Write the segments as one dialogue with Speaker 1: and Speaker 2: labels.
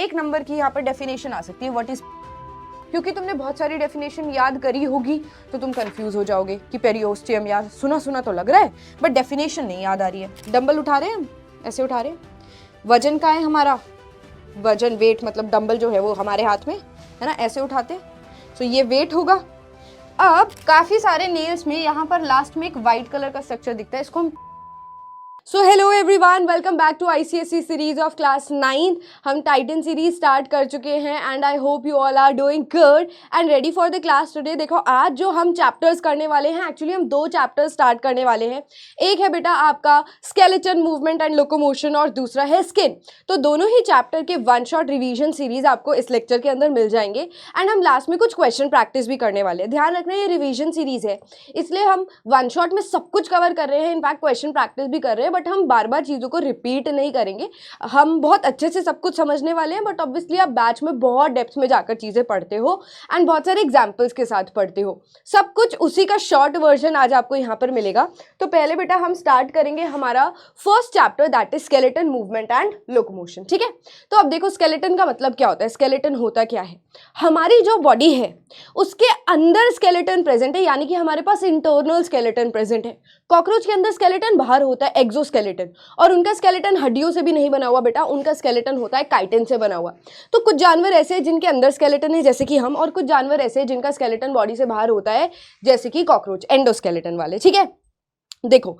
Speaker 1: एक नंबर की यहाँ पर डेफिनेशन आ सकती है व्हाट इज, क्योंकि तुमने बहुत सारी डेफिनेशन याद करी होगी तो तुम कंफ्यूज हो जाओगे कि पेरियोस्टियम यार सुना सुना तो लग रहा है बट डेफिनेशन नहीं याद आ रही है। डंबल उठा रहे हैं हम, ऐसे उठा रहे हैं, वजन का है हमारा, वजन वेट मतलब डंबल जो है वो हमारे हाथ में है ना, ऐसे उठाते हैं, तो ये वेट होगा। अब काफी सारे नेल्स में यहाँ पर लास्ट में एक व्हाइट कलर का स्ट्रक्चर दिखता है, इसको हम so hello everyone, welcome back to ICSE series of class 9। हम टाइटन सीरीज स्टार्ट कर चुके हैं and I hope you all are doing good and ready for the class today. देखो आज जो हम चैप्टर्स करने वाले हैं, एक्चुअली हम 2 चैप्टर्स स्टार्ट करने वाले हैं। एक है बेटा आपका स्केलेटन मूवमेंट एंड लोकोमोशन और दूसरा है स्किन। तो दोनों ही चैप्टर के वन शॉट रिवीजन सीरीज आपको इस लेक्चर के अंदर मिल जाएंगे एंड हम लास्ट में कुछ क्वेश्चन प्रैक्टिस भी करने वाले हैं। ध्यान रखना ये रिवीजन सीरीज है, इसलिए हम वन शॉट में सब कुछ कवर कर रहे हैं, इनफैक्ट क्वेश्चन प्रैक्टिस भी कर रहे हैं, बट हम बार बार चीज़ों को रिपीट नहीं करेंगे। हम बहुत अच्छे से सब कुछ समझने वाले हैं, बट ऑब्वियसली आप बैच में बहुत डेप्थ में जाकर चीज़ें पढ़ते हो एंड बहुत सारे एग्जाम्पल्स के साथ पढ़ते हो। सब कुछ उसी का शॉर्ट वर्जन आज आपको यहाँ पर मिलेगा। तो पहले बेटा हम स्टार्ट करेंगे हमारा first chapter, that is skeleton movement and locomotion. ठीक है, तो अब देखो स्केलेटन का मतलब क्या होता है। स्केलेटन होता क्या है, हमारी जो बॉडी है उसके अंदर स्केलेटन प्रेजेंट है, यानी कि हमारे पास इंटरनल स्केलेटन प्रेजेंट है। कॉकरोच के अंदर स्केलेटन बाहर होता है एक्सोस्केलेटन, और उनका स्केलेटन हड्डियों से भी नहीं बना हुआ बेटा, उनका स्केलेटन होता है काइटिन से बना हुआ। तो कुछ जानवर ऐसे हैं जिनके अंदर स्केलेटन है जैसे कि हम, और कुछ जानवर ऐसे हैं जिनका स्केलेटन बॉडी से बाहर होता है जैसे कि कॉकरोच, एंडोस्केलेटन वाले। ठीक है, देखो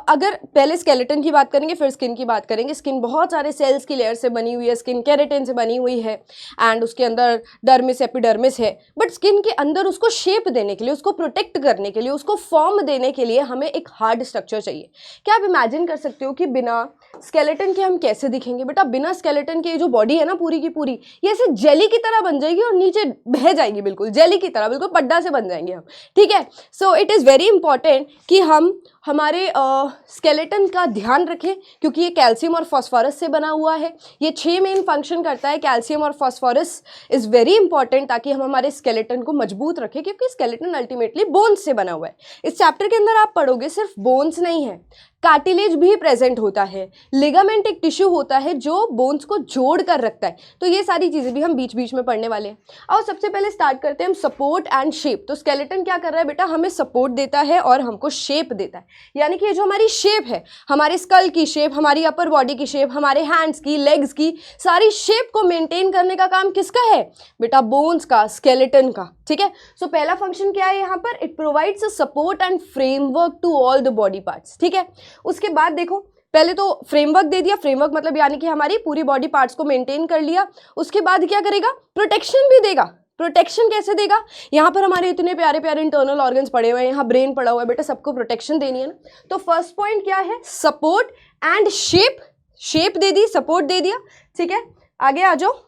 Speaker 1: अगर पहले स्केलेटन की बात करेंगे फिर स्किन की बात करेंगे। स्किन बहुत सारे सेल्स की लेयर से बनी हुई है, स्किन केराटिन से बनी हुई है एंड उसके अंदर डर्मिस एपिडर्मिस है। बट स्किन के अंदर उसको शेप देने के लिए, उसको प्रोटेक्ट करने के लिए, उसको फॉर्म देने के लिए हमें एक हार्ड स्ट्रक्चर चाहिए। क्या आप इमेजिन कर सकते हो कि बिना स्केलेटन के हम कैसे दिखेंगे बेटा? बिना स्केलेटन के जो बॉडी है ना पूरी की पूरी, ये ऐसे जेली की तरह बन जाएगी और नीचे बह जाएगी, बिल्कुल जेली की तरह, बिल्कुल पड्डा से बन जाएंगे हम। ठीक है, so it is very important कि हम हमारे स्केलेटन का ध्यान रखें, क्योंकि ये कैल्शियम और फास्फोरस से बना हुआ है। ये 6 मेन फंक्शन करता है, कैल्शियम और फास्फोरस इज़ वेरी इंपॉर्टेंट, ताकि हम हमारे स्केलेटन को मजबूत रखें, क्योंकि स्केलेटन अल्टीमेटली बोन्स से बना हुआ है। इस चैप्टर के अंदर आप पढ़ोगे सिर्फ बोन्स नहीं है, कार्टिलेज भी प्रेजेंट होता है, लिगामेंट एक टिश्यू होता है जो बोन्स को जोड़ कर रखता है। तो ये सारी चीज़ें भी हम बीच बीच में पढ़ने वाले हैं। और सबसे पहले स्टार्ट करते हैं हम सपोर्ट एंड शेप। तो स्केलेटन क्या कर रहा है बेटा, हमें सपोर्ट देता है और हमको शेप देता है, यानी कि ये जो हमारी शेप है, हमारे स्कल की शेप, हमारी अपर बॉडी की शेप, हमारे हैंड्स की, लेग्स की, सारी शेप को मेंटेन करने का काम किसका है बेटा? बोन्स का, स्केलेटन का। ठीक है, सो पहला फंक्शन क्या है यहाँ पर? It provides a support and framework to all the body parts. ठीक है, उसके बाद देखो पहले तो फ्रेमवर्क दे दिया, फ्रेमवर्क मतलब यानी कि हमारी पूरी बॉडी पार्ट्स को मेंटेन कर लिया। उसके बाद क्या करेगा? प्रोटेक्शन भी देगा। प्रोटेक्शन कैसे देगा? यहाँ पर हमारे इतने प्यारे प्यारे इंटरनल ऑर्गन्स पड़े हुए हैं, यहाँ ब्रेन पड़ा हुआ है बेटा, सबको प्रोटेक्शन देनी है ना। तो फर्स्ट पॉइंट क्या है? Support and shape. शेप दे दी, सपोर्ट दे दिया। ठीक है, आगे आ जाओ,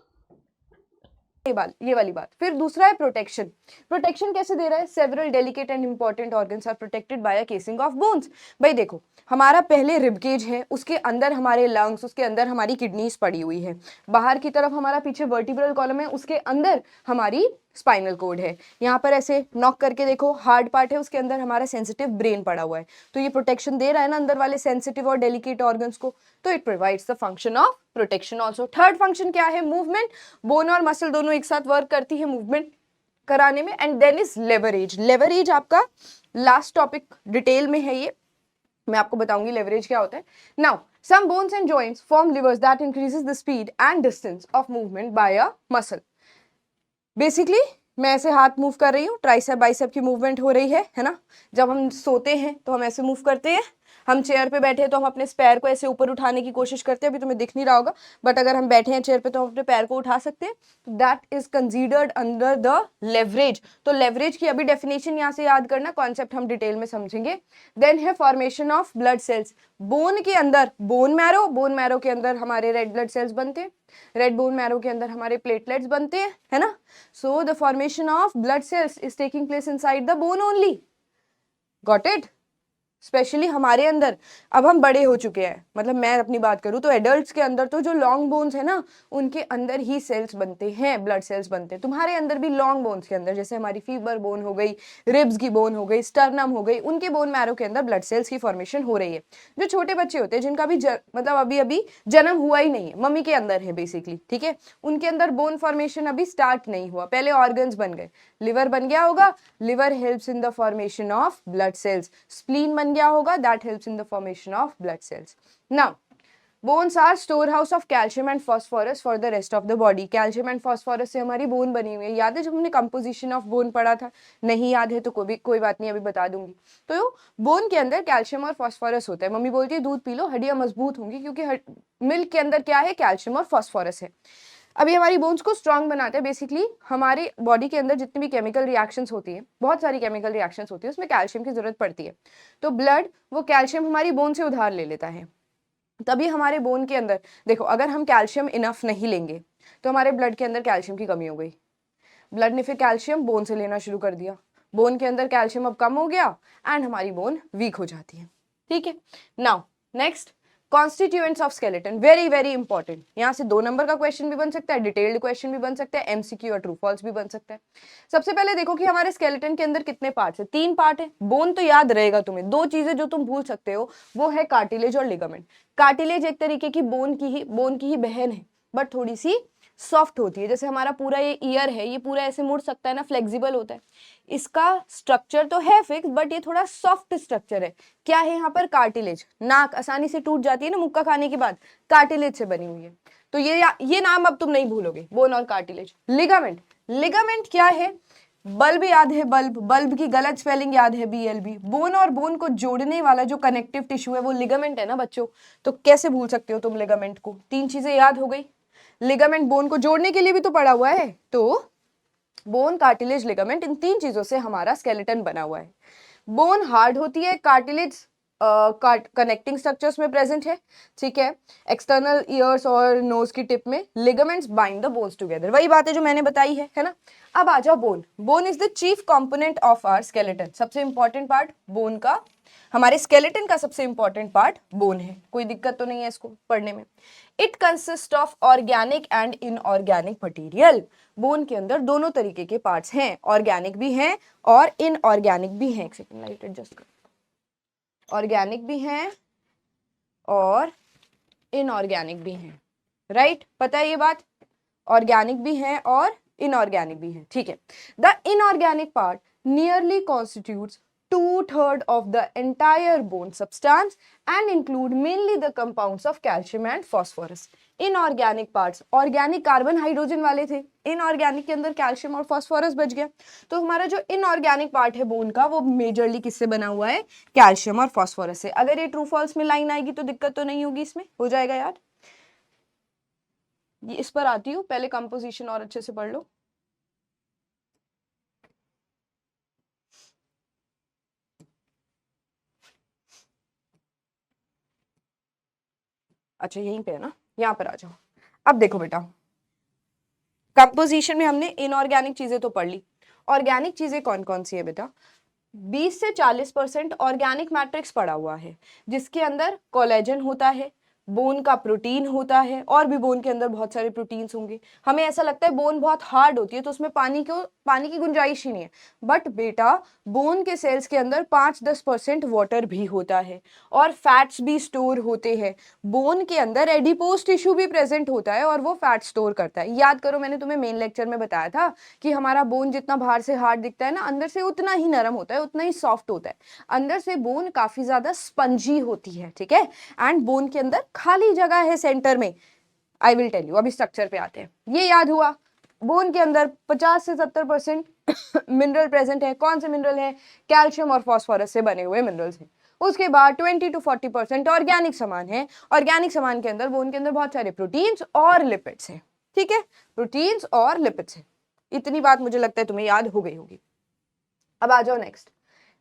Speaker 1: ये वाली बात। फिर दूसरा है प्रोटेक्शन। प्रोटेक्शन कैसे दे रहा है? Several delicate and important organs are protected by a casing of bones. भाई देखो, हमारा पहले रिबकेज है, उसके अंदर हमारे लंग्स, उसके अंदर हमारी किडनीज पड़ी हुई है, बाहर की तरफ हमारा पीछे वर्टिब्रल कॉलम है, उसके अंदर हमारी स्पाइनल कोड है। यहाँ पर ऐसे नॉक करके देखो, हार्ड पार्ट है, उसके अंदर हमारा सेंसिटिव ब्रेन पड़ा हुआ है। तो ये प्रोटेक्शन दे रहा है ना अंदर वाले सेंसिटिव और डेलिकेट ऑर्गन्स को, तो it provides the function of protection also. Third function क्या है? मूवमेंट। बोन और मसल दोनों एक साथ वर्क करती है मूवमेंट कराने में। And then is leverage. Leverage आपका लास्ट टॉपिक डिटेल में है, ये मैं आपको बताऊंगी लेवरेज क्या होता है। Now some bones and joints form levers that increases the speed and distance of movement by a muscle. Basically मैं ऐसे हाथ मूव कर रही हूँ, ट्राइसेप बाइसेप की मूवमेंट हो रही है ना। जब हम सोते हैं तो हम ऐसे मूव करते हैं, हम चेयर पे बैठे हैं तो हम अपने पैर को ऐसे ऊपर उठाने की कोशिश करते हैं। अभी तुम्हें दिख नहीं रहा होगा, बट अगर हम बैठे हैं चेयर पे तो हम अपने पैर को उठा सकते हैं। That is considered under the leverage. तो लेवरेज की अभी डेफिनेशन यहाँ से याद करना, कॉन्सेप्ट हम डिटेल में समझेंगे। देन है formation of blood sales. Bone के अंदर बोन मैरो, बोन मैरो के अंदर हमारे रेड ब्लड सेल्स बनते हैं, रेड बोन मैरो के अंदर हमारे प्लेटलेट्स बनते हैं, है ना। So the formation of blood sales is taking place inside the bone only. Got it? Specially हमारे अंदर, अब हम बड़े हो चुके हैं, मतलब मैं अपनी बात करूँ तो एडल्ट्स के अंदर तो जो लॉन्ग बोन्स है ना, उनके अंदर ही सेल्स बनते हैं, ब्लड सेल्स बनते हैं। तुम्हारे अंदर भी लॉन्ग बोन्स के अंदर, जैसे हमारी फीबर बोन हो गई, रिब्स की बोन हो गई, स्टर्नम हो गई, उनके बोन मैरो के अंदर ब्लड सेल्स की फॉर्मेशन हो रही है। जो छोटे बच्चे होते हैं जिनका भी मतलब अभी अभी जन्म हुआ ही नहीं है, मम्मी के अंदर है बेसिकली, ठीक है, उनके अंदर बोन फॉर्मेशन अभी स्टार्ट नहीं हुआ, पहले ऑर्गन्स बन गए। लिवर बन गया होगा, liver helps in the formation of blood cells. Spleen बन गया होगा, that helps in the formation of blood cells. Now bones are store house of calcium and phosphorus for the rest of the body. Calcium and phosphorus से हमारी bone बनी हुई है। याद है जब हमने कंपोजिशन ऑफ बोन पढ़ा था? नहीं याद है तो कोई बात नहीं, अभी बता दूंगी। तो बोन के अंदर कैल्शियम और फॉस्फोरस होता है। मम्मी बोलती है दूध पी लो, हड्डियां मजबूत होंगी, क्योंकि मिल्क के अंदर क्या है? कैल्शियम और फॉस्फोरस है। अभी हमारी बोन्स को स्ट्रांग बनाते हैं। बेसिकली हमारे बॉडी के अंदर जितनी भी केमिकल रिएक्शंस होती है, बहुत सारी केमिकल रिएक्शंस होती है, उसमें कैल्शियम की जरूरत पड़ती है। तो ब्लड वो कैल्शियम हमारी बोन से उधार ले लेता है, तभी हमारे बोन के अंदर देखो, अगर हम कैल्शियम इनफ नहीं लेंगे तो हमारे ब्लड के अंदर कैल्शियम की कमी हो गई। ब्लड ने फिर कैल्शियम बोन से लेना शुरू कर दिया, बोन के अंदर कैल्शियम अब कम हो गया एंड हमारी बोन वीक हो जाती है। ठीक है, now next constituents of skeleton, very very important. यहाँ से 2 नंबर का क्वेश्चन भी बन सकता है, डिटेल्ड क्वेश्चन भी बन सकता है, एमसीक्यू और ट्रू फॉल्स भी बन सकता है। सबसे पहले देखो कि हमारे स्केलेटन के अंदर कितने पार्ट्स है। 3 पार्ट है। बोन तो याद रहेगा तुम्हें। 2 चीजें जो तुम भूल सकते हो वो है कार्टिलेज और लिगामेंट। कार्टिलेज एक तरीके की बोन की ही बहन है, बट थोड़ी सी सॉफ्ट होती है। जैसे हमारा पूरा ये ईयर है, ये पूरा ऐसे मुड़ सकता है ना, फ्लेक्सिबल होता है। इसका स्ट्रक्चर तो है फिक्स, बट ये थोड़ा सॉफ्ट स्ट्रक्चर है। क्या है यहाँ पर? कार्टिलेज। नाक आसानी से टूट जाती है ना मुक्का खाने के बाद, कार्टिलेज से बनी हुई है। तो ये नाम अब तुम नहीं भूलोगे, बोन और कार्टिलेज। लिगामेंट, लिगामेंट क्या है? बल्ब याद है? बल्ब की गलत स्पेलिंग याद है, BLB। बोन और बोन को जोड़ने वाला जो कनेक्टिव टिश्यू है वो लिगामेंट है ना बच्चों। तो कैसे भूल सकते हो तुम लिगामेंट को? 3 चीजें याद हो गई। लिगामेंट बोन को जोड़ने के लिए भी तो पड़ा हुआ है। तो बोन, कार्टिलेज, लिगामेंट, इन 3 चीजों से हमारा स्केलेटन बना हुआ है। बोन हार्ड होती है, कार्टिलेज कनेक्टिंग स्ट्रक्चर्स में प्रेजेंट है, ठीक है, एक्सटर्नल ईयर्स और नोज की टिप में। Ligaments bind the bones together, वही बात है जो मैंने बताई है ना। अब आ जाओ bone. Bone is the chief component of our skeleton. सबसे इंपॉर्टेंट पार्ट बोन का, हमारे स्केलेटन का सबसे इंपॉर्टेंट पार्ट बोन है। कोई दिक्कत तो नहीं है इसको पढ़ने में। It consist of organic and inorganic material. Bone के अंदर दोनों तरीके के पार्ट्स हैं, ऑर्गेनिक भी हैं और इनऑर्गेनिक भी हैं। एक सेकंड, लाइट एडजस्ट कर। ऑर्गेनिक भी हैं और इनऑर्गेनिक भी हैं, राइट? पता है ये बात? ऑर्गेनिक भी हैं और इनऑर्गेनिक भी हैं, ठीक है। The inorganic part nearly constitutes 2/3 of the entire bone substance and include mainly the compounds of calcium and phosphorus. Inorganic parts, organic carbon hydrogen वाले थे, इनऑर्गेनिक के अंदर कैल्शियम और फॉस्फोरस बच गया। तो हमारा जो इनऑर्गेनिक पार्ट है बोन का वो मेजरली किससे बना हुआ है? कैल्शियम और फॉस्फोरस से। अगर ये ट्रू फॉल्स में लाइन आएगी तो दिक्कत तो नहीं होगी, इसमें हो जाएगा यार। ये इस पर आती हूँ, पहले कंपोजिशन और अच्छे से पढ़ लो। अच्छा यहीं पे है ना, यहाँ पर आ जाओ। अब देखो बेटा, कंपोजिशन में हमने इनऑर्गेनिक चीजें तो पढ़ ली। ऑर्गेनिक चीजें कौन कौन सी है बेटा? 20 से 40% ऑर्गेनिक मैट्रिक्स पड़ा हुआ है, जिसके अंदर कोलेजन होता है, बोन का प्रोटीन होता है, और भी बोन के अंदर बहुत सारे प्रोटीन्स होंगे। हमें ऐसा लगता है बोन बहुत हार्ड होती है तो उसमें पानी की गुंजाइश ही नहीं है, बट बेटा बोन के सेल्स के अंदर 5-10% वाटर भी होता है और फैट्स भी स्टोर होते हैं। बोन के अंदर एडिपोज टिश्यू भी प्रेजेंट होता है और वो फैट स्टोर करता है। याद करो, मैंने तुम्हें मेन लेक्चर में बताया था कि हमारा बोन जितना बाहर से हार्ड दिखता है ना, अंदर से उतना ही नरम होता है, उतना ही सॉफ्ट होता है। अंदर से बोन काफी ज्यादा स्पंजी होती है, ठीक है। एंड बोन के अंदर खाली जगह है सेंटर में। आई विल टेल यू, अभी स्ट्रक्चर पे आते हैं। ये याद हुआ, बोन के अंदर 50 से 70% मिनरल प्रेजेंट है। कौन से मिनरल है? कैल्शियम और फॉस्फोरस से बने हुए मिनरल्स हैं। उसके बाद 20 to 40% ऑर्गेनिक सामान है। ऑर्गेनिक सामान के अंदर, बोन के अंदर बहुत सारे प्रोटीन्स और लिपिड्स हैं, ठीक है, प्रोटीन्स और लिपिड्स हैं। इतनी बात मुझे लगता है तुम्हें याद हो गई होगी। अब आ जाओ नेक्स्ट।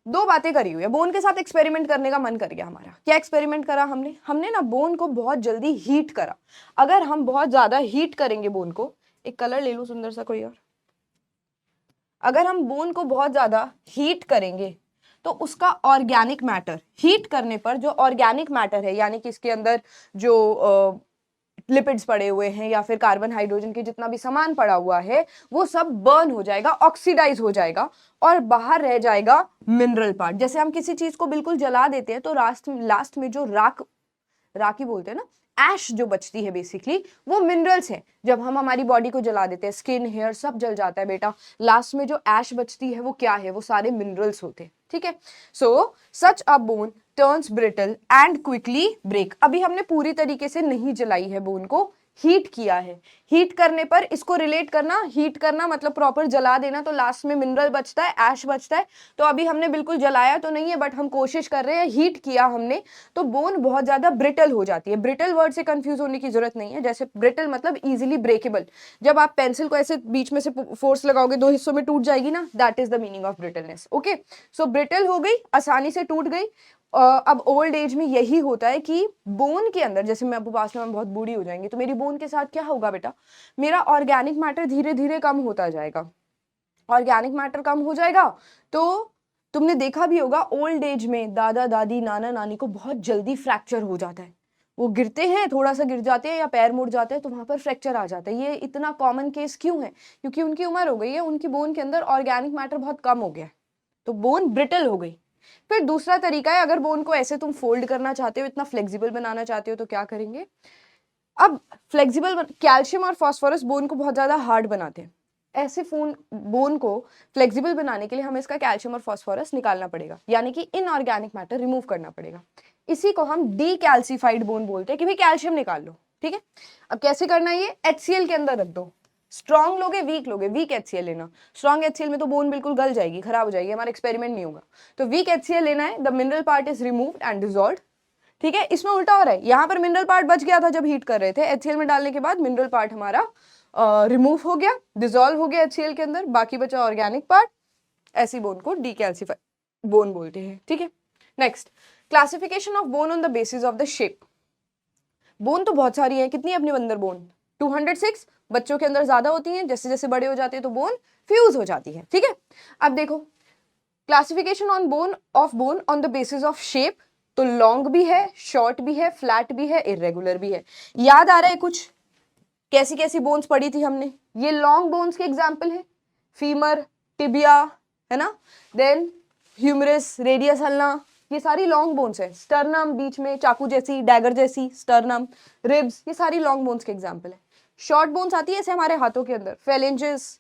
Speaker 1: 2 बातें करी हुई है। बोन के साथ एक्सपेरिमेंट करने का मन कर गया हमारा। क्या एक्सपेरिमेंट करा हमने ना बोन को बहुत जल्दी हीट करा। अगर हम बहुत ज्यादा हीट करेंगे बोन को, एक कलर ले लूं सुंदर सा कोई और। अगर हम बोन को बहुत ज्यादा हीट करेंगे तो उसका ऑर्गेनिक मैटर हीट करने पर जो ऑर्गेनिक मैटर है, यानी कि इसके अंदर जो लिपिड्स पड़े हुए हैं या फिर कार्बन हाइड्रोजन के जितना भी सामान पड़ा हुआ है, वो सब बर्न हो जाएगा, ऑक्सीडाइज हो जाएगा और बाहर रह जाएगा मिनरल पार्ट। जैसे हम किसी चीज को बिल्कुल जला देते हैं तो लास्ट में जो राख ही बोलते हैं ना, ऐश जो बचती है बेसिकली वो मिनरल्स हैं। जब हम हमारी बॉडी को जला देते हैं, स्किन हेयर सब जल जाता है बेटा, लास्ट में जो ऐश बचती है वो क्या है, वो सारे मिनरल्स होते हैं। ठीक है, so such a bone turns brittle and quickly break. अभी हमने पूरी तरीके से नहीं जलाई है बोन को, हीट किया है। हीट करने पर इसको रिलेट करना, हीट करना मतलब प्रॉपर जला देना, तो लास्ट में मिनरल बचता है, ऐश बचता है। तो अभी हमने बिल्कुल जलाया तो नहीं है, बट हम कोशिश कर रहे हैं, हीट किया हमने, तो बोन बहुत ज्यादा ब्रिटल हो जाती है। ब्रिटल वर्ड से कंफ्यूज होने की जरूरत नहीं है। जैसे ब्रिटल मतलब इजीली ब्रेकेबल, जब आप पेंसिल को ऐसे बीच में से फोर्स लगाओगे 2 हिस्सों में टूट जाएगी ना, that is the meaning of brittleness. Okay, so brittle हो गई, आसानी से टूट गई। अब ओल्ड एज में यही होता है कि बोन के अंदर, जैसे मैं पास में बहुत बूढ़ी हो जाएंगी तो मेरी बोन के साथ क्या होगा बेटा, मेरा ऑर्गेनिक मैटर धीरे धीरे कम होता जाएगा। ऑर्गेनिक मैटर कम हो जाएगा तो तुमने देखा भी होगा ओल्ड एज में दादा दादी नाना नानी को बहुत जल्दी फ्रैक्चर हो जाता है। वो गिरते हैं, थोड़ा सा गिर जाते हैं या पैर मुड़ जाते हैं तो वहां पर फ्रैक्चर आ जाता है। ये इतना कॉमन केस क्यों है? क्योंकि उनकी उम्र हो गई है, उनकी बोन के अंदर ऑर्गेनिक मैटर बहुत कम हो गया है, तो बोन ब्रिटल हो गई। फिर दूसरा तरीका है, अगर बोन को ऐसे तुम फोल्ड करना चाहते हो, इतना फ्लेक्सिबल बनाना चाहते हो, तो क्या करेंगे, अब फ्लेक्सिबल कैल्शियम और फास्फोरस बोन को बहुत ज्यादा हार्ड बनाते हैं। ऐसे बोन को फ्लेक्सिबल बनाने के लिए हमें इसका कैल्शियम और फास्फोरस निकालना पड़ेगा, यानी कि इनऑर्गेनिक मैटर रिमूव करना पड़ेगा। इसी को हम डीकैल्सिफाइड बोन बोलते हैं कि भाई कैल्शियम निकाल लो। ठीक है, अब कैसे करना है, ये HCl के अंदर रख दो। स्ट्रॉन्ग लोगे वीक HCl लेना। स्ट्रॉन्ग HCl में तो बोन बिल्कुल गल जाएगी, खराब हो जाएगी, हमारा एक्सपेरिमेंट नहीं होगा। तो वीक HCl लेना है, the mineral part is removed and dissolved. ठीक है, इसमें उल्टा हो रहा है, यहाँ पर मिनरल पार्ट बच गया था जब हीट कर रहे थे, HCl में डालने के बाद मिनरल पार्ट हमारा रिमूव हो गया, डिसॉल्व हो गया HCl के अंदर, बाकी बचा ऑर्गेनिक पार्ट। ऐसी बोन को डीकैल्सिफाइड बोन बोलते हैं। ठीक है, next, classification of bone on the basis of the shape. Bone तो बहुत सारी है, कितनी है अपनी अंदर बोन? 206। बच्चों के अंदर ज्यादा होती हैं, जैसे जैसे बड़े हो जाते हैं तो बोन फ्यूज हो जाती है। ठीक है, अब देखो classification on bone of bone on the basis of shape, तो लॉन्ग भी है, शॉर्ट भी है, फ्लैट भी है, इरेगुलर भी है। याद आ रहा है कुछ कैसी कैसी बोन्स पढ़ी थी हमने? ये लॉन्ग बोन्स के एग्जाम्पल है, फीमर, टिबिया, है ना, देन ह्यूमरस, रेडियस अल्ना, ये सारी लॉन्ग बोन्स है। स्टर्नम बीच में चाकू जैसी, डैगर जैसी, स्टर्नम, रिब्स, ये सारी लॉन्ग बोन्स के एग्जाम्पल है। शॉर्ट बोन्स आती है ऐसे हमारे हाथों के अंदर, फेलेंजेस,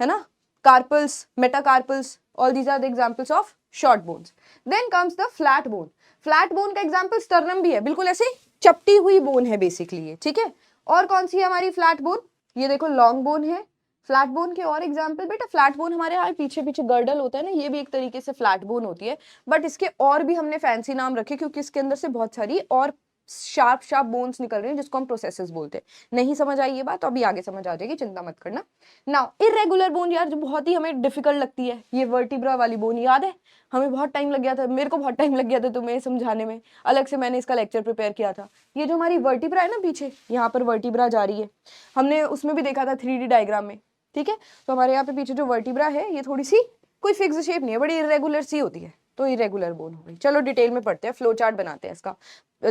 Speaker 1: है ना, carpals, metacarpals, all these are the examples of short bones. Then comes the flat bone. Flat bone का एग्जाम्पल स्टर्नम भी है, बिल्कुल ऐसे चपटी हुई बोन है बेसिकली ये। ठीक है, और कौन सी है हमारी फ्लैट बोन? ये देखो लॉन्ग बोन है। फ्लैट बोन के और एग्जाम्पल बेटा, फ्लैट बोन हमारे यहाँ पीछे पीछे गर्डल होता है ना, ये भी एक तरीके से फ्लैट बोन होती है, बट इसके और भी हमने फैंसी नाम रखे क्योंकि इसके अंदर से बहुत सारी और शार्प शार्प बोन्स निकल रहे हैं जिसको हम प्रोसेसेस बोलते हैं। नहीं समझ आई ये बात तो अभी आगे समझ आ जाएगी, चिंता मत करना। नाउ इरेगुलर बोन यार, जो बहुत ही हमें डिफिकल्ट लगती है, ये वर्टिब्रा वाली बोन याद है, हमें बहुत टाइम लग गया था, मेरे को बहुत टाइम लग गया था तुम्हें समझाने में, अलग से मैंने इसका लेक्चर प्रिपेयर किया था। ये जो हमारी वर्टिब्रा है ना पीछे, यहाँ पर वर्टिब्रा जा रही है, हमने उसमें भी देखा था 3D डायग्राम में। ठीक है, तो हमारे यहाँ पे पीछे जो वर्टिब्रा है ये थोड़ी सी कोई फिक्स शेप नहीं है, बड़ी इरेगुलर सी होती है, तो इरेगुलर बोन हो गई। चलो डिटेल में पढ़ते हैं, फ्लो चार्ट बनाते हैं इसका।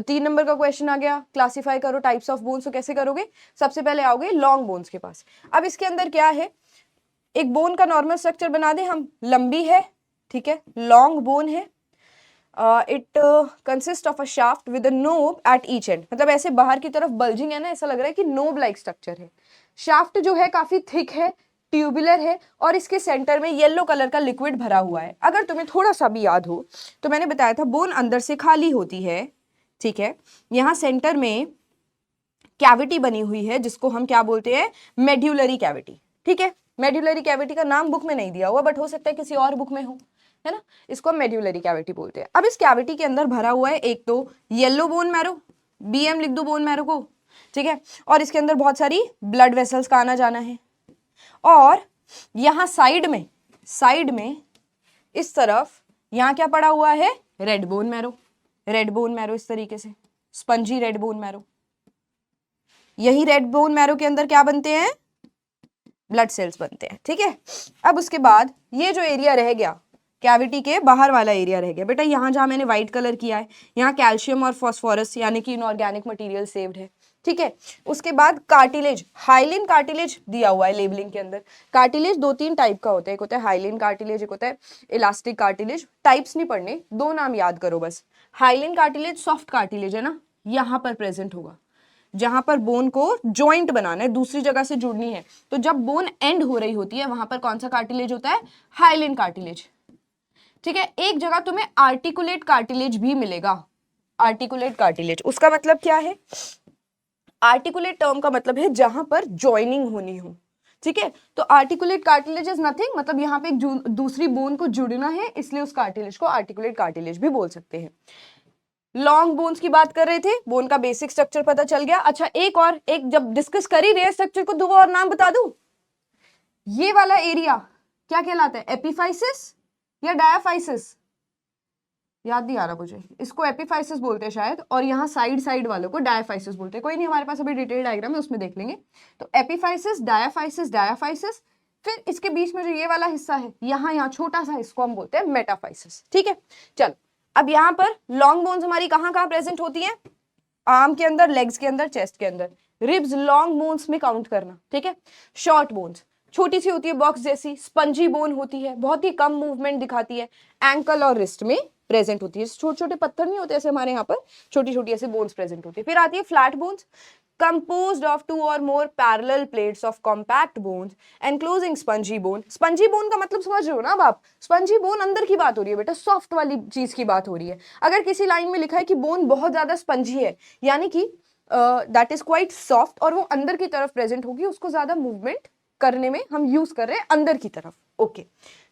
Speaker 1: 3 नंबर का क्वेश्चन आ गया, क्लासिफाई करो टाइप्स ऑफ बोन्स। तो कैसे करोगे? सबसे पहले आओगे लॉन्ग बोन्स के पास। अब इसके अंदर क्या है, एक बोन का नॉर्मल स्ट्रक्चर बना दे हम, लंबी है, ठीक है, लॉन्ग बोन है। It consist of a shaft with a knob at each end, मतलब ऐसे बाहर की तरफ बल्जिंग है ना, ऐसा लग रहा है कि नोब लाइक स्ट्रक्चर है। शाफ्ट जो है काफी थिक है, ट्यूबुलर है, और इसके सेंटर में येलो कलर का लिक्विड भरा हुआ है। अगर तुम्हें थोड़ा सा भी याद हो तो मैंने बताया था बोन अंदर से खाली होती है। ठीक है, यहाँ सेंटर में कैविटी बनी हुई है जिसको हम क्या बोलते हैं, मेड्यूलरी कैविटी। ठीक है, मेड्यूलरी कैविटी का नाम बुक में नहीं दिया हुआ, बट हो सकता है किसी और बुक में हो, है ना, इसको हम मेड्यूलरी कैविटी बोलते हैं। अब इस कैविटी के अंदर भरा हुआ है एक तो येलो बोन मैरो, BM लिख दो बोन मैरो को, ठीक है, और इसके अंदर बहुत सारी ब्लड वेसल्स का आना जाना है। और यहाँ साइड में इस तरफ यहाँ क्या पड़ा हुआ है, red bone marrow, red bone marrow, इस तरीके से स्पंजी रेड बोन मैरो। यही रेड बोन मैरो के अंदर क्या बनते हैं, ब्लड सेल्स बनते हैं। ठीक है, अब उसके बाद ये जो एरिया रह गया कैविटी के बाहर वाला एरिया रह गया बेटा। यहाँ जहाँ मैंने व्हाइट कलर किया है, यहाँ कैल्शियम और फॉस्फोरस यानी कि इनऑर्गेनिक मटेरियल सेव्ड है, ठीक है। उसके बाद कार्टिलेज, हाइलिन कार्टिलेज दिया हुआ है लेबलिंग के अंदर। कार्टिलेज 2-3 टाइप का होता है, एक होता है हाइलिन कार्टिलेज, एक होता है इलास्टिक कार्टिलेज। टाइप्स नहीं पढ़ने, 2 नाम याद करो बस। हाइलिन कार्टिलेज सॉफ्ट कार्टिलेज है ना, यहाँ पर प्रेजेंट होगा, जहां पर बोन को जॉइंट बनाना है, दूसरी जगह से जुड़नी है, तो जब बोन एंड हो रही होती है वहां पर कौन सा कार्टिलेज होता है, हाइलिन कार्टिलेज, ठीक है। एक जगह तुम्हें आर्टिकुलेट कार्टिलेज भी मिलेगा, आर्टिकुलेट कार्टिलेज, उसका मतलब क्या है, आर्टिकुलेट टर्म का मतलब है जहां पर जॉइनिंग होनी हो, ठीक है। तो आर्टिकुलेट कार्टिलेज इज नथिंग, मतलब यहाँ पे एक दूसरी बोन को जुड़ना है, इसलिए उस कार्टिलेज को आर्टिकुलेट कार्टिलेज भी बोल सकते हैं। लॉन्ग बोन्स की बात कर रहे थे, बोन का बेसिक स्ट्रक्चर पता चल गया। अच्छा एक जब डिस्कस कर ही रहे स्ट्रक्चर को, 2 और नाम बता दूं। ये वाला एरिया क्या कहलाता है, एपिफाइसिस या डायाफाइसिस, याद नहीं आ रहा मुझे, इसको एपिफाइसिस बोलते हैं शायद, और यहाँ साइड वालों को डायाफाइसिस बोलते हैं। कोई नहीं, हमारे पास अभी डिटेल डायग्राम है, उसमें देख लेंगे। तो एपिफाइसिस, डायाफाइसिस, डायाफाइसिस, फिर इसके बीच में जो ये वाला हिस्सा है यहाँ छोटा सा, इसको हम बोलते हैं मेटाफाइसिस, ठीक है। चलो अब यहाँ पर लॉन्ग बोन्स हमारी कहाँ कहाँ प्रेजेंट होती है, आर्म के अंदर, लेग्स के अंदर, चेस्ट के अंदर। रिब्स लॉन्ग बोन्स में काउंट करना, ठीक है। शॉर्ट बोन्स छोटी सी होती है, बॉक्स जैसी, स्पंजी बोन होती है, बहुत ही कम मूवमेंट दिखाती है, एंकल और रिस्ट में प्रेजेंट होती है। छोटे छोटे पत्थर नहीं होते ऐसे हमारे यहाँ पर, छोटी छोटी ऐसे बोन्स प्रेजेंट होती है। फिर आती है flat bones, composed of 2 or more parallel plates of compact bones enclosing spongy bone। spongy bone का मतलब समझ रहे हो ना अब आप, spongy bone अंदर की बात हो रही है बेटा, सॉफ्ट वाली चीज की बात हो रही है। अगर किसी लाइन में लिखा है कि बोन बहुत ज्यादा स्पंजी है, यानी कि दैट इज क्वाइट सॉफ्ट और वो अंदर की तरफ प्रेजेंट होगी, उसको ज्यादा मूवमेंट करने में हम यूज कर रहे हैं अंदर की तरफ, okay.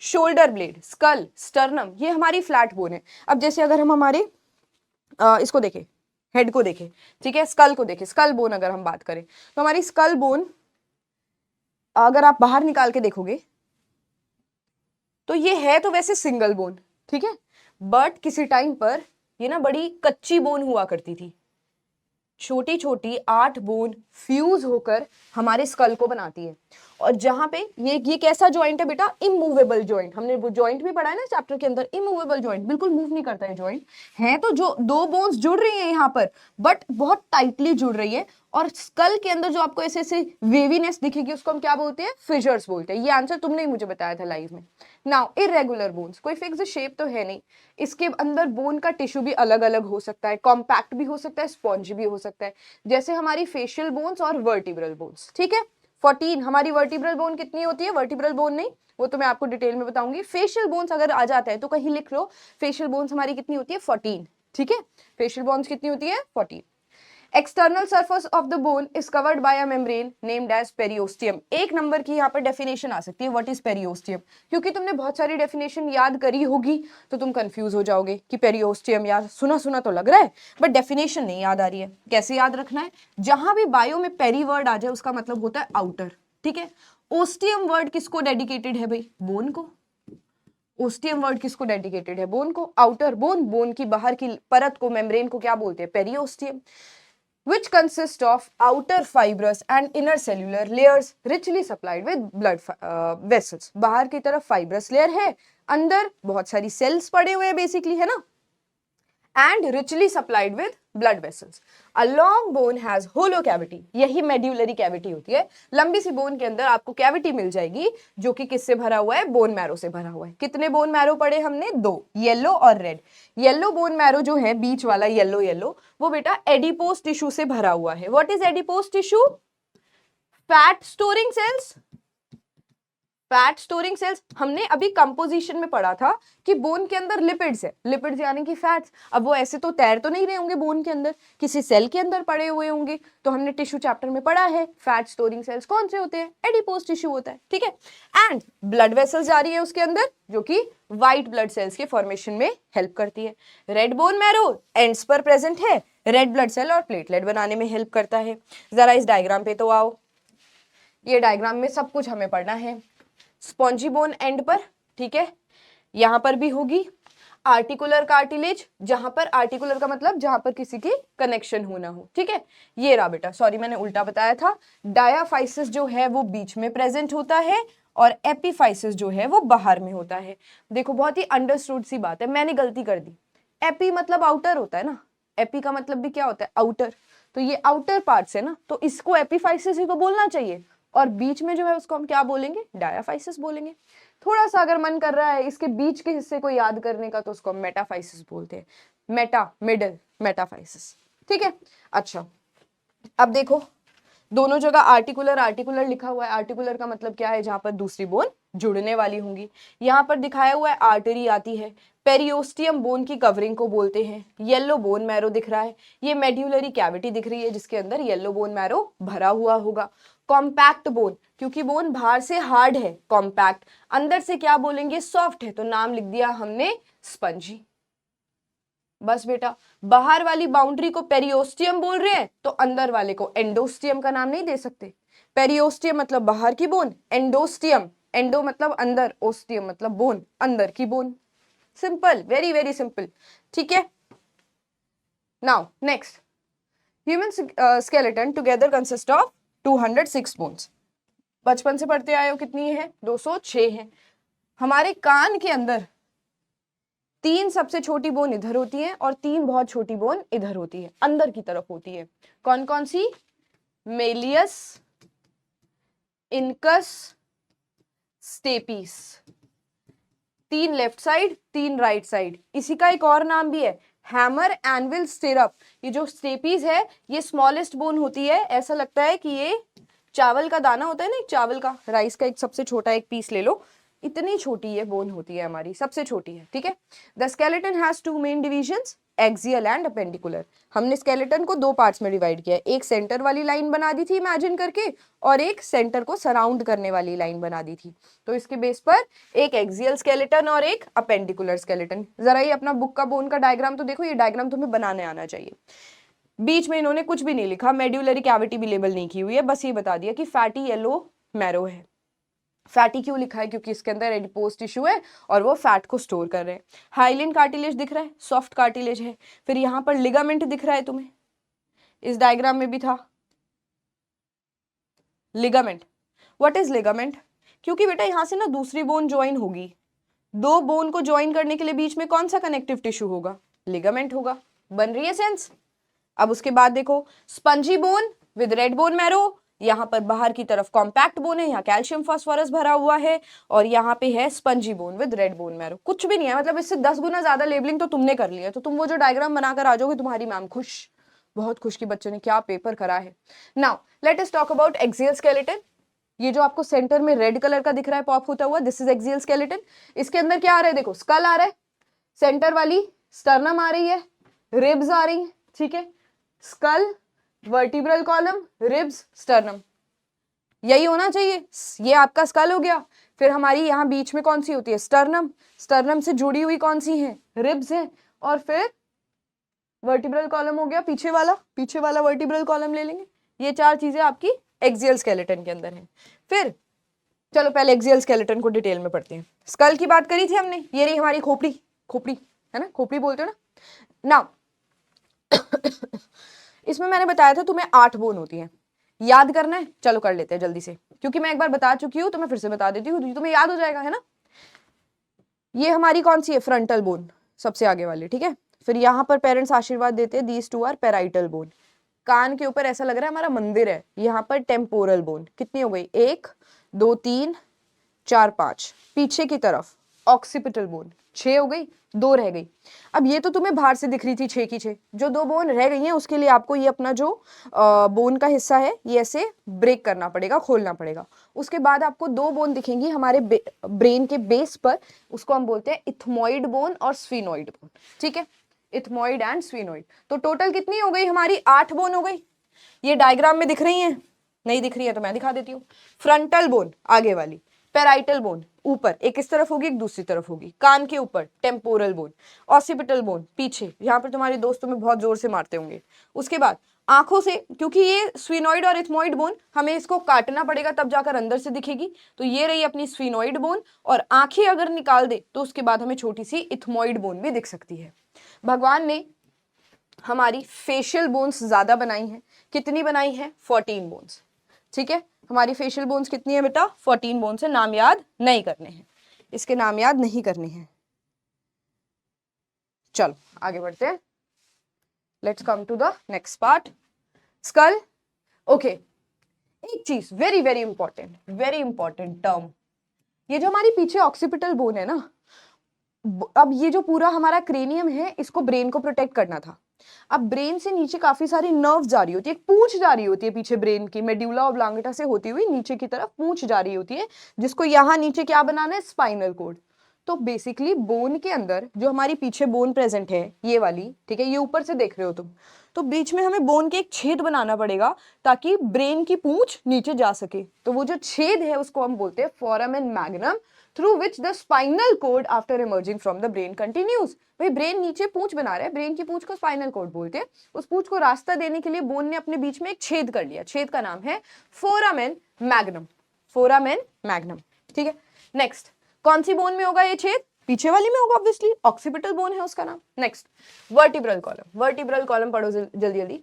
Speaker 1: Shoulder blade, skull, sternum, ये हमारी फ्लैट बोन है। अब जैसे अगर हम हमारे इसको देखें, हेड को देखें, ठीक है, स्कल को देखें, स्कल बोन अगर हम बात करें तो हमारी स्कल बोन अगर आप बाहर निकाल के देखोगे तो ये है तो वैसे सिंगल बोन, ठीक है, बट किसी टाइम पर ये ना बड़ी कच्ची बोन हुआ करती थी, छोटी छोटी 8 बोन फ्यूज होकर हमारे स्कल को बनाती है। और जहां पे ये कैसा जॉइंट है बेटा, इमूवेबल जॉइंट, हमने वो जॉइंट भी पढ़ा है ना चैप्टर के अंदर, इमूवेबल जॉइंट, बिल्कुल मूव नहीं करता है जॉइंट, है तो जो 2 बोन्स जुड़ रही है यहाँ पर, बट बहुत टाइटली जुड़ रही है। और स्कल के अंदर जो आपको ऐसे ऐसे वेवीनेस दिखेगी उसको हम क्या बोलते हैं, फिशर्स बोलते हैं। ये आंसर तुमने ही मुझे बताया था लाइव में। नाउ इरेगुलर बोन्स, कोई फिक्स शेप तो है नहीं, इसके अंदर बोन का टिश्यू भी अलग अलग हो सकता है, कॉम्पैक्ट भी हो सकता है, स्पॉन्जी भी हो सकता है, जैसे हमारी फेशियल बोन्स और वर्टिब्रल बोन्स, ठीक है। 14 हमारी वर्टिब्रल बोन कितनी होती है, वर्टिब्रल बोन नहीं, वो तो मैं आपको डिटेल में बताऊंगी। फेशियल बोन्स अगर आ जाता है तो कहीं लिख लो, फेशियल बोन्स हमारी कितनी होती है, 14, ठीक है। फेशियल बोन्स कितनी होती है, 14। External surface of the bone is covered by a membrane named as periosteum. 1 number की यहाँ पर डेफिनेशन आ सकती है, व्हाट इज पेरियोस्टियम, क्योंकि तुमने बहुत सारी डेफिनेशन याद करी होगी तो तुम कंफ्यूज हो जाओगे कि पेरियोस्टियम यार सुना सुना तो लग रहा है, बट डेफिनेशन नहीं याद आ रही है। कैसे याद रखना है, जहां भी बायो में पेरी वर्ड आ जाए उसका मतलब होता है आउटर, ठीक है। ओस्टियम वर्ड किसको डेडिकेटेड है भाई, बोन को। ओस्टियम वर्ड किसको डेडिकेटेड है, बोन को। आउटर बोन, बोन की बाहर की परत को, मेम्ब्रेन को क्या बोलते हैं, periosteum, which consist of outer fibrous and inner cellular layers richly supplied with blood vessels। बाहर की तरफ fibrous layer है, अंदर बहुत सारी cells पड़े हुए हैं बेसिकली, है ना, and richly supplied with blood vessels। A long bone has hollow cavity, यही medullary cavity होती है। लंबी सी बोन के अंदर आपको कैविटी मिल जाएगी जो कि किससे भरा हुआ है, बोन मैरो से भरा हुआ है। कितने बोन मैरो पड़े हमने, 2, येलो और रेड। येलो बोन मैरो जो है बीच वाला येलो येलो, वो बेटा एडिपोज टिश्यू से भरा हुआ है। What is adipose tissue, fat storing cells, fat storing cells. हमने अभी कंपोजिशन में पढ़ा था कि बोन के अंदर लिपिड्स है, लिपिड्स यानी कि फैट्स। अब वो ऐसे तो तैर तो नहीं रहे होंगे बोन के अंदर, किसी सेल के अंदर पड़े हुए होंगे, तो हमने टिश्यू चैप्टर में पढ़ा है फैट स्टोरिंग सेल्स कौन से होते हैं, एडिपोज टिश्यू होता है, ठीक है। एंड ब्लड वेसल्स जा रही है उसके अंदर जो कि व्हाइट ब्लड सेल्स के फॉर्मेशन में हेल्प करती है। रेड बोन मैरो एंड्स पर प्रेजेंट है, रेड ब्लड सेल और प्लेटलेट बनाने में हेल्प करता है। जरा इस डायग्राम पे तो आओ, ये डायग्राम में सब कुछ हमें पढ़ना है। स्पॉन्जी बोन एंड पर, ठीक है, यहां पर भी होगी आर्टिकुलर कार्टिलेज, जहां पर आर्टिकुलर का मतलब जहां पर किसी की कनेक्शन होना हो, ठीक है। ये रहा बेटा, सॉरी मैंने उल्टा बताया था, डायाफाइसिस जो है वो बीच में प्रेजेंट होता है और एपिफाइसिस जो है वो बाहर में होता है। देखो बहुत ही अंडरस्टूड सी बात है, मैंने गलती कर दी। एपी मतलब आउटर होता है ना, एपी का मतलब भी क्या होता है, आउटर। तो ये आउटर पार्ट्स है ना, तो इसको एपिफाइसिस ही तो बोलना चाहिए, और बीच में जो है उसको हम क्या बोलेंगे, डायाफाइसिस बोलेंगे। थोड़ा सा अगर मन कर रहा है इसके बीच के हिस्से को याद करने का तो उसको हम मेटाफाइसिस बोलते हैं, मेटा मिडल, मेटाफाइसिस, ठीक है। अच्छा अब देखो दोनों जगह आर्टिकुलर आर्टिकुलर लिखा हुआ है। आर्टिकुलर का मतलब क्या है, जहां पर दूसरी बोन जुड़ने वाली होंगी। यहाँ पर दिखाया हुआ है आर्टरी आती है। पेरियोस्टियम बोन की कवरिंग को बोलते हैं। येलो बोन मैरो दिख रहा है, ये मेड्यूलरी कैविटी दिख रही है जिसके अंदर येलो बोन मैरो भरा हुआ होगा। कॉम्पैक्ट बोन, क्योंकि बोन बाहर से हार्ड है कॉम्पैक्ट, अंदर से क्या बोलेंगे सॉफ्ट है, तो नाम लिख दिया हमने स्पंजी। बस बेटा, बाहर वाली बाउंड्री को पेरियोस्टियम बोल रहे हैं तो अंदर वाले को एंडोस्टियम का नाम नहीं दे सकते। पेरियोस्टियम मतलब बाहर की बोन, एंडोस्टियम, एंडो मतलब अंदर, ओस्टियम मतलब बोन, अंदर की bone. Simple, very very simple, ठीक है। Now next, human skeleton together consist of 206 bones. बचपन से पढ़ते आए हो कितनी है, 206 है। हमारे कान के अंदर 3 सबसे छोटी बोन इधर होती है और 3 बहुत छोटी बोन इधर होती है, अंदर की तरफ होती है। कौन कौन सी, malleus, incus, stapes. 3 left side 3 right side. इसी का एक और नाम भी है, हैमर एनविल स्टिरअप। ये जो स्टेपीज है ये स्मॉलेस्ट बोन होती है, ऐसा लगता है कि ये चावल का दाना होता है ना, एक चावल का, राइस का एक सबसे छोटा एक पीस ले लो, इतनी छोटी ये बोन होती है हमारी, सबसे छोटी है, ठीक है। The skeleton has 2 main divisions, axial and appendicular. हमने स्केलेटन को 2 पार्ट्स में डिवाइड किया है, एक सेंटर वाली लाइन बना दी थी इमेजिन करके, और एक सेंटर को सराउंड करने वाली लाइन बना दी थी। तो इसके बेस पर एक एक्सियल स्केलेटन और एक अपेंडिकुलर स्केलेटन। जरा ये अपना बुक का बोन का डायग्राम तो देखो, ये डायग्राम तुम्हें बनाने आना चाहिए। बीच में इन्होंने कुछ भी नहीं लिखा, मेड्यूलरी कैविटी भी लेबल नहीं की हुई है, बस ये बता दिया कि फैटी येलो मैरो है। फैटी क्यों लिखा है, क्योंकि इसके अंदर एडिपोज टिश्यू है और वो फैट को स्टोर कर रहे हैं। हाइलिन कार्टिलेज दिख रहा है, सॉफ्ट कार्टिलेज है। फिर यहाँ पर लिगामेंट दिख रहा है तुम्हें, इस डायग्राम में भी था लिगामेंट। व्हाट इज लिगामेंट, क्योंकि बेटा यहाँ से ना दूसरी बोन ज्वाइन होगी, 2 बोन को ज्वाइन करने के लिए बीच में कौन सा कनेक्टिव टिश्यू होगा, लिगामेंट होगा। बन रही है सेंस। अब उसके बाद देखो, spongy bone with red bone marrow, यहाँ पर बाहर की तरफ कॉम्पैक्ट बोन है, यहाँ कैल्शियम फास्फोरस भरा हुआ है, और यहाँ पे है spongy bone with red bone marrow. कुछ भी नहीं है, मतलब इससे 10 गुना ज्यादा लेबलिंग तो तुमने कर लिया, तो तुम वो जो डायग्राम बनाकर आ जाओगे तुम्हारी मैम खुश, बहुत खुश की बच्चे ने क्या पेपर करा है। Now let us talk about axial skeleton. ये जो आपको सेंटर में रेड कलर का दिख रहा है पॉप होता हुआ, दिस इज एक्सियल स्केलेटन। इसके अंदर क्या आ रहा है, देखो स्कल आ रहा है, सेंटर वाली स्टर्नम आ रही है, रिब्स आ रही है, ठीक है। Skull, vertebral column, ribs, sternum, यही होना चाहिए। ये आपका स्कल हो गया। फिर हमारी यहाँ बीच में कौन सी होती है, स्टर्नम, स्टर्नम से जुड़ी हुई कौन सी है, रिब्स है, और फिर वर्टिब्रल कॉलम हो गया पीछे वाला वर्टिब्रल कॉलम ले लेंगे। ये 4 चीजें आपकी एक्सियल स्केलेटन के अंदर है। फिर चलो पहले एक्सियल स्केलेटन को डिटेल में पढ़ते हैं। स्कल की बात करी थी हमने, ये रही हमारी खोपड़ी, खोपड़ी है ना, खोपड़ी बोलते हो ना। नाउ इसमें मैंने बताया था तुम्हें 8 बोन होती हैं, याद करना है, चलो कर लेते हैं जल्दी से, क्योंकि मैं एक बार बता चुकी हूँ तो मैं फिर से बता देती हूँ, तुम्हें याद हो जाएगा, है ना। ये हमारी कौन सी है, फ्रंटल बोन, सबसे आगे वाली, ठीक है। फिर यहाँ पर पेरेंट्स आशीर्वाद देते हैं, दीज 2 आर पेराइटल बोन। कान के ऊपर ऐसा लग रहा है हमारा मंदिर है, यहाँ पर टेम्पोरल बोन। कितनी हो गई, 1 2 3 4 5। पीछे की तरफ ऑक्सीपिटल बोन 6 हो गई, 2 रह गई। अब ये तो तुम्हें बाहर से दिख रही थी 6 की 6, जो 2 बोन रह गई हैं उसके लिए आपको ये अपना जो बोन का हिस्सा है ये ऐसे ब्रेक करना पड़ेगा, खोलना पड़ेगा। उसके बाद आपको 2 बोन दिखेंगी हमारे ब्रेन के बेस पर, उसको हम बोलते हैं इथमोइड बोन और स्फीनोइड बोन, ठीक है, इथमोइड एंड स्फीनोइड। तो टोटल कितनी हो गई हमारी, 8 बोन हो गई। ये डायग्राम में दिख रही है, नहीं दिख रही है तो मैं दिखा देती हूँ। फ्रंटल बोन आगे वाली, पेराइटल बोन ऊपर, एक इस तरफ होगी एक दूसरी तरफ होगी, कान के ऊपर टेम्पोरल बोन, ऑसिपिटल बोन पीछे, यहाँ पर तुम्हारे दोस्त तुम्हें बहुत जोर से मारते होंगे। उसके बाद आंखों से, क्योंकि ये स्फीनोइड और इथमोइड बोन हमें इसको काटना पड़ेगा तब जाकर अंदर से दिखेगी, तो ये रही अपनी स्फीनोइड बोन, और आंखें अगर निकाल दे तो उसके बाद हमें छोटी सी इथमोइड बोन भी दिख सकती है। भगवान ने हमारी फेशियल बोन्स ज्यादा बनाई हैं, कितनी बनाई है, 14 बोन्स। ठीक है, हमारी फेशियल बोन्स कितनी है बेटा? 14 बोन्स है, नाम याद नहीं करने हैं, इसके नाम याद नहीं करने हैं। चलो आगे बढ़ते हैं, let's come to the next part, skull. Okay, एक चीज वेरी वेरी इंपॉर्टेंट टर्म, ये जो हमारी पीछे ऑक्सीपिटल बोन है ना, अब ये जो पूरा हमारा क्रेनियम है, इसको ब्रेन को प्रोटेक्ट करना था। अब ब्रेन से नीचे काफी सारी नर्व जा रही होती है, एक पूंछ जा रही होती है पीछे ब्रेन की, मेडुला ऑब्लांगेटा से होती हुई नीचे की तरफ पूंछ जा रही होती है, जिसको यहाँ नीचे क्या बनाना है? Spinal cord. तो बेसिकली बोन के अंदर जो हमारी पीछे बोन प्रेजेंट है, ये वाली, ठीक है, ये ऊपर से देख रहे हो तुम, तो बीच में हमें बोन के एक छेद बनाना पड़ेगा ताकि ब्रेन की पूंछ नीचे जा सके। तो वो जो छेद है उसको हम बोलते हैं foramen magnum, through which the spinal cord after emerging from the brain continues. भाई ब्रेन नीचे पूंछ बना रहा है, ब्रेन की पूंछ को स्पाइनल कोड बोलते हैं। उस पूंछ को रास्ता देने के लिए बोन ने अपने बीच में एक छेद कर लिया, छेद का नाम है फोरामेन मैग्नम, फोरामेन मैग्नम। ठीक है, नेक्स्ट कौन सी बोन में होगा ये छेद? पीछे वाली में होगा, ऑब्वियसली ऑक्सीपिटल बोन है उसका नाम। Next vertebral column, vertebral column पढ़ो जल्दी जल्दी।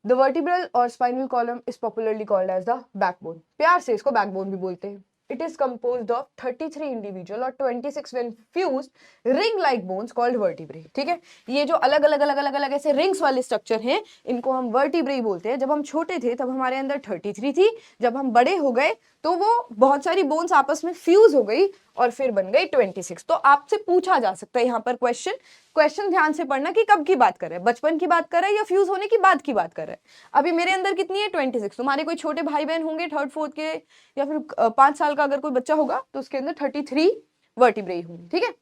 Speaker 1: द वर्टिब्रल और spinal column is popularly called as the backbone, प्यार से इसको बैकबोन भी बोलते हैं। It is composed of 33 individual और 26 when fused ring-like bones called vertebrae। ठीक है, ये जो अलग अलग ऐसे रिंग्स वाले स्ट्रक्चर हैं, इनको हम वर्टिब्रे बोलते हैं। जब हम छोटे थे तब हमारे अंदर 33 थी, जब हम बड़े हो गए तो वो बहुत सारी बोन्स आपस में फ्यूज हो गई और फिर बन गई 26। तो आपसे पूछा जा सकता है यहाँ पर क्वेश्चन ध्यान से पढ़ना कि कब की बात कर रहे हैं, बचपन की बात कर रहे हैं या फ्यूज होने की बाद की बात कर रहे हैं। अभी मेरे अंदर कितनी है? 26। तुम्हारे कोई छोटे भाई बहन होंगे 3rd 4th के, या फिर 5 साल का अगर कोई बच्चा होगा तो उसके अंदर 33 वर्टिब्रे होंगे। ठीक है,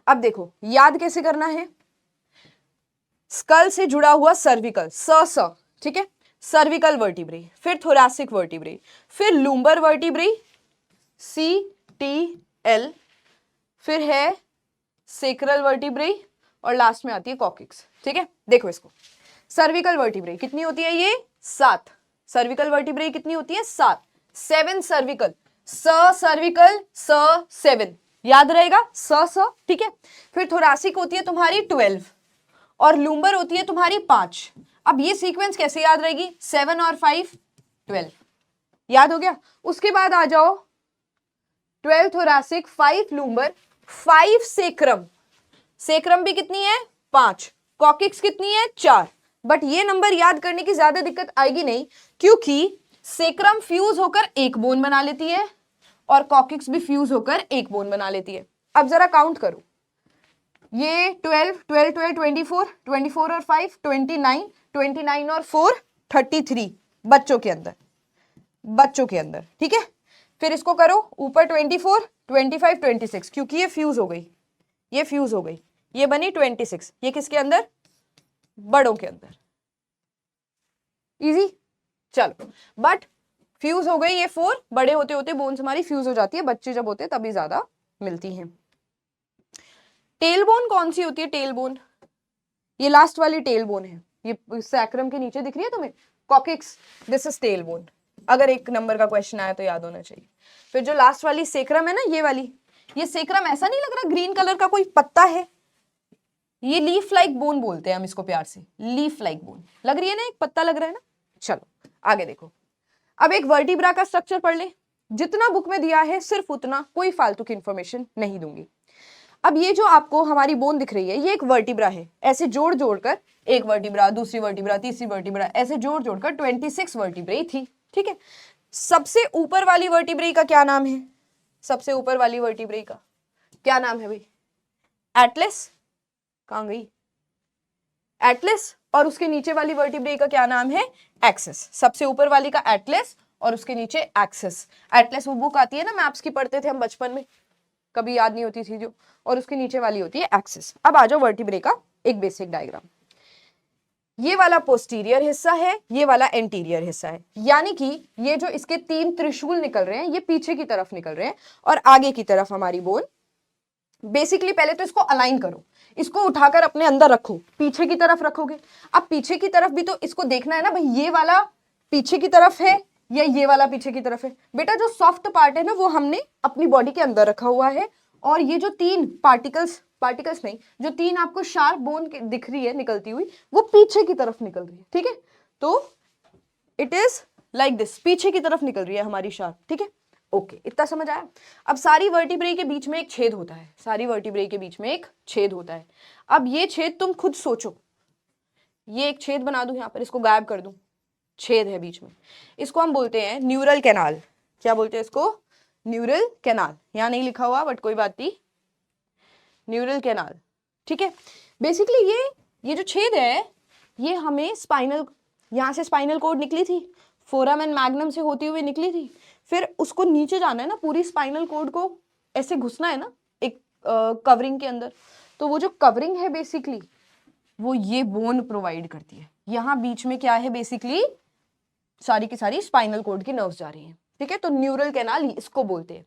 Speaker 1: अब देखो याद कैसे करना है। स्कल से जुड़ा हुआ सर्विकल, स, ठीक है, सर्विकल वर्टिब्रे, फिर थोरैसिक वर्टिब्रे, फिर लूम्बर वर्टिब्रे, CTL, फिर है सेक्रल वर्टिब्रे और लास्ट में आती है कॉक्सिक्स। ठीक है, देखो इसको, सर्विकल वर्टिब्रे कितनी होती है? ये 7। सर्विकल वर्टिब्रे कितनी होती है? 7। 7 सर्विकल, सर्विकल 7, याद रहेगा स। ठीक है, फिर थोरैसिक होती है तुम्हारी 12 और लूम्बर होती है तुम्हारी 5। अब ये सीक्वेंस कैसे याद रहेगी? 7 और 5 12, याद हो गया। उसके बाद आ जाओ 12 थोरैसिक, 5 लूम्बर, 5 सेक्रम, सेक्रम भी कितनी है? 5, कॉक्सिक्स कितनी है? 4। बट ये नंबर याद करने की ज्यादा दिक्कत आएगी नहीं, क्योंकि सेक्रम फ्यूज होकर एक बोन बना लेती है और कॉक्सिक्स भी फ्यूज होकर एक बोन बना लेती है। अब जरा काउंट करो, ये 12 12 12 24, 24 और 5 29, 29 और 4 33 बच्चों के अंदर। ठीक है, फिर इसको करो ऊपर 24 25 26, क्योंकि ये फ्यूज हो गई, ये बनी 26। ये किसके अंदर? बड़ों के अंदर। इजी, चलो, बट फ्यूज हो गई ये 4, बड़े होते होते बोन्स हमारी फ्यूज हो जाती है, बच्चे जब होते तभी ज्यादा मिलती हैं। टेल बोन कौन सी होती है? टेल बोन, ये लास्ट वाली टेल बोन है, ये सैक्रम के नीचे दिख रही है तुम्हें, coccyx, this is tail bone. अगर एक नंबर का क्वेश्चन आया तो याद होना चाहिए। फिर जो लास्ट वाली सेक्रम है ना, ये वाली, ये सेक्रम ऐसा नहीं लग रहा ग्रीन कलर का कोई पत्ता है? ये लीफ लाइक बोन बोलते हैं हम इसको प्यार से, लीफ लाइक बोन लग रही है ना, एक पत्ता लग रहा है ना। चलो आगे देखो, अब एक वर्टिब्रा का स्ट्रक्चर पढ़ ले, जितना बुक में दिया है सिर्फ उतना, कोई फालतू की इंफॉर्मेशन नहीं दूंगी। अब ये जो आपको हमारी बोन दिख रही है, ये एक वर्टिब्रा है, ऐसे जोड़ जोड़कर एक वर्टिब्रा, दूसरी वर्टिब्रा, तीसरी वर्टिब्रा, ऐसे जोड़ जोड़कर 26 वर्टिब्रे थी। ठीक है, सबसे ऊपर वाली वर्टिब्रे का क्या नाम है? सबसे ऊपर वाली वर्टिब्रे का क्या नाम है भाई? एटलस, कहां गई एटलस, और उसके नीचे वाली वर्टिब्रे का क्या नाम है? एक्सिस। सबसे ऊपर वाली का एटलस और उसके नीचे एक्सिस। एटलस वो बुक आती है ना, मैप्स की पढ़ते थे हम बचपन में, कभी याद नहीं होती थी जो, और उसके नीचे वाली होती है एक्सिस। अब आ जाओ वर्टिब्रे का एक बेसिक डायग्राम, ये वाला पोस्टीरियर हिस्सा है, ये वाला एंटीरियर हिस्सा है, यानी कि ये जो इसके 3 त्रिशूल निकल रहे हैं, ये पीछे की तरफ निकल रहे हैं और आगे की तरफ हमारी बोन। बेसिकली पहले तो इसको अलाइन करो, इसको उठाकर अपने अंदर रखो, पीछे की तरफ रखोगे। अब पीछे की तरफ भी तो इसको देखना है ना भाई, ये वाला पीछे की तरफ है या ये वाला पीछे की तरफ है। बेटा जो सॉफ्ट पार्ट है ना, वो हमने अपनी बॉडी के अंदर रखा हुआ है, और ये जो 3 पार्टिकल्स नहीं, जो 3 आपको शार्प बोन दिख रही है निकलती हुई, वो पीछे की तरफ निकल रही है। ठीक है, तो इट इज लाइक दिस, पीछे की तरफ निकल रही है हमारी शार्प, ठीक है। ओके, इतना समझ आया। अब सारी वर्टिब्रे के बीच में एक छेद होता है, सारी वर्टिब्रे के बीच में एक छेद होता है। अब ये छेद तुम खुद सोचो, ये एक छेद बना दूं यहां पर, इसको गायब कर दूं, छेद है बीच में, इसको हम बोलते हैं न्यूरल कैनाल। क्या बोलते हैं इसको? Neural canal. यहां नहीं लिखा हुआ बट कोई बात नहीं, न्यूरल कैनाल, ठीक है। बेसिकली ये जो छेद है ये हमें स्पाइनल, यहाँ से स्पाइनल कॉर्ड निकली थी, फोरामेन मैग्नम से होती हुई निकली थी, फिर उसको नीचे जाना है ना, पूरी स्पाइनल कॉर्ड को ऐसे घुसना है ना एक कवरिंग के अंदर, तो वो जो कवरिंग है बेसिकली वो ये बोन प्रोवाइड करती है। यहाँ बीच में क्या है बेसिकली, सारी की सारी स्पाइनल कॉर्ड की नर्व्स जा रही हैं, ठीक है। तो न्यूरल कैनाल इसको बोलते हैं।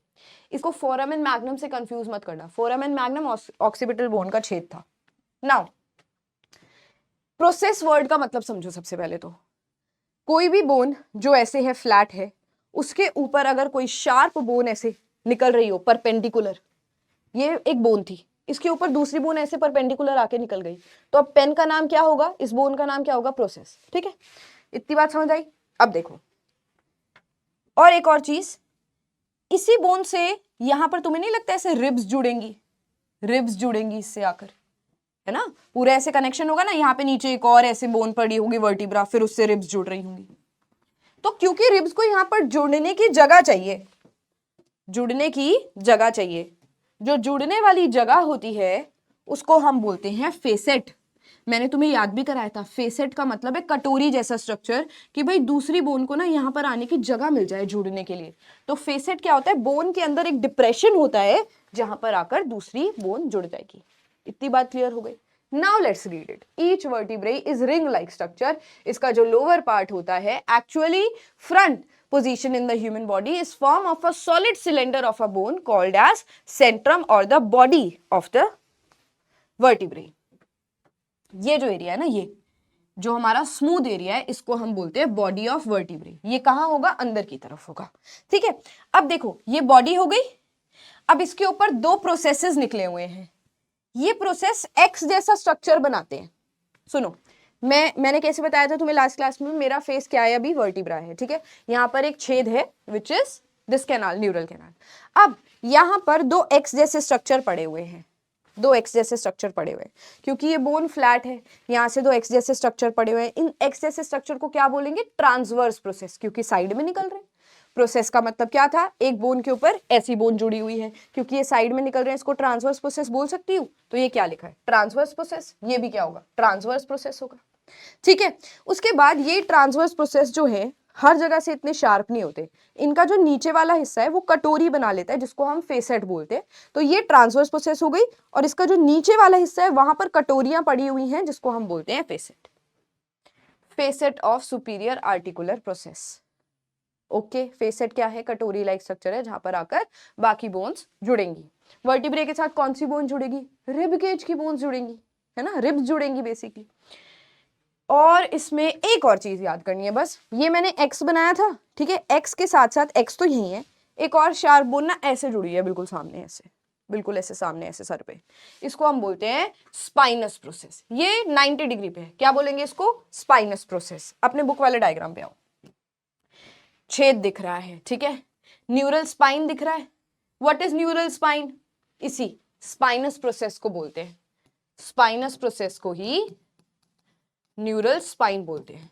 Speaker 1: इसको फोरामेन मैग्नम से कंफ्यूज मत करना, फोरामेन मैग्नम ऑक्सीपिटल बोन का छेद था। नाउ प्रोसेस वर्ड का मतलब समझो। सबसे पहले तो कोई भी बोन जो ऐसे है, फ्लैट है, उसके ऊपर अगर कोई शार्प बोन ऐसे निकल रही हो परपेंडिकुलर, ये एक बोन थी, इसके ऊपर दूसरी बोन ऐसे परपेंडिकुलर आके निकल गई, तो अब पेन का नाम क्या होगा, इस बोन का नाम क्या होगा? प्रोसेस, ठीक है। इतनी बात समझ आई? अब देखो और एक और चीज, इसी बोन से यहां पर तुम्हें नहीं लगता ऐसे रिब्स जुड़ेंगी, रिब्स जुड़ेंगी इससे आकर, है ना, पूरा ऐसे कनेक्शन होगा ना, यहाँ पे नीचे एक और ऐसे बोन पड़ी होगी वर्टिब्रा, फिर उससे रिब्स जुड़ रही होंगी। तो क्योंकि रिब्स को यहाँ पर जुड़ने की जगह चाहिए, जुड़ने की जगह चाहिए, जो जुड़ने वाली जगह होती है उसको हम बोलते हैं फेसेट। मैंने तुम्हें याद भी कराया था, फेसेट का मतलब है कटोरी जैसा स्ट्रक्चर, कि भाई दूसरी बोन को ना यहाँ पर आने की जगह मिल जाए जुड़ने के लिए। तो फेसेट क्या होता है? बोन के अंदर एक डिप्रेशन होता है जहां पर आकर दूसरी बोन जुड़ जाएगी। इतनी बात क्लियर हो गई? Now let's read it. Each vertebrae is ring like structure. इसका जो लोअर पार्ट होता है, actually front position in the human body, is form of a solid cylinder of a bone called as centrum or the body of the vertebrae. ये जो area है ना, ये जो हमारा स्मूथ एरिया है, इसको हम बोलते हैं बॉडी ऑफ वर्टिब्रे। ये कहाँ होगा? अंदर की तरफ होगा, ठीक है। अब देखो ये बॉडी हो गई, अब इसके ऊपर दो प्रोसेसेस निकले हुए हैं। ये प्रोसेस एक्स जैसा स्ट्रक्चर बनाते हैं। सुनो, मैंने कैसे बताया था तुम्हें लास्ट क्लास में, मेरा फेस क्या है अभी? वर्टिब्रा है, ठीक है। यहाँ पर एक छेद है which is this canal, neural canal. अब यहाँ पर दो एक्स जैसे स्ट्रक्चर पड़े हुए हैं, दो एक्स जैसे स्ट्रक्चर पड़े हुए हैं, क्योंकि ये बोन फ्लैट है, यहाँ से दो एक्स जैसे स्ट्रक्चर पड़े हुए हैं। इन एक्स जैसे स्ट्रक्चर को क्या बोलेंगे? ट्रांसवर्स प्रोसेस, क्योंकि साइड में निकल रहे हैं। प्रोसेस का मतलब क्या था? एक बोन के ऊपर ऐसी बोन जुड़ी हुई है, क्योंकि ये साइड में निकल रहे हैं, इसको ट्रांसवर्स प्रोसेस बोल सकती हूँ। तो ये क्या लिखा है? Transverse process. ये भी क्या होगा? ट्रांसवर्स प्रोसेस होगा, ठीक है। उसके बाद ये ट्रांसवर्स प्रोसेस जो है हर जगह से इतने शार्प नहीं होते, इनका जो नीचे वाला हिस्सा है वो कटोरी बना लेता है, जिसको हम फेसेट बोलते हैं। तो ये ट्रांसवर्स प्रोसेस हो गई, और इसका जो नीचे वाला हिस्सा है वहां पर कटोरियां पड़ी हुई हैं, जिसको हम बोलते हैं facet. Facet of superior articular process. Okay, facet क्या है? कटोरी लाइक स्ट्रक्चर है जहां पर आकर बाकी बोन्स जुड़ेंगी। वर्टिब्रे के साथ कौन सी बोन जुड़ेगी? रिब केज की बोन्स जुड़ेंगी, है ना, रिब्स जुड़ेंगी बेसिकली। और इसमें एक और चीज याद करनी है बस, ये मैंने एक्स बनाया था, ठीक है, एक्स के साथ साथ एक्स तो यही है, एक और शार्प बोन ना ऐसे जुड़ी है, बिल्कुल सामने ऐसे, बिल्कुल ऐसे सामने ऐसे सर पे, इसको हम बोलते हैं स्पाइनस प्रोसेस। ये 90 डिग्री पे है, क्या बोलेंगे इसको? Spinous process. अपने बुक वाले डायग्राम पे आओ, छेद दिख रहा है, ठीक है, न्यूरल स्पाइन दिख रहा है। What is neural spine? इसी स्पाइनस प्रोसेस को बोलते हैं, स्पाइनस प्रोसेस को ही न्यूरल स्पाइन बोलते हैं।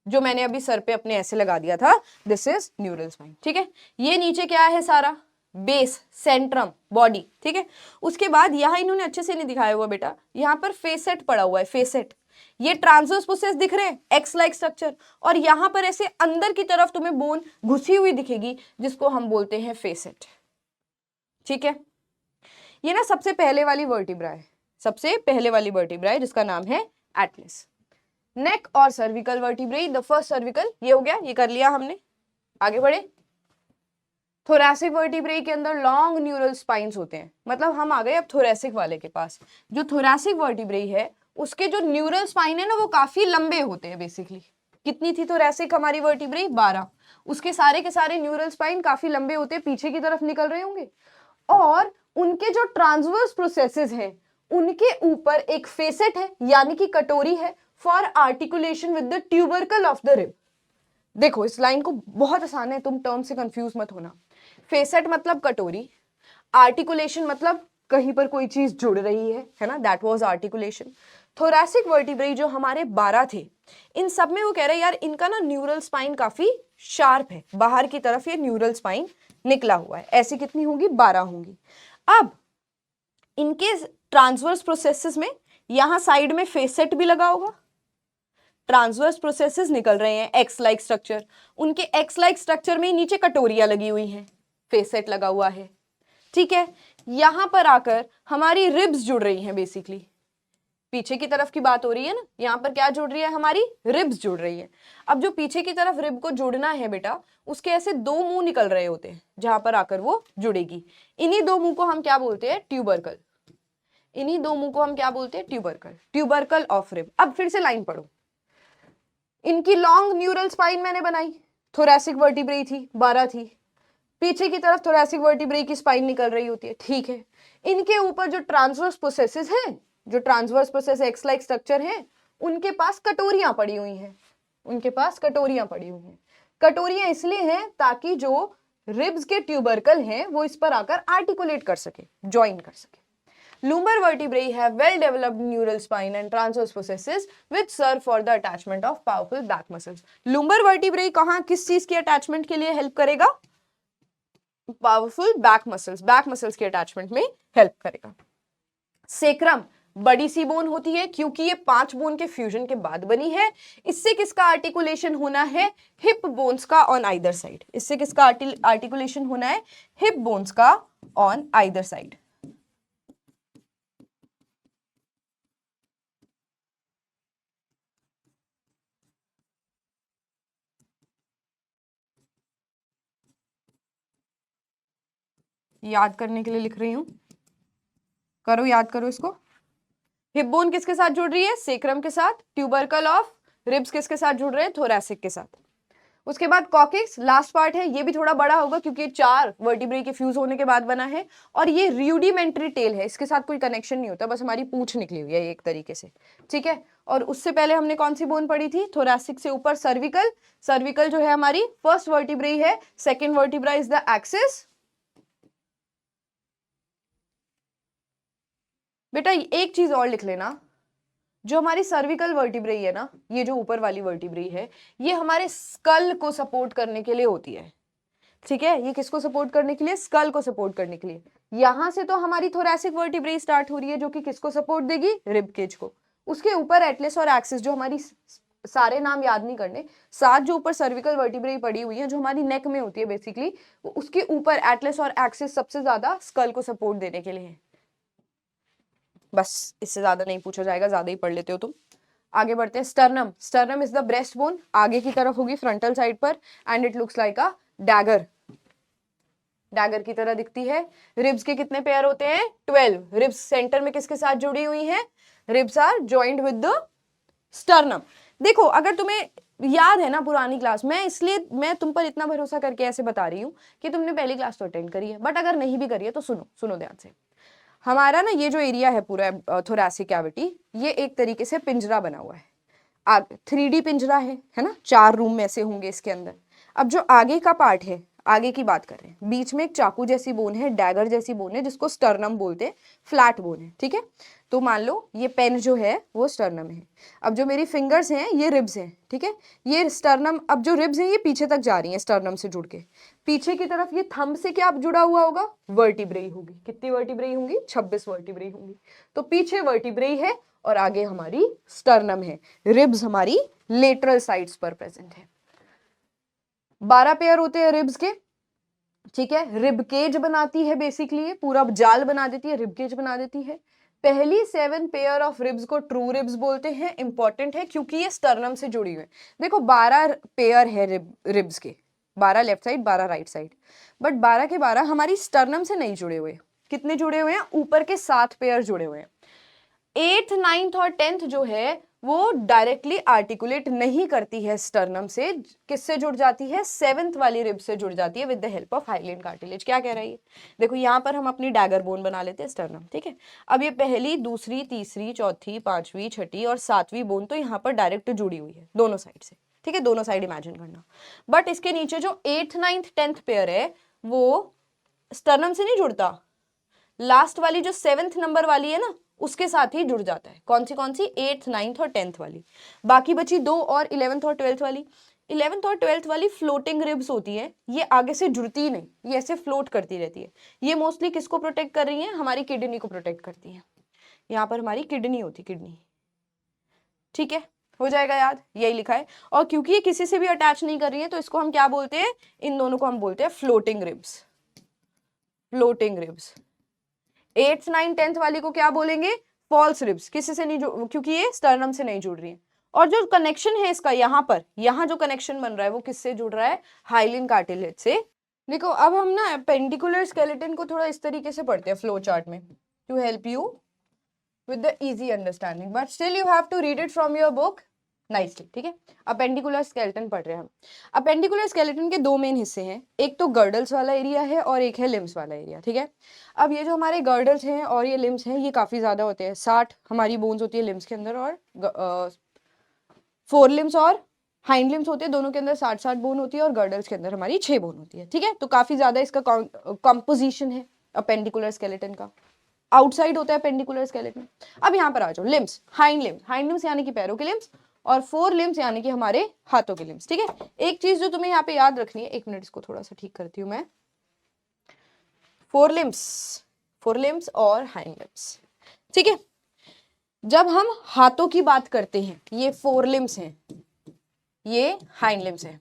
Speaker 1: जो मैंने अभी सर पे अपने ऐसे लगा दिया था, दिस इज न्यूरल स्पाइन, ठीक है। ये नीचे क्या है? सारा बेस, सेंट्रम, बॉडी, ठीक है। उसके बाद यहाँ इन्होंने अच्छे से नहीं दिखाया हुआ बेटा, यहाँ पर फेसेट पड़ा हुआ है, फेसेट। ये ट्रांसवर्स प्रोसेस दिख रहे हैं, एक्स लाइक स्ट्रक्चर, और यहाँ पर ऐसे अंदर की तरफ तुम्हें बोन घुसी हुई दिखेगी, जिसको हम बोलते हैं फेसेट, ठीक है। ये ना सबसे पहले वाली वर्टिब्रा है, सबसे पहले वाली वर्टिब्रा है, जिसका नाम है एटलस। नेक और cervical vertebrae, the first cervical, ये हो गया, ये कर लिया हमने। आगे बढ़े, थोरैसिक वर्टिब्रे के अंदर लॉन्ग न्यूरल स्पाइन्स होते हैं, मतलब हम आ गए अब थोरैसिक वाले के पास। जो थोरैसिक वर्टिब्रे है उसके जो न्यूरल स्पाइन है ना वो काफी लंबे होते हैं बेसिकली। कितनी थी थोरैसिक हमारी वर्टिब्रे? 12। उसके सारे के सारे न्यूरल स्पाइन काफी लंबे होते हैं, पीछे की तरफ निकल रहे होंगे, और उनके जो ट्रांसवर्स प्रोसेसेस हैं उनके ऊपर एक फेसेट है, यानी कि कटोरी है, for articulation with the tubercle of the rib. देखो इस लाइन को बहुत आसान है, तुम टर्म से कंफ्यूज मत होना। फेसेट मतलब कटोरी, आर्टिकुलेशन मतलब कहीं पर कोई चीज जुड़ रही है ना, दैट वाज आर्टिकुलेशन। थोरैसिक वर्टिब्रेई जो हमारे 12 थे, इन सब में वो कह रहे हैं यार इनका ना न्यूरल स्पाइन काफी शार्प है, बाहर की तरफ ये न्यूरल स्पाइन निकला हुआ है। ऐसी कितनी होंगी? 12 होंगी। अब इनके ट्रांसवर्स प्रोसेसेस में यहां साइड में फेसेट भी लगा होगा, ट्रांसवर्स प्रोसेसेस निकल रहे हैं, एक्स लाइक स्ट्रक्चर, उनके एक्स लाइक स्ट्रक्चर में नीचे कटोरियां लगी हुई हैं, फेसेट लगा हुआ है, ठीक है। यहां पर आकर हमारी रिब्स जुड़ रही हैं, बेसिकली पीछे की तरफ की बात हो रही है ना, यहां पर क्या जुड़ रही है? हमारी रिब्स जुड़ रही है। अब जो पीछे की तरफ रिब को जुड़ना है बेटा, उसके ऐसे दो मुंह निकल रहे होते हैं जहां पर आकर वो जुड़ेगी। इन्हीं दो मुंह को हम क्या बोलते हैं? ट्यूबरकल। इन्हीं दो मुंह को हम क्या बोलते हैं? Tubercle, tubercle of rib. अब फिर से लाइन पढ़ो। इनकी लॉन्ग न्यूरल स्पाइन मैंने बनाई, थोरैसिक वर्टिब्रेई थी, 12 थी, पीछे की तरफ थोरैसिक वर्टिब्रेई की स्पाइन निकल रही होती है, ठीक है। इनके ऊपर जो ट्रांसवर्स प्रोसेसेस हैं, जो transverse process x like structure है, उनके पास कटोरियां पड़ी हुई हैं, उनके पास कटोरियां पड़ी हुई हैं। कटोरियां इसलिए हैं ताकि जो रिब्स के ट्यूबरकल हैं वो इस पर आकर आर्टिकुलेट कर सके, ज्वाइन कर सके। Lumbar vertebrae have well developed neural spine and transverse processes which serve for the attachment of powerful back muscles. Lumbar vertebrae कहाँ किस चीज की अटैचमेंट के लिए हेल्प करेगा? पावरफुल बैक मसल्स के अटैचमेंट में हेल्प करेगा। सेक्रम बड़ी सी बोन होती है क्योंकि ये 5 बोन के फ्यूजन के बाद बनी है। इससे किसका आर्टिकुलेशन होना है? हिप बोन्स का ऑन आइदर साइड। इससे किसका आर्टिकुलेशन होना है? हिप बोन्स का ऑन आइदर साइड। याद करने के लिए लिख रही हूं, करो, याद करो इसको। हिप बोन किसके साथ जुड़ रही है? सेक्रम के साथ। ट्यूबरकल ऑफ रिब्स किसके साथ जुड़ रहे हैं? थोरैसिक के साथ। उसके बाद कॉकिक्स लास्ट पार्ट है, ये भी थोड़ा बड़ा होगा क्योंकि 4 वर्टिब्रेई के फ्यूज होने के बाद बना है, और ये रूडिमेंट्री टेल है, इसके साथ कोई कनेक्शन नहीं होता, बस हमारी पूंछ निकली हुई है एक तरीके से, ठीक है। और उससे पहले हमने कौन सी बोन पढ़ी थी? थोरैसिक से ऊपर सर्विकल। सर्विकल जो है हमारी फर्स्ट वर्टिब्रेई है, second vertebra is the axis. बेटा एक चीज और लिख लेना, जो हमारी सर्विकल वर्टिब्रेई है ना, ये जो ऊपर वाली वर्टिब्रेई है, ये हमारे स्कल को सपोर्ट करने के लिए होती है, ठीक है। ये किसको सपोर्ट करने के लिए? स्कल को सपोर्ट करने के लिए। यहां से तो हमारी थोरैसिक वर्टिब्रेई स्टार्ट हो रही है जो कि किसको सपोर्ट देगी? रिब केज को। उसके ऊपर एटलस और एक्सिस, जो हमारी सारे नाम याद नहीं करने, 7 जो ऊपर सर्विकल वर्टिब्रेई पड़ी हुई है जो हमारी नेक में होती है बेसिकली, उसके ऊपर एटलस और एक्सिस सबसे ज्यादा स्कल को सपोर्ट देने के लिए है। बस इससे ज्यादा नहीं पूछा जाएगा, ज्यादा ही पढ़ लेते हो तुम। आगे बढ़ते हैं। Sternum. Sternum is the breast bone, आगे की तरफ होगी फ्रंटल साइड पर, and it looks like a dagger, dagger की तरह दिखती है। रिब्स के कितने पेयर होते हैं? 12। रिब्स सेंटर में किसके साथ जुड़ी हुई हैं? Ribs are joined with the sternum. देखो अगर तुम्हें याद है ना पुरानी क्लास में, इसलिए मैं तुम पर इतना भरोसा करके ऐसे बता रही हूँ कि तुमने पहली क्लास तो अटेंड करी है, बट अगर नहीं भी करी है तो सुनो, सुनो ध्यान से। हमारा ना ये जो एरिया है पूरा थोरैसिक कैविटी, ये एक तरीके से पिंजरा बना हुआ है, 3D पिंजरा है ना, 4 रूम ऐसे होंगे इसके अंदर। अब जो आगे का पार्ट है, आगे की बात कर रहे हैं, बीच में एक चाकू जैसी बोन है, डैगर जैसी बोन है, जिसको स्टर्नम बोलते हैं, फ्लैट बोन है, ठीक है। तो मान लो ये पेन जो है वो स्टर्नम है। अब जो मेरी फिंगर्स हैं ये रिब्स हैं, ठीक है, ये स्टर्नम। अब जो रिब्स हैं ये पीछे तक जा रही हैं स्टर्नम से जुड़ के, पीछे की तरफ ये थंब से क्या जुड़ा हुआ होगा? वर्टिब्रेई होगी। कितनी वर्टिब्रेई होंगी? 26 वर्टिब्रेई होंगी। तो पीछे वर्टिब्रेई है और आगे हमारी स्टर्नम है। रिब्स हमारी लेटरल साइड्स पर प्रेजेंट है। 12 पेयर होते हैं रिब्स के, ठीक है। रिब केज बनाती है बेसिकली, पूरा जाल बना देती है, रिब केज बना देती है। पहली 7 पेयर ऑफ रिब्स को ट्रू रिब्स बोलते हैं। इंपॉर्टेंट है क्योंकि ये स्टर्नम से जुड़ी हुई है। देखो 12 पेयर है रिब्स के, 12 left side 12 right side, but 12 के 12 हमारी स्टर्नम से नहीं जुड़े हुए। कितने जुड़े हुए हैं? ऊपर के 7 पेयर जुड़े हुए हैं। 8th 9th और 10th जो है वो डायरेक्टली आर्टिकुलेट नहीं करती है स्टर्नम से, किससे जुड़ जाती है? 7th वाली रिब से जुड़ जाती है with the help of hyaline cartilage. क्या कह रही है? देखो यहाँ पर हम अपनी डैगर बोन बना लेते हैं स्टर्नम, ठीक है। अब ये पहली, दूसरी, तीसरी, चौथी, 5वीं, 6ठी और 7वीं बोन तो यहाँ पर डायरेक्ट जुड़ी हुई है दोनों साइड से, ठीक है, दोनों साइड इमेजिन करना। बट इसके नीचे जो 8th 9th 10th पेयर है वो स्टर्नम से नहीं जुड़ता, लास्ट वाली जो 7th नंबर वाली है ना उसके साथ ही जुड़ जाता है। कौन सी 8th 9th और 10th वाली। बाकी बची 2 और 11th और 12th वाली। 11th और 12th वाली फ्लोटिंग रिब्स होती है, ये आगे से जुड़ती ही नहीं, ये ऐसे फ्लोट करती रहती है। ये मोस्टली किसको प्रोटेक्ट कर रही है, हमारी किडनी को प्रोटेक्ट करती है। यहाँ पर हमारी किडनी होती, किडनी, ठीक है, हो जाएगा याद, यही लिखा है। और क्योंकि ये किसी से भी अटैच नहीं कर रही है तो इसको हम क्या बोलते हैं, इन दोनों को हम बोलते हैं floating ribs, floating ribs. 8th 9th 10th वाली को क्या बोलेंगे, फॉल्स रिब्स, किसी से नहीं जुड़, क्योंकि ये स्टर्नम से नहीं जुड़ रही है। और जो कनेक्शन है इसका यहाँ पर, यहाँ जो कनेक्शन बन रहा है वो किससे जुड़ रहा है, हाइलिन कार्टिलेज से। देखो अब हम ना अपेंडिकुलर स्केलेटन को थोड़ा इस तरीके से पढ़ते हैं फ्लो चार्ट में, to help you with the easy understanding, but still you have to read it from your book nicely, ठीक है। अपेंडिकुलर स्केलेटन पढ़ रहे हैं हम। अपेंडिकुलर स्केलेटन के दो मेन हिस्से हैं, एक तो गर्डल्स वाला एरिया है और एक है लिम्स वाला एरिया, ठीक है। अब ये जो हमारे गर्डल्स हैं और ये लिम्स हैं, ये काफी ज्यादा होते हैं, 60 हमारी बोन्स होती है लिम्स के अंदर, और फोर लिम्स और हाइंड लिम्स होते हैं, दोनों के अंदर 60 बोन होती है, और गर्डल्स के अंदर हमारी 6 बोन होती है, ठीक है। तो काफी ज्यादा इसका कॉम्पोजिशन है अपेंडिकुलर स्केलेटन का। आउटसाइड होता है पेंडिकुलर स्केलेटन। अब यहाँ पर आ जाओ, limbs, hind limbs, hind limbs यानी कि पैरों के लिम्स, और फोर लिम्स यानी कि हमारे हाथों के लिम्स, ठीक है। एक चीज जो तुम्हें यहाँ पे याद रखनी है, एक मिनट इसको थोड़ा सा ठीक करती हूँ मैं, फोर लिम्स और हाइंड लिम्स, ठीक है। जब हम हाथों की बात करते हैं, ये फोर लिम्स हैं, ये हाइंड लिम्स हैं।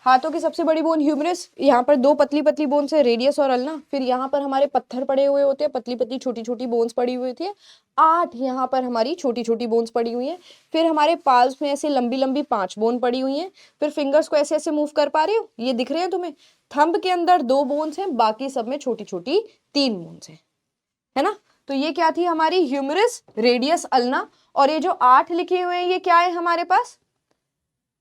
Speaker 1: हाथों की सबसे बड़ी बोन ह्यूमरस, यहाँ पर 2 पतली पतली बोन्स है, रेडियस और अल्ना। फिर यहाँ पर हमारे पत्थर पड़े हुए होते हैं, पतली पतली छोटी छोटी बोन्स पड़ी हुई होती है, 8 यहाँ पर हमारी छोटी छोटी बोन्स पड़ी हुई हैं। फिर हमारे पाल्स में ऐसे लंबी लंबी 5 बोन पड़ी हुई हैं। फिर फिंगर्स को ऐसे ऐसे मूव कर पा रहे हो, ये दिख रहे हैं तुम्हें। थंब के अंदर 2 बोन्स हैं, बाकी सब में छोटी छोटी 3 बोन्स हैं, है ना। तो ये क्या थी हमारी ह्यूमरस, रेडियस, अल्ना। और ये जो 8 लिखे हुए हैं ये क्या है हमारे पास,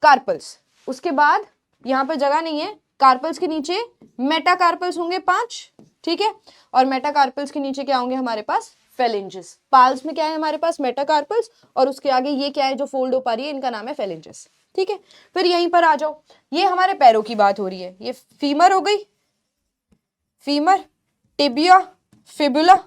Speaker 1: कार्पल्स। उसके बाद यहाँ पर जगह नहीं है, कार्पल्स के नीचे मेटाकार्पल्स होंगे 5, ठीक है। और मेटाकार्पल्स के नीचे क्या होंगे हमारे पास, फेलेंजेस। पाल्स में क्या है हमारे पास, मेटाकार्पल्स, और उसके आगे ये क्या है जो फोल्ड हो पा रही है, इनका नाम है फेलेंजेस, ठीक है। फिर यहीं पर आ जाओ, ये हमारे पैरों की बात हो रही है, ये फीमर हो गई, फीमर, टिबिया, फिबुला।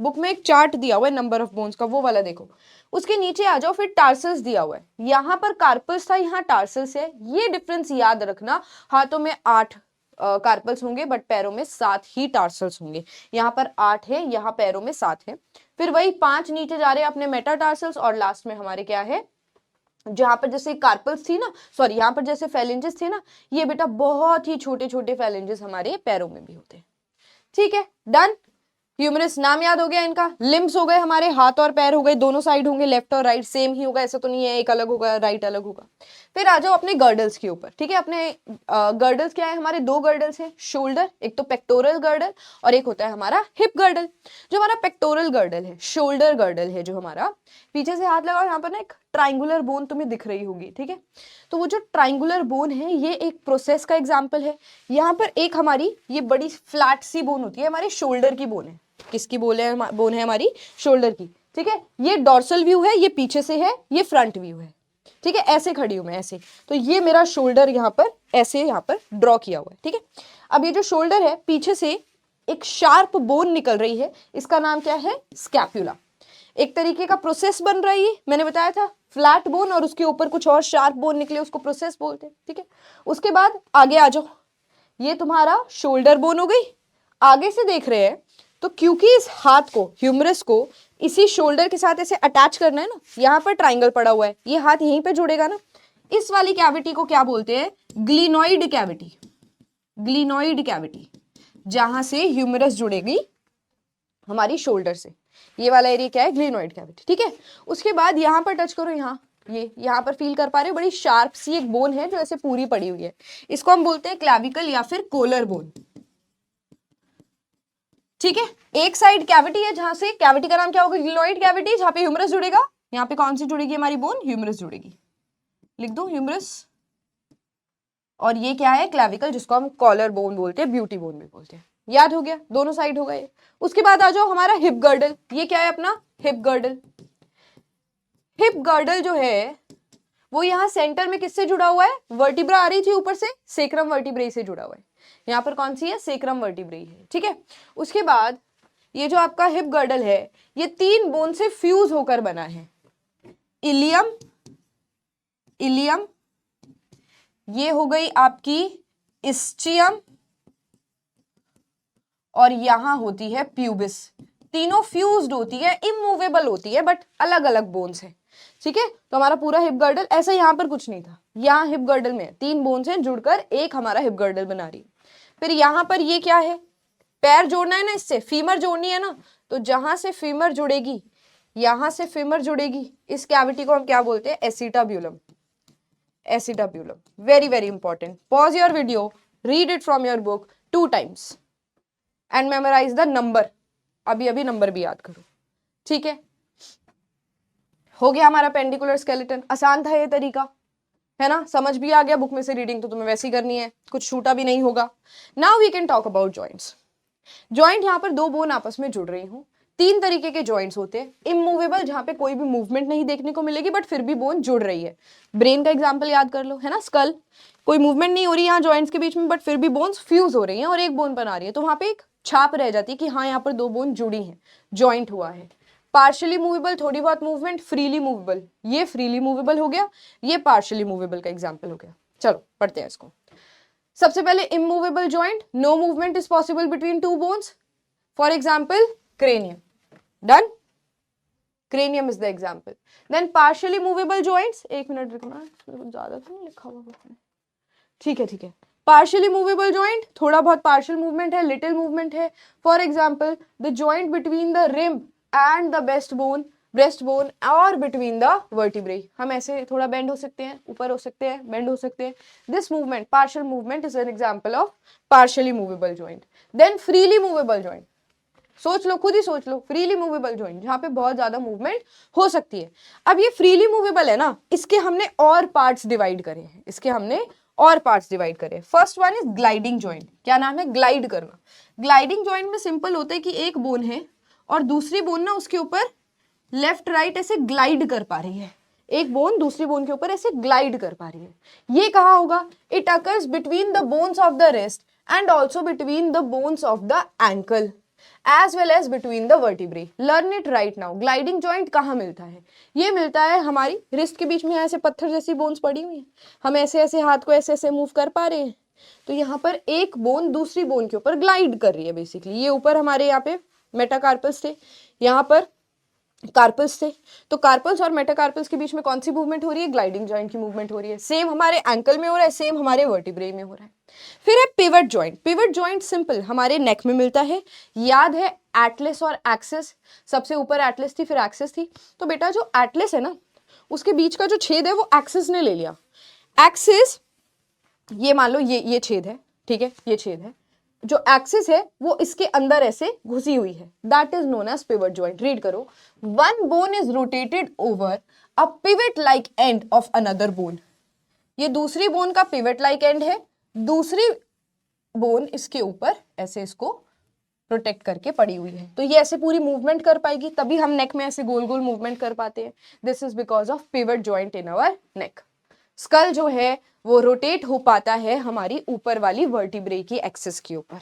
Speaker 1: बुक में एक चार्ट दिया हुआ है नंबर ऑफ बोन्स का, वो वाला देखो। उसके नीचे आ जाओ, फिर टार्सल्स दिया हुआ है, यहाँ पर कार्पल्स था, यहाँ टार्सल्स है। ये डिफरेंस याद रखना, हाथों में 8 कार्पल्स होंगे बट पैरों में 7 ही टार्सल्स होंगे। यहाँ पर 8 है, यहाँ पैरों में 7 है। फिर वही 5 नीचे जा रहे हैं अपने मेटाटार्सल्स, और लास्ट में हमारे क्या है, जहां पर जैसे कार्पल्स थी ना, सॉरी यहाँ पर जैसे फेलेंजेस थे ना, ये बेटा बहुत ही छोटे छोटे फेलेंजेस हमारे पैरों में भी होते हैं, ठीक है। डन। ह्यूमरस नाम याद हो गया इनका। लिम्स हो गए हमारे, हाथ और पैर हो गए, दोनों साइड होंगे, लेफ्ट और राइट सेम ही होगा, ऐसा तो नहीं है एक अलग होगा राइट अलग होगा। फिर आ जाओ अपने गर्डल्स के ऊपर, ठीक है। अपने गर्डल्स क्या है हमारे, 2 गर्डल्स हैं, शोल्डर, एक तो पेक्टोरल गर्डल और एक होता है हमारा हिप गर्डल। जो हमारा पेक्टोरल गर्डल है, शोल्डर गर्डल है जो हमारा, पीछे से हाथ लगाओ, यहाँ पर ना एक ट्राइंगुलर बोन तुम्हें दिख रही होगी, ठीक है। तो वो जो ट्राइंगुलर बोन है ये एक प्रोसेस का एग्जाम्पल है। यहाँ पर एक हमारी ये बड़ी फ्लैट सी बोन होती है, हमारे शोल्डर की बोन है। किसकी बोन है हमारी, शोल्डर की, ठीक है। ये डॉर्सल व्यू है, ये पीछे से है, ये फ्रंट व्यू है, ठीक है। ऐसे खड़ी हूं मैं, ऐसे। तो ये मेरा शोल्डर यहाँ पर ऐसे यहाँ पर ड्रॉ किया हुआ है, ठीक है। अब ये जो शोल्डर है, पीछे से एक शार्प बोन निकल रही है, इसका नाम क्या है, स्कैप्यूला। एक तरीके का प्रोसेस बन रही है, मैंने बताया था, फ्लैट बोन और उसके ऊपर कुछ और शार्प बोन निकले, उसको प्रोसेस बोलते हैं, ठीक है। उसके बाद आगे आ जाओ, ये तुम्हारा शोल्डर बोन हो गई। आगे से देख रहे हैं तो क्योंकि इस हाथ को, ह्यूमरस को इसी शोल्डर के साथ ऐसे अटैच करना है ना, यहाँ पर ट्राइंगल पड़ा हुआ है, ये हाथ यहीं पे जुड़ेगा ना। इस वाली कैविटी को क्या बोलते हैं, ग्लिनोइड कैविटी। ग्लिनोइड कैविटी, जहां से ह्यूमरस जुड़ेगी हमारी शोल्डर से, ये वाला एरिया क्या है, ग्लिनोइड कैविटी, ठीक है। उसके बाद यहाँ पर टच करो, यहाँ ये यहाँ पर फील कर पा रहे हो, बड़ी शार्प सी एक बोन है जो ऐसे पूरी पड़ी हुई है, इसको हम बोलते हैं क्लैविकल या फिर कोलर बोन, ठीक है। एक साइड कैविटी है, जहां से कैविटी का नाम क्या होगा, ग्लिनोइड कैविटी, जहां पे ह्यूमरस जुड़ेगा। यहाँ पे कौन सी जुड़ेगी हमारी बोन, ह्यूमरस जुड़ेगी, लिख दो ह्यूमरस। और ये क्या है, क्लैविकल, जिसको हम कॉलर बोन बोलते हैं, ब्यूटी बोन भी बोलते हैं। याद हो गया, दोनों साइड हो गए। उसके बाद आ जाओ हमारा हिप गर्डल, ये क्या है अपना हिप गर्डल। हिप गर्डल जो है वो यहाँ सेंटर में किससे जुड़ा हुआ है, वर्टिब्रा आ रही थी ऊपर से, सेक्रम वर्टिब्रेई से जुड़ा हुआ है। यहाँ पर कौन सी है, सेक्रम वर्टिब्रेई है, ठीक है। उसके बाद ये जो आपका हिप गर्डल है ये 3 बोन से फ्यूज होकर बना है, इलियम, इलियम, ये हो गई आपकी इस्चियम, और यहां होती है प्यूबिस। तीनों फ्यूज्ड होती है, इमूवेबल होती है, बट अलग अलग बोन्स है, ठीक है। तो हमारा पूरा हिप गर्डल ऐसा, यहाँ पर कुछ नहीं था, यहाँ हिप गर्डल में 3 बोन्स हैं जुड़कर एक हमारा हिप गर्डल बना रही है। फिर यहाँ पर ये क्या है, पैर जोड़ना है ना, इससे फीमर जोड़नी है ना, तो जहां से फीमर जुड़ेगी, यहां से फीमर जुड़ेगी, इस कैविटी को हम क्या बोलते हैं, acetabulum, acetabulum. Very very important, pause your video, read it from your book 2 times and memorise the number. अभी अभी नंबर भी याद करो, ठीक है। हो गया हमारा पेंडिकुलर स्केलेटन, आसान था ये तरीका, है ना, समझ भी आ गया। बुक में से रीडिंग तो तुम्हें वैसी करनी है, कुछ छूटा भी नहीं होगा। Now we can talk about joints. Joint, यहाँ पर 2 बोन आपस में जुड़ रही हूँ। 3 तरीके के जॉइंट्स होते हैं, इमूवेबल जहाँ पे कोई भी मूवमेंट नहीं देखने को मिलेगी बट फिर भी बोन जुड़ रही है। ब्रेन का एग्जांपल याद कर लो, है ना, स्कल, कोई मूवमेंट नहीं हो रही यहाँ जॉइंट्स के बीच में बट फिर भी बोन्स फ्यूज हो रही हैं और एक बोन बना रही है, तो वहां पे एक छाप रह जाती है कि हाँ यहाँ पर 2 बोन जुड़ी हैं, जॉइंट हुआ है। पार्शियली मूवेबल, थोड़ी बहुत मूवमेंट, फ्रीली मूवेबल, ये फ्रीली मूवेबल हो गया, ये पार्शियली मूवेबल का एग्जाम्पल हो गया। चलो पढ़ते हैं इसको। सबसे पहले immovable joint, no movement is possible between 2 bones, for example cranium, done, cranium is the example. Then partially movable joints, 1 minute रुकना, ज्यादा तो नहीं लिखा हुआ, ठीक है, ठीक है। partially movable joint, थोड़ा बहुत partial movement है, little movement है, for example the joint between the rim and the breast bone और between the vertebrae, हम ऐसे थोड़ा bend हो सकते हैं, ऊपर हो सकते हैं, bend हो सकते हैं। this movement, partial movement is an example of partially movable joint. Then freely movable joint, सोच लो, खुद ही सोच लो, फ्रीली मूवेबल जॉइंट जहां पे बहुत ज्यादा मूवमेंट हो सकती है। अब ये फ्रीली मूवेबल है ना, इसके हमने और पार्ट्स डिवाइड करे हैं, इसके हमने और पार्ट्स डिवाइड करे। First one is gliding joint. क्या नाम है, ग्लाइड करना। ग्लाइडिंग जॉइंट में सिंपल होता है कि एक बोन है और दूसरी बोन ना उसके ऊपर लेफ्ट राइट ऐसे ग्लाइड कर पा रही है, एक बोन दूसरी बोन के ऊपर ऐसे ग्लाइड कर पा रही है। ये कहाँ होगा, it occurs between the bones of the wrist and also between the bones of the ankle as well as between the vertebrae. Learn it right now. Gliding joint कहाँ मिलता है, ये मिलता है हमारी रिस्ट के बीच में, ऐसे पत्थर जैसी बोन्स पड़ी हुई हैं, हम ऐसे ऐसे हाथ को ऐसे ऐसे मूव कर पा रहे हैं, तो यहाँ पर एक बोन दूसरी बोन के ऊपर ग्लाइड कर रही है बेसिकली। ये ऊपर हमारे यहाँ पे मेटाकार्पल्स थे, यहाँ पर कार्पल्स थे, तो कार्पल्स और मेटाकार्पल्स के बीच में कौन सी मूवमेंट हो रही है, ग्लाइडिंग जॉइंट की मूवमेंट हो रही है। सेम हमारे एंकल में हो रहा है, सेम हमारे वर्टिब्रे में हो रहा है। फिर है pivot joint. Pivot joint simple हमारे नेक में मिलता है, याद है एटलस और एक्सिस, सबसे ऊपर एटलस थी फिर एक्सिस थी, तो बेटा जो एटलस है ना उसके बीच का जो छेद है वो एक्सिस ने ले लिया। एक्सिस, ये मान लो ये छेद है, ठीक है, ये छेद है, जो एक्सिस है वो इसके अंदर ऐसे घुसी हुई है, that is known as pivot joint. Read करो, one bone is rotated over a pivot like end of another bone. ये दूसरी बोन का पिवट लाइक एंड है, दूसरी बोन इसके ऊपर ऐसे इसको प्रोटेक्ट करके पड़ी हुई है, तो ये ऐसे पूरी मूवमेंट कर पाएगी, तभी हम नेक में ऐसे गोल गोल मूवमेंट कर पाते हैं। This is because of pivot joint in our neck. Skull जो है वो रोटेट हो पाता है हमारी ऊपर वाली वर्टिब्रे की एक्सिस के ऊपर।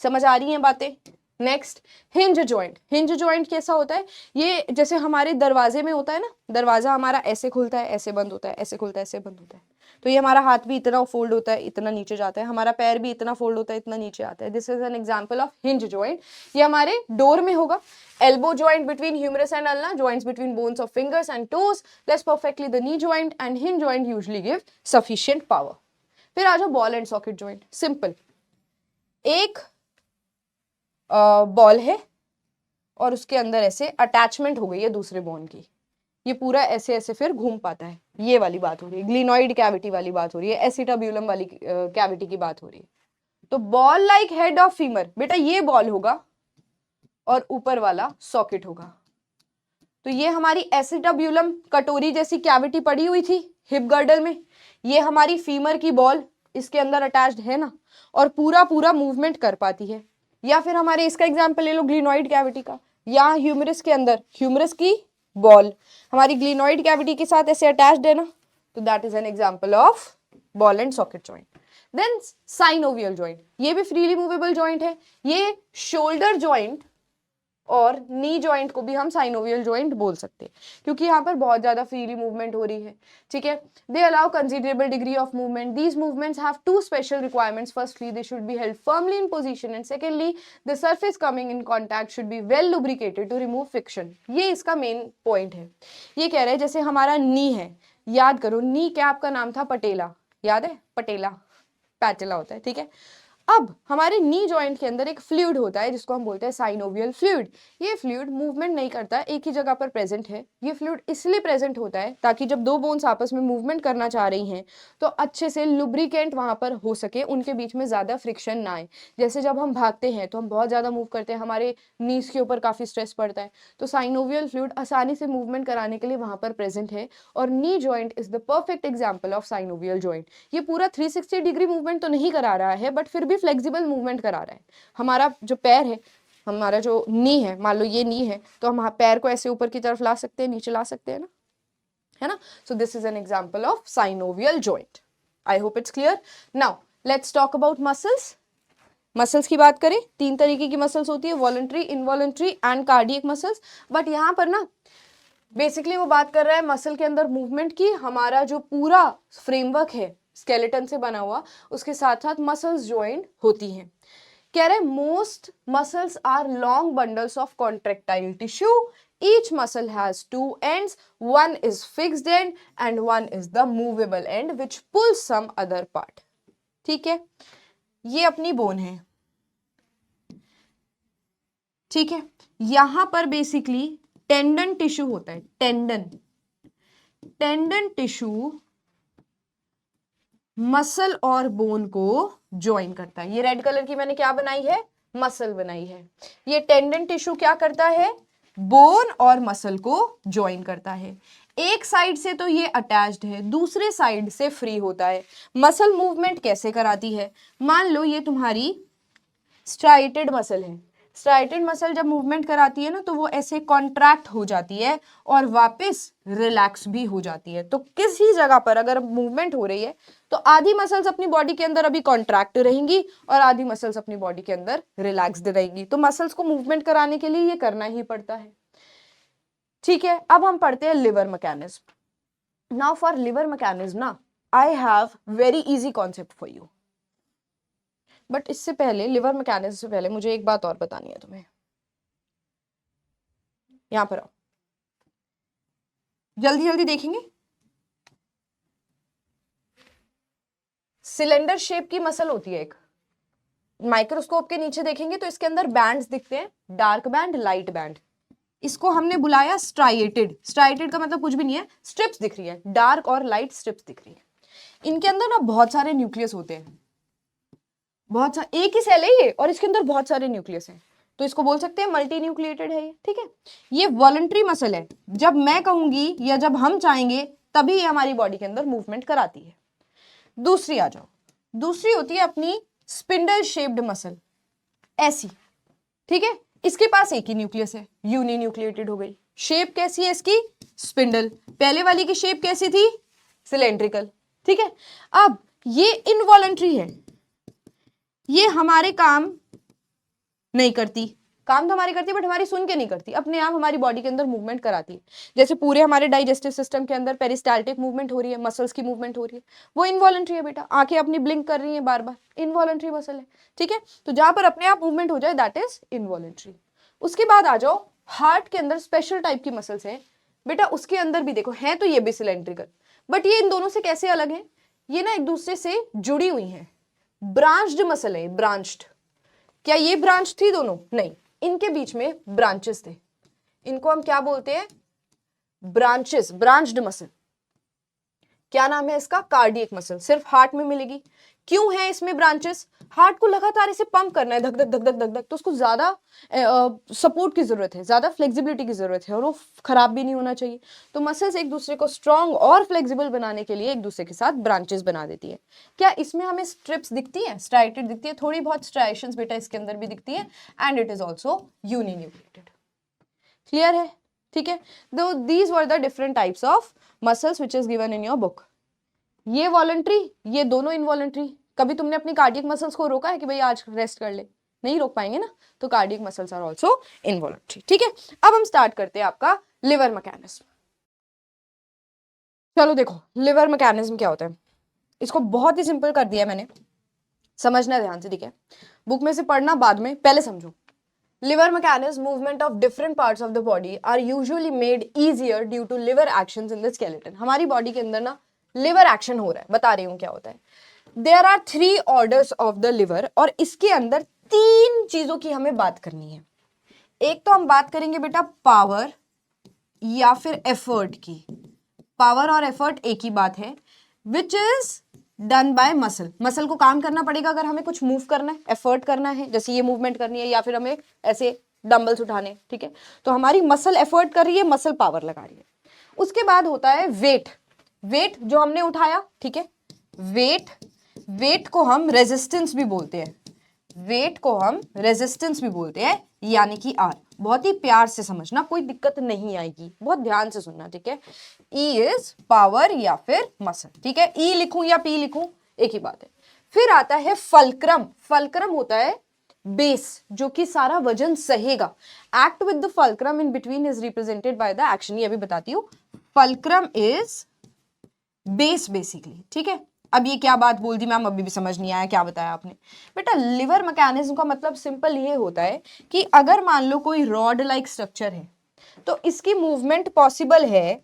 Speaker 1: समझ आ रही हैं बातें। Next, hinge joint. Hinge joint कैसा होता है, ये जैसे हमारे दरवाजे में होता है ना, दरवाजा हमारा ऐसे खुलता है ऐसे बंद होता है, ऐसे खुलता है ऐसे बंद होता है, तो ये हमारा हाथ भी इतना फोल्ड होता है इतना नीचे जाता है, हमारा पैर भी इतना फोल्ड होता है इतना नीचे आता है। This is an example of hinge joint. ये हमारे डोर में होगा। Elbow joint between humerus and ulna, joints between bones of fingers and toes, less perfectly the knee joint, and hinge joint usually give sufficient power. फिर आ जाओ ball and socket joint. Simple, एक ball है और उसके अंदर ऐसे attachment हो गई है दूसरे बोन की, ये पूरा ऐसे ऐसे फिर घूम पाता है, ये वाली बात हो रही है, ग्लिनॉइड कैविटी वाली बात हो रही है, एसिटाब्यूलम वाली कैविटी की बात हो रही है। तो ball like head of femur, बेटा ये बॉल होगा और ऊपर वाला सॉकेट होगा, तो ये हमारी एसिटाब्यूलम कटोरी जैसी कैविटी पड़ी हुई थी हिप गर्डल में, ये हमारी फीमर की बॉल इसके अंदर अटैच्ड है ना, और पूरा पूरा मूवमेंट कर पाती है। या फिर हमारे इसका एग्जाम्पल ले लो ग्लिनॉइड कैविटी का, यहाँ ह्यूमरस के अंदर ह्यूमरस की बॉल हमारी ग्लिनॉइड कैविटी के साथ ऐसे अटैच्ड है ना, तो that is an example of ball and socket joint. Then synovial joint, ये भी फ्रीली मूवेबल जॉइंट है। ये शोल्डर जॉइंट और नी जॉइंट को भी हम साइनोवियल जॉइंट बोल सकते हैं, क्योंकि यहाँ पर बहुत ज्यादा फ्रीली मूवमेंट हो रही है, ठीक है। They allow considerable degree of movement. These movements have two special requirements. Firstly they should be held firmly in position and secondly the surface coming in contact should be well lubricated to remove friction. ये इसका main point है। ये कह रहे हैं जैसे हमारा नी है, याद करो नी कैप का नाम था पटेला, याद है, पटेला पैटेला होता है, ठीक है। अब हमारे नी जॉइंट के अंदर एक फ्लूइड होता है जिसको हम बोलते हैं साइनोवियल फ्लूइड। ये फ्लूइड मूवमेंट नहीं करता, एक ही जगह पर प्रेजेंट है। ये फ्लूइड इसलिए प्रेजेंट होता है ताकि जब दो बोन्स आपस में मूवमेंट करना चाह रही हैं तो अच्छे से लुब्रिकेंट वहां पर हो सके, उनके बीच में ज्यादा फ्रिक्शन ना आए। जैसे जब हम भागते हैं तो हम बहुत ज्यादा मूव करते हैं, हमारे नीज के ऊपर काफी स्ट्रेस पड़ता है, तो साइनोवियल फ्लूइड आसानी से मूवमेंट कराने के लिए वहां पर प्रेजेंट है। और knee joint is the perfect example of synovial joint. ये पूरा 360 डिग्री मूवमेंट तो नहीं करा रहा है, बट फिर भी फ्लेक्सिबल मूवमेंट करा रहा है। हमारा जो पैर है, हमारा जो नी है, मान लो ये नी है, तो हम पैर को ऐसे ऊपर की तरफ ला सकते हैं, नीचे ला सकते हैं ना, है ना। So this is an example of synovial joint. I hope it's clear. Now let's talk about muscles. Muscles की बात करें, 3 तरीके की मसल्स होती है, voluntary, involuntary and cardiac muscles. But यहाँ पर ना बेसिकली वो बात कर रहा है मसल के अंदर मूवमेंट की। हमारा जो पूरा फ्रेमवर्क है स्केलेटन से बना हुआ, उसके साथ साथ मसल्स ज्वाइन होती हैं। कह रहे most muscles are long bundles of contractile tissue. Each muscle has 2 ends, one is fixed end and one is the movable end which pulls some other part। ठीक है, ये अपनी बोन है, ठीक है। यहां पर बेसिकली टेंडन टिश्यू होता है, टेंडन टिश्यू मसल और बोन को ज्वाइन करता है। ये रेड कलर की मैंने क्या बनाई है, मसल बनाई है। ये टेंडन टिश्यू क्या करता है, बोन और मसल को ज्वाइन करता है। एक साइड से तो ये अटैच्ड है, दूसरे साइड से फ्री होता है। मसल मूवमेंट कैसे कराती है, मान लो ये तुम्हारी स्ट्राइटेड मसल है। स्ट्राइटेड मसल जब मूवमेंट कराती है ना तो वो ऐसे कॉन्ट्रैक्ट हो जाती है और वापस रिलैक्स भी हो जाती है। तो किसी जगह पर अगर मूवमेंट हो रही है तो आधी मसल्स अपनी बॉडी के अंदर अभी कॉन्ट्रैक्ट रहेंगी और आधी मसल्स अपनी बॉडी के अंदर रिलैक्स्ड रहेंगी। तो मसल्स को मूवमेंट कराने के लिए ये करना ही पड़ता है, ठीक है। अब हम पढ़ते हैं lever mechanism. Now for lever mechanism ना I have very easy concept for you. But इससे पहले, लिवर मैकेनिज्म से पहले मुझे एक बात और बतानी है तुम्हें। यहां पर आओ, जल्दी जल्दी देखेंगे। सिलेंडर शेप की मसल होती है एक, माइक्रोस्कोप के नीचे देखेंगे तो इसके अंदर बैंड्स दिखते हैं, डार्क बैंड, लाइट बैंड। इसको हमने बुलाया स्ट्राइएटेड। स्ट्राइएटेड का मतलब कुछ भी नहीं है, स्ट्रिप्स दिख रही है, डार्क और लाइट स्ट्रिप्स दिख रही है। इनके अंदर ना बहुत सारे न्यूक्लियस होते हैं, बहुत सारे, एक ही सेल है ये और इसके अंदर बहुत सारे न्यूक्लियस हैं, तो इसको बोल सकते हैं मल्टी न्यूक्लिएटेड है ये, ठीक है। ये वॉलंटरी मसल है, जब मैं कहूंगी या जब हम चाहेंगे तभी ये हमारी बॉडी के अंदर मूवमेंट कराती है। दूसरी आ जाओ, दूसरी होती है अपनी स्पिंडल शेप्ड मसल, ऐसी, ठीक है। इसके पास एक ही न्यूक्लियस है, यूनि न्यूक्लिएटेड हो गई। शेप कैसी है इसकी, स्पिंडल। पहले वाली की शेप कैसी थी, सिलेंड्रिकल, ठीक है। अब ये इनवॉलंटरी है, ये हमारे काम नहीं करती, काम तो हमारी करती है बट हमारी सुन के नहीं करती, अपने आप हमारी बॉडी के अंदर मूवमेंट कराती है। जैसे पूरे हमारे डाइजेस्टिव सिस्टम के अंदर पेरिस्टाल्टिक मूवमेंट हो रही है, मसल्स की मूवमेंट हो रही है, वो इनवॉलंटरी है बेटा। आंखें अपनी ब्लिंक कर रही हैं बार बार, इनवॉलंटरी मसल है, ठीक है। तो जहां पर अपने आप मूवमेंट हो जाए दैट इज इनवॉलंटरी। उसके बाद आ जाओ, हार्ट के अंदर स्पेशल टाइप की मसल्स है बेटा, उसके अंदर भी देखो है तो ये भी सिलेंड्रिकल, बट ये इन दोनों से कैसे अलग है, ये ना एक दूसरे से जुड़ी हुई है, ब्रांच्ड मसल है, ब्रांच्ड। क्या ये ब्रांच थी दोनों, नहीं, इनके बीच में ब्रांचेस थे, इनको हम क्या बोलते हैं, ब्रांचेस, ब्रांच्ड मसल। क्या नाम है इसका, कार्डियक मसल। सिर्फ हार्ट में मिलेगी। क्यों है इसमें ब्रांचेस, हार्ट को लगातार इसे पंप करना है, धक धक धक धक धक धक, तो उसको ज्यादा सपोर्ट की जरूरत है, ज्यादा फ्लेक्सिबिलिटी की जरूरत है, और वो खराब भी नहीं होना चाहिए। तो मसल्स एक दूसरे को स्ट्रॉन्ग और फ्लेक्सिबल बनाने के लिए एक दूसरे के साथ ब्रांचेस बना देती है। क्या इसमें हमें स्ट्रिप्स दिखती है, स्ट्राइटेड दिखती है, थोड़ी बहुत स्ट्राइशंस बेटा इसके अंदर भी दिखती है, and it is also uninucleated. Clear है, ठीक है। दो these were the different types of muscles which is given in your book. ये वॉलंटरी, ये दोनों इनवॉलंटरी। कभी तुमने अपनी कार्डियक मसल्स को रोका है कि भाई आज रेस्ट कर ले? नहीं रोक पाएंगे ना, तो cardiac muscles are also involuntary. ठीक है, अब हम स्टार्ट करते हैं आपका लिवर मैकेनिज्म। चलो देखो लिवर मैकेनिज्म क्या होता है, इसको बहुत ही सिंपल कर दिया है मैंने, समझना ध्यान से, ठीक है? बुक में से पढ़ना बाद में, पहले समझो। Lever mechanism, movement of different parts of the body are usually made easier due to lever actions in the skeleton. हमारी बॉडी के अंदर ना लिवर एक्शन हो रहा है, बता रही हूँ क्या होता है। There are 3 orders of the lever, और इसके अंदर 3 चीजों की हमें बात करनी है। एक तो हम बात करेंगे बेटा पावर या फिर एफर्ट की। पावर और एफर्ट एक ही बात है, which is done by muscle. Muscle को काम करना पड़ेगा अगर हमें कुछ मूव करना है, एफर्ट करना है, जैसे ये मूवमेंट करनी है या फिर हमें ऐसे डंबल्स उठाने, ठीक है? तो हमारी मसल एफर्ट कर रही है, मसल पावर लगा रही है। उसके बाद होता है वेट। वेट जो हमने उठाया, ठीक है, वेट को हम रेजिस्टेंस भी बोलते हैं, वेट को हम रेजिस्टेंस भी बोलते हैं, यानी कि आर। बहुत ही प्यार से समझना, कोई दिक्कत नहीं आएगी, बहुत ध्यान से सुनना, ठीक है? ई इज पावर या फिर मसल, ठीक है? ई लिखूं या पी लिखूं एक ही बात है। फिर आता है फल्क्रम। फल्क्रम होता है बेस, जो कि सारा वजन सहेगा। Act with the fulcrum in between is represented by the action. ये अभी बताती हूँ। फल्क्रम इज बेस बेसिकली, ठीक है? अब ये क्या बात बोल दी मैम, अभी भी समझ नहीं आया, क्या बताया आपने? बेटा लिवर मैकेनिज्म का मतलब सिंपल ये होता है कि अगर मान लो कोई रॉड लाइक स्ट्रक्चर है, तो इसकी मूवमेंट पॉसिबल है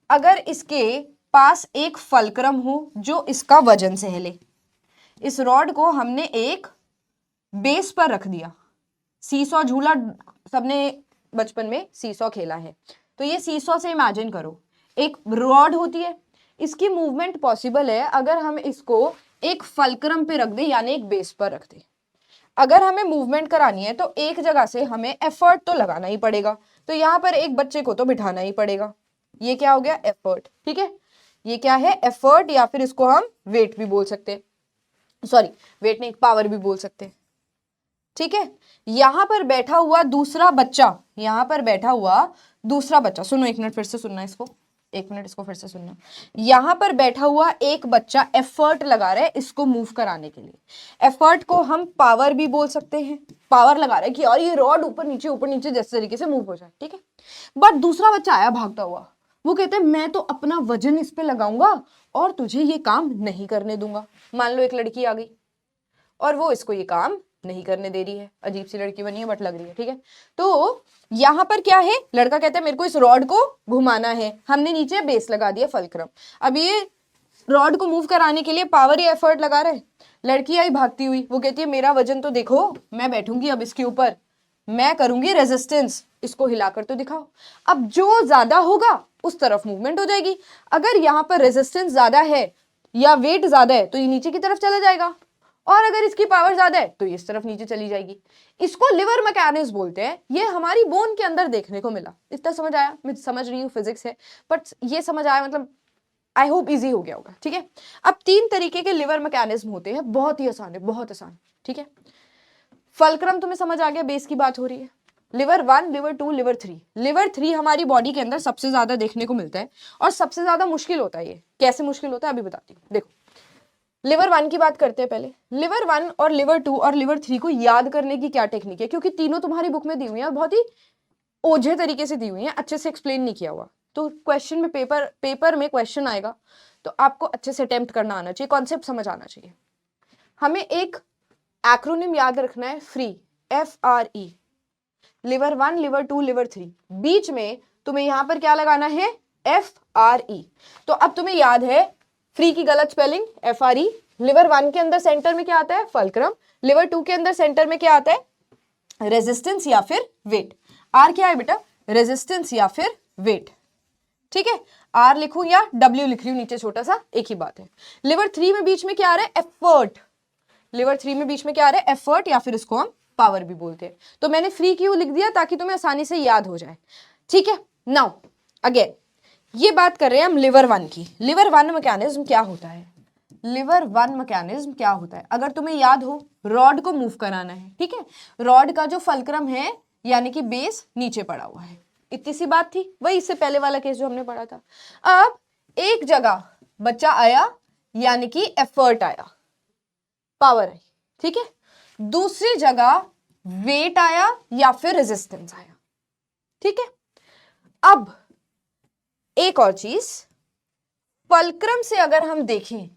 Speaker 1: अगर इसके पास एक फल्क्रम हो जो इसका वजन सह ले। इस रॉड को हमने एक बेस पर रख दिया। सीसॉ झूला सबने बचपन में सीसॉ खेला है, तो ये सीसॉ से इमेजिन करो, एक रॉड होती है, इसकी मूवमेंट पॉसिबल है अगर हम इसको एक फल्क्रम पे रख दें, यानी एक बेस पर रख दें। अगर हमें मूवमेंट करानी है तो एक जगह से हमें एफर्ट तो लगाना ही पड़ेगा, तो यहाँ पर एक बच्चे को तो बिठाना ही पड़ेगा। ये क्या हो गया? एफर्ट, ठीक है? ये क्या है? एफर्ट, या फिर इसको हम वेट भी बोल सकते हैं, सॉरी वेट नहीं, पावर भी बोल सकते हैं, ठीक है? यहां पर बैठा हुआ दूसरा बच्चा, यहां पर बैठा हुआ दूसरा बच्चा, सुनो एक मिनट फिर से सुनना इसको, एक मिनट इसको फिर से सुनना। यहां पर बैठा हुआ एक बच्चा एफर्ट लगा रहा है इसको मूव कराने के लिए। एफर्ट को हम पावर भी बोल सकते हैं, पावर लगा रहा है कि यार ये रॉड ऊपर नीचे जिस तरीके से मूव हो जाए, ठीक है? बट दूसरा बच्चा आया भागता हुआ, वो कहते हैं मैं तो अपना वजन इस पे लगाऊंगा और तुझे ये काम नहीं करने दूंगा। मान लो एक लड़की आ गई और वो इसको ये काम नहीं करने दे रही है, अजीब सी लड़की बनी है बट लग रही है, ठीक है? तो यहां पर क्या है? लड़का कहता है मेरे को इस रॉड को घुमाना है, हमने नीचे बेस लगा दिया फल्क्रम। अब ये रॉड को मूव कराने के लिए पावर या एफर्ट लगा रहे। लड़की आई भागती हुई, वो कहती है मेरा वजन तो देखो, मैं बैठूंगी अब इसके ऊपर, मैं करूंगी रेजिस्टेंस, इसको हिलाकर तो दिखाओ। अब जो ज्यादा होगा उस तरफ मूवमेंट हो जाएगी। अगर यहाँ पर रेजिस्टेंस ज्यादा है या वेट ज्यादा है तो ये नीचे की तरफ चला जाएगा, और अगर इसकी पावर ज्यादा है तो ये इस तरफ नीचे चली जाएगी। इसको लिवर मैकेनिज्म बोलते हैं। ये हमारी बोन के अंदर देखने को मिला। इतना समझ आया? मैं समझ रही हूँ फिजिक्स है, बट ये समझ आया, मतलब आई होप इजी हो गया होगा, ठीक है? अब 3 तरीके के लिवर मैकेनिज्म होते हैं, बहुत ही आसान है, बहुत आसान, ठीक है? फल्क्रम तुम्हें समझ आ गया, बेस की बात हो रही है। Liver 1, liver 2, liver 3। लिवर 3 हमारी बॉडी के अंदर सबसे ज्यादा देखने को मिलता है और सबसे ज्यादा मुश्किल होता है। ये कैसे मुश्किल होता है अभी बताती हूँ। देखो लिवर 1 की बात करते हैं पहले। लिवर 1 और लिवर 2 और लिवर 3 को याद करने की क्या टेक्निक है, क्योंकि तीनों तुम्हारी बुक में दी हुई है और बहुत ही ओझे तरीके से दी हुई है, अच्छे से एक्सप्लेन नहीं किया हुआ। तो क्वेश्चन में पेपर में क्वेश्चन आएगा तो आपको अच्छे से अटेम्प्ट करना आना चाहिए, कॉन्सेप्ट समझ आना चाहिए। हमें एक एक्रोनिम याद रखना है, free, FRE। Liver 1, liver 2, liver 3, बीच में तुम्हें यहां पर क्या लगाना है? FRE। तो अब तुम्हें याद है फ्री की गलत स्पेलिंग FRE। लिवर 1 के अंदर सेंटर में क्या आता है? फल्क्रम। लिवर 2 के अंदर सेंटर में क्या आता है? रेजिस्टेंस या फिर वेट। आर क्या है बेटा? रेजिस्टेंस या फिर वेट, ठीक है? आर लिखूं या W लिख रही हूं नीचे, छोटा सा, एक ही बात है। लिवर 3 में बीच में क्या आ रहा है? एफर्ट। लिवर 3 में बीच में क्या आ रहा है? एफर्ट, या फिर इसको हम पावर भी बोलते हैं। तो मैंने फ्री क्यों लिख दिया? ताकि तुम्हें आसानी से याद हो जाए, ठीक है? नाउ अगेन ये बात कर रहे हैं हम लिवर 1 की। लिवर 1 मैकेनिज्म क्या होता है? लिवर 1 मैकेनिज्म क्या होता है? अगर तुम्हें याद हो, रॉड को मूव कराना है, ठीक है? रॉड का जो फल्क्रम है यानी कि बेस नीचे पड़ा हुआ है, इतनी सी बात थी। वही इससे पहले वाला केस जो हमने पढ़ा था। अब एक जगह बच्चा आया, यानी कि एफर्ट आया, पावर आई, ठीक है। दूसरी जगह वेट आया या फिर रेजिस्टेंस आया, ठीक है। अब एक और चीज, फलक्रम से अगर हम देखें,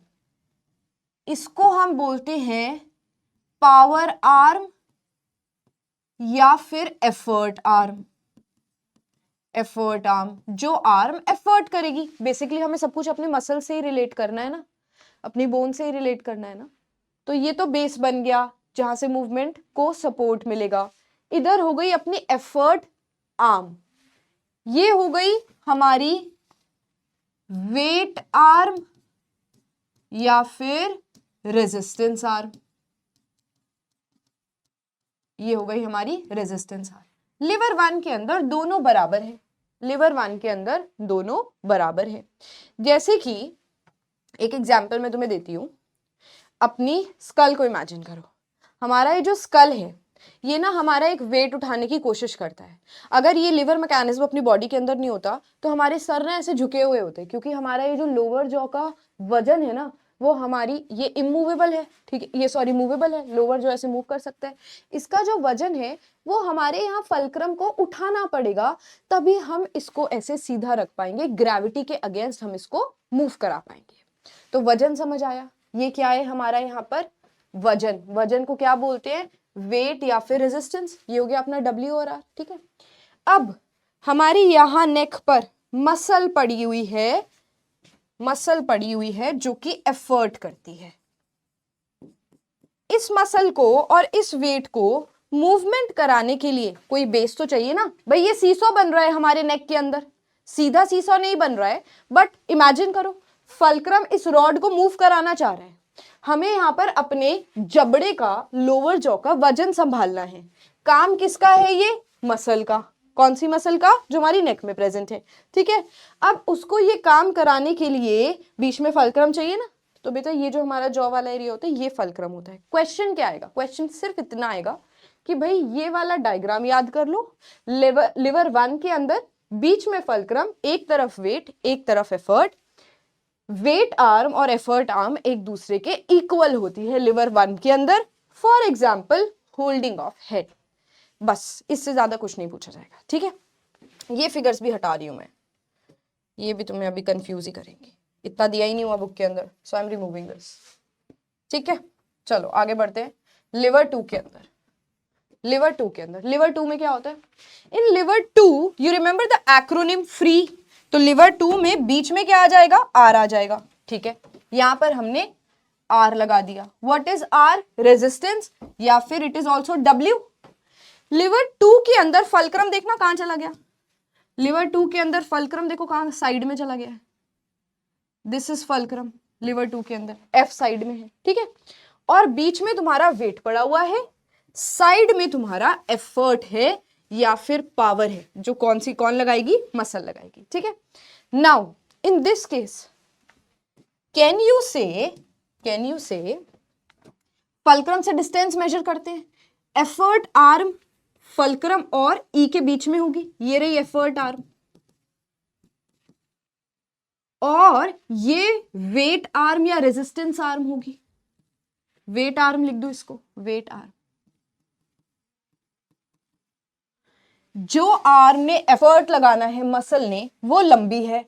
Speaker 1: इसको हम बोलते हैं पावर आर्म या फिर एफर्ट आर्म। एफर्ट आर्म, जो आर्म एफर्ट करेगी। बेसिकली हमें सब कुछ अपने मसल से ही रिलेट करना है ना, अपनी बोन से ही रिलेट करना है ना। तो ये तो बेस बन गया जहां से मूवमेंट को सपोर्ट मिलेगा। इधर हो गई अपनी एफर्ट आर्म, ये हो गई हमारी वेट आर्म या फिर रेजिस्टेंस आर्म, ये हो गई हमारी रेजिस्टेंस आर्म। लिवर वन के अंदर दोनों बराबर है, लिवर वन के अंदर दोनों बराबर है। जैसे कि एक एग्जांपल मैं तुम्हें देती हूं, अपनी स्कल को इमेजिन करो। हमारा ये जो स्कल है, ये ना हमारा एक वेट उठाने की कोशिश करता है। अगर ये लिवर मैकेनिज्म अपनी बॉडी के अंदर नहीं होता तो हमारे सर ना ऐसे झुके हुए होते, क्योंकि हमारा ये जो लोअर जॉ का वजन है ना, वो हमारी ये इमूवेबल है, ठीक है, ये सॉरी मूवेबल है, लोअर जो ऐसे मूव कर सकता है। इसका जो वजन है वो हमारे यहाँ फलक्रम को उठाना पड़ेगा, तभी हम इसको ऐसे सीधा रख पाएंगे, ग्रेविटी के अगेंस्ट हम इसको मूव करा पाएंगे। तो वजन समझ आया, ये क्या है हमारा यहाँ पर वजन। वजन को क्या बोलते हैं, वेट या फिर रेजिस्टेंस। ये हो गया अपना W और R, ठीक है। अब हमारी यहां नेक पर मसल पड़ी हुई है, मसल पड़ी हुई है जो कि एफर्ट करती है। इस मसल को और इस वेट को मूवमेंट कराने के लिए कोई बेस तो चाहिए ना। भाई ये सीसो बन रहा है हमारे नेक के अंदर, सीधा सीसो नहीं बन रहा है, बट इमेजिन करो फलक्रम इस रॉड को मूव कराना चाह रहा है। हमें यहाँ पर अपने जबड़े का, लोअर जॉ का वजन संभालना है। काम किसका है, ये मसल का। कौन सी मसल का, जो हमारी नेक में प्रेजेंट है, ठीक है। अब उसको ये काम कराने के लिए बीच में फलक्रम चाहिए ना। तो बेटा ये जो हमारा जॉ वाला एरिया होता है ये फलक्रम होता है। क्वेश्चन क्या आएगा, क्वेश्चन सिर्फ इतना आएगा कि भाई ये वाला डायग्राम याद कर लो। लिवर वन के अंदर बीच में फलक्रम, एक तरफ वेट एक तरफ एफर्ट। वेट आर्म और एफर्ट आर्म एक दूसरे के इक्वल होती है लिवर वन के अंदर। For example holding of head, बस इससे ज्यादा कुछ नहीं पूछा जाएगा, ठीक है। ये फिगर्स भी हटा रही हूं मैं, ये भी तुम्हें अभी कंफ्यूज ही करेंगे, इतना दिया ही नहीं हुआ बुक के अंदर, सो आई एम रिमूविंग दिस, ठीक है। चलो आगे बढ़ते हैं। लिवर टू के अंदर, लिवर टू के अंदर, लिवर टू में क्या होता है, in lever two you remember the acronym free. तो लिवर टू में बीच में क्या आ जाएगा, आर आ जाएगा, ठीक है। यहां पर हमने आर लगा दिया। व्हाट इज आर, रेजिस्टेंस या फिर it is also W. Lever two के अंदर फलक्रम देखना कहां चला गया, लिवर टू के अंदर फलक्रम देखो कहां, साइड में चला गया है। This is fulcrum lever two के अंदर, एफ साइड में है, ठीक है। और बीच में तुम्हारा वेट पड़ा हुआ है, साइड में तुम्हारा एफर्ट है या फिर पावर है, जो कौन लगाएगी, मसल लगाएगी, ठीक है। Now in this case can you से फलक्रम से डिस्टेंस मेजर करते हैं। एफर्ट आर्म फलक्रम और ई के बीच में होगी, ये रही एफर्ट आर्म, और ये वेट आर्म या रेजिस्टेंस आर्म होगी। वेट आर्म लिख दो इसको, वेट आर्म। जो आर्म ने एफर्ट लगाना है मसल ने, वो लंबी है।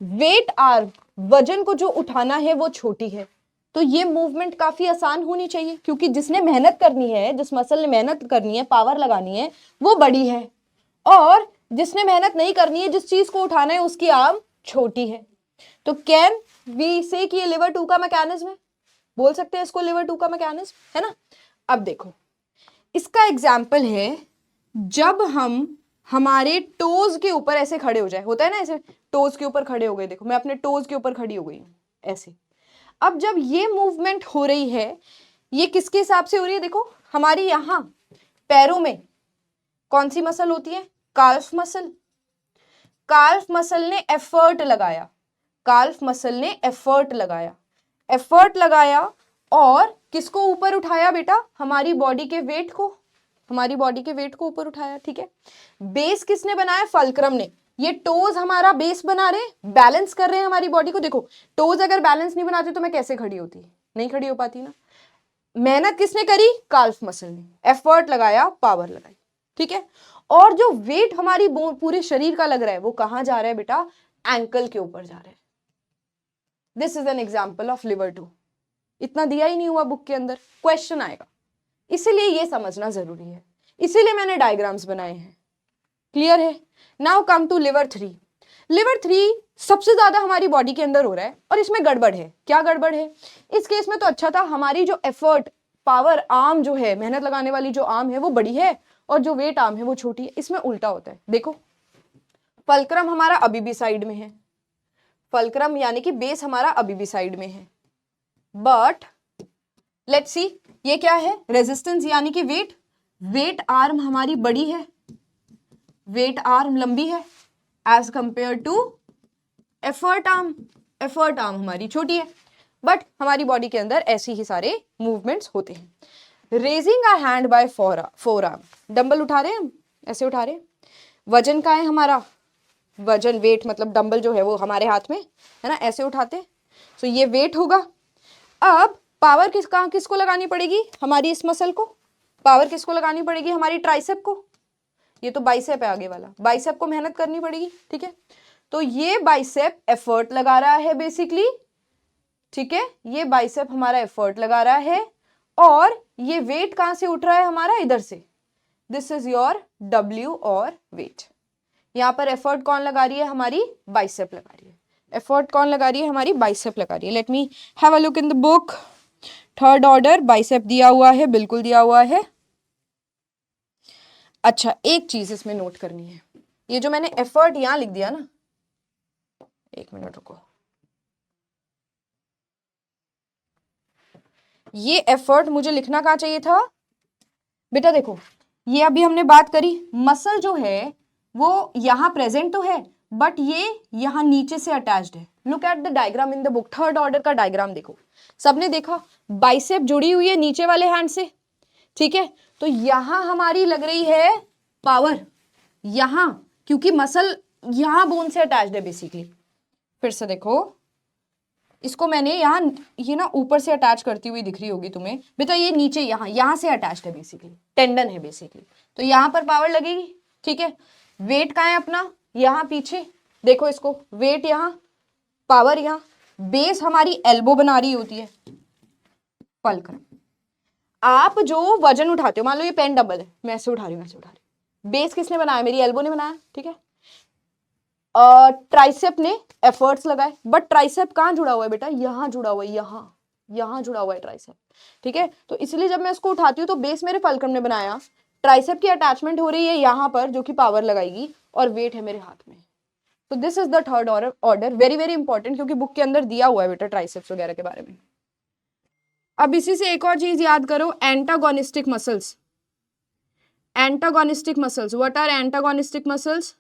Speaker 1: वेट आर्म, वजन को जो उठाना है वो छोटी है। तो ये मूवमेंट काफी आसान होनी चाहिए, क्योंकि जिसने मेहनत करनी है, जिस मसल ने मेहनत करनी है, पावर लगानी है, वो बड़ी है, और जिसने मेहनत नहीं करनी है, जिस चीज को उठाना है, उसकी आर्म छोटी है। तो कैन वी से कि ये लिवर टू का मैकेनिज्म है, बोल सकते हैं इसको लिवर टू का मैकेनिज्म, है ना। अब देखो इसका एग्जाम्पल है, जब हम हमारे टोज के ऊपर ऐसे खड़े हो जाए, होता है ना ऐसे, टोज के ऊपर खड़े हो गए, देखो मैं अपने टोज के ऊपर खड़ी हो गई हूं ऐसे। अब जब ये मूवमेंट हो रही है, ये किसके हिसाब से हो रही है, देखो हमारी यहां पैरों में कौन सी मसल होती है, काल्फ मसल। काल्फ मसल ने एफर्ट लगाया, काल्फ मसल ने एफर्ट लगाया, एफर्ट लगाया और किसको ऊपर उठाया बेटा, हमारी बॉडी के वेट को, हमारी बॉडी के वेट को ऊपर उठाया, ठीक है। बेस किसने बनाया, फलक्रम ने। ये टोज हमारा बेस बना रहे हैं, बैलेंस कर रहे हैं हमारी बॉडी को। देखो टोज अगर बैलेंस नहीं बनाते तो मैं कैसे खड़ी होती, नहीं खड़ी हो पाती ना। मेहनत किसने करी, काल्फ मसल ने, एफर्ट लगाया, पावर लगाई, ठीक है। और जो वेट हमारी पूरे शरीर का लग रहा है वो कहां जा रहा है बेटा, एंकल के ऊपर जा रहा है। This is an example of lever two. इतना दिया ही नहीं हुआ बुक के अंदर, क्वेश्चन आएगा, इसीलिए ये समझना जरूरी है, इसीलिए मैंने डायग्राम्स बनाए हैं। क्लियर है। Now come to lever three. Lever three सबसे ज्यादा हमारी बॉडी के अंदर हो रहा है और इसमें गड़बड़ है। क्या गड़बड़ है, इस केस में तो अच्छा था, हमारी जो एफर्ट पावर आर्म जो है, मेहनत लगाने वाली जो आर्म है वो बड़ी है और जो वेट आर्म है वो छोटी है। इसमें उल्टा होता है। देखो फलक्रम हमारा अभी भी साइड में है, फलक्रम यानी कि बेस हमारा अभी भी साइड में है, बट लेट्स सी ये क्या है, रेजिस्टेंस यानी कि वेट, वेट आर्म हमारी बड़ी है, वेट आर्म लंबी है as compare to effort arm, effort arm हमारी छोटी है। बट हमारी बॉडी के अंदर ऐसे ही सारे मूवमेंट्स होते हैं। Raising a hand by four arm, dumbbell उठा रहे हैं हम, ऐसे उठा रहे हैं। वजन का है हमारा, वजन वेट मतलब डंबल जो है वो हमारे हाथ में है ना, ऐसे उठाते हैं। सो ये वेट होगा। अब पावर किसको लगानी पड़ेगी, हमारी इस मसल को। पावर किसको लगानी पड़ेगी, हमारी ट्राइसेप को। ये तो बाइसेप है आगे वाला, बाइसेप को मेहनत करनी पड़ेगी, ठीक है। तो ये बाइसेप एफर्ट लगा रहा है बेसिकली, ठीक है, ये बाइसेप हमारा एफर्ट लगा रहा है और ये वेट कहां से उठ रहा है हमारा, इधर से। दिस इज योर डब्ल्यू और वेट। यहां पर एफर्ट कौन लगा रही है, हमारी बाइसेप लगा रही है। एफर्ट कौन लगा रही है, हमारी बाइसेप लगा रही है। Let me have a look in the book. Third order bicep दिया हुआ है, बिल्कुल दिया हुआ है। अच्छा एक चीज इसमें नोट करनी है, ये जो मैंने एफर्ट यहां लिख दिया ना, एक मिनट रुको, ये एफर्ट मुझे लिखना कहां चाहिए था बेटा। देखो ये अभी हमने बात करी, मसल जो है वो यहां प्रेजेंट तो है बट ये यहां नीचे से अटैच्ड है। Look at the diagram in the book, third order का डायग्राम देखो, सबने देखा बाइसेप जुड़ी हुई है नीचे वाले हैंड से, ठीक है। तो यहां हमारी लग रही है पावर, यहां क्योंकि मसल यहां बोन से अटैच्ड है बेसिकली। फिर से देखो इसको मैंने यहां, ये ना ऊपर से अटैच करती हुई दिख रही होगी तुम्हें बेटा, ये नीचे यहां से अटैच्ड है बेसिकली, टेंडन है बेसिकली। तो यहां पर पावर लगेगी, ठीक है। वेट कहाँ है अपना, यहां पीछे देखो इसको, वेट यहां, पावर यहां, बेस हमारी एल्बो बना रही होती है, फलक्रम। आप जो वजन उठाते हो, मान लो ये पेन डबल है, मैं ऐसे उठा रही हूँ, ऐसे उठा रही हूँ, बेस किसने बनाया, मेरी एल्बो ने बनाया, ठीक है। ट्राइसेप ने एफर्ट्स लगाए, बट ट्राइसेप कहाँ जुड़ा हुआ है बेटा, यहां जुड़ा हुआ है, यहां जुड़ा हुआ है ट्राइसेप, ठीक है। तो इसलिए जब मैं इसको उठाती हूँ तो बेस मेरे फलक्रम ने बनाया, ट्राइसेप की अटैचमेंट हो रही है यहां पर जो कि पावर लगाएगी, और वेट है मेरे हाथ में। तो this is the third order, very very important, क्योंकि बुक के अंदर दिया हुआ है बेटा ट्राइसेप्स वगैरह के बारे में। अब इसी से एक और चीज याद करो, antagonistic muscles. Antagonistic muscles, what are antagonistic muscles?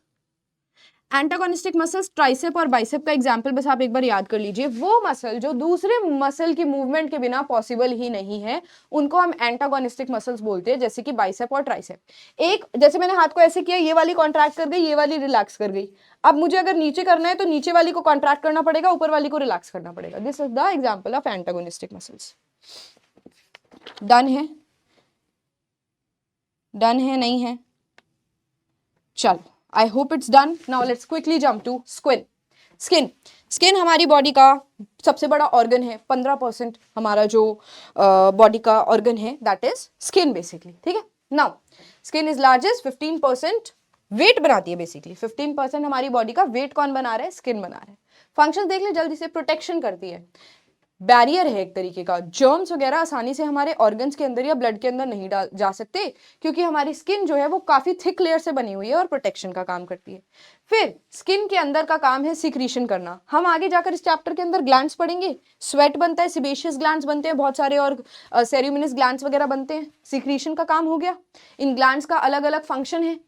Speaker 1: Antagonistic muscles tricep और बाइसेप का एग्जांपल बस आप एक बार याद कर लीजिए। वो मसल जो दूसरे मसल की मूवमेंट के बिना पॉसिबल ही नहीं है, उनको हम एंटागोनिस्टिक मसल्स बोलते हैं, जैसे कि बाइसेप और ट्राइसेप। एक जैसे मैंने हाथ को ऐसे किया, ये वाली कॉन्ट्रैक्ट कर गई, ये वाली रिलैक्स कर गई। अब मुझे अगर नीचे करना है तो नीचे वाली को कॉन्ट्रैक्ट करना पड़ेगा, ऊपर वाली को रिलैक्स करना पड़ेगा। This is the example of antagonistic muscles. Done है, डन है, नहीं है, चलो I hope it's done. Now let's quickly jump to skin. Skin हमारी बॉडी का सबसे बड़ा ऑर्गन है, 15% हमारा जो बॉडी का ऑर्गन है दैट इज स्किन बेसिकली, ठीक है। Now skin is largest, 15% weight बनाती है बेसिकली, 15% हमारी बॉडी का वेट कौन बना रहा है, स्किन बना रहा है। फंक्शन देख ले जल्दी से, प्रोटेक्शन करती है, बैरियर है एक तरीके का, जर्म्स वगैरह आसानी से हमारे ऑर्गन्स के अंदर या ब्लड के अंदर नहीं जा सकते, क्योंकि हमारी स्किन जो है वो काफी थिक लेयर से बनी हुई है और प्रोटेक्शन का काम करती है। फिर स्किन के अंदर का काम है सिक्रीशन करना। हम आगे जाकर इस चैप्टर के अंदर ग्लैंड्स पढ़ेंगे, स्वेट बनता है, सिबेशियस ग्लैंड्स बनते हैं बहुत सारे, और सेरेमिनस ग्लैंड्स वगैरह बनते हैं। सिक्रीशन का काम हो गया, इन ग्लैंड्स का अलग अलग फंक्शन है।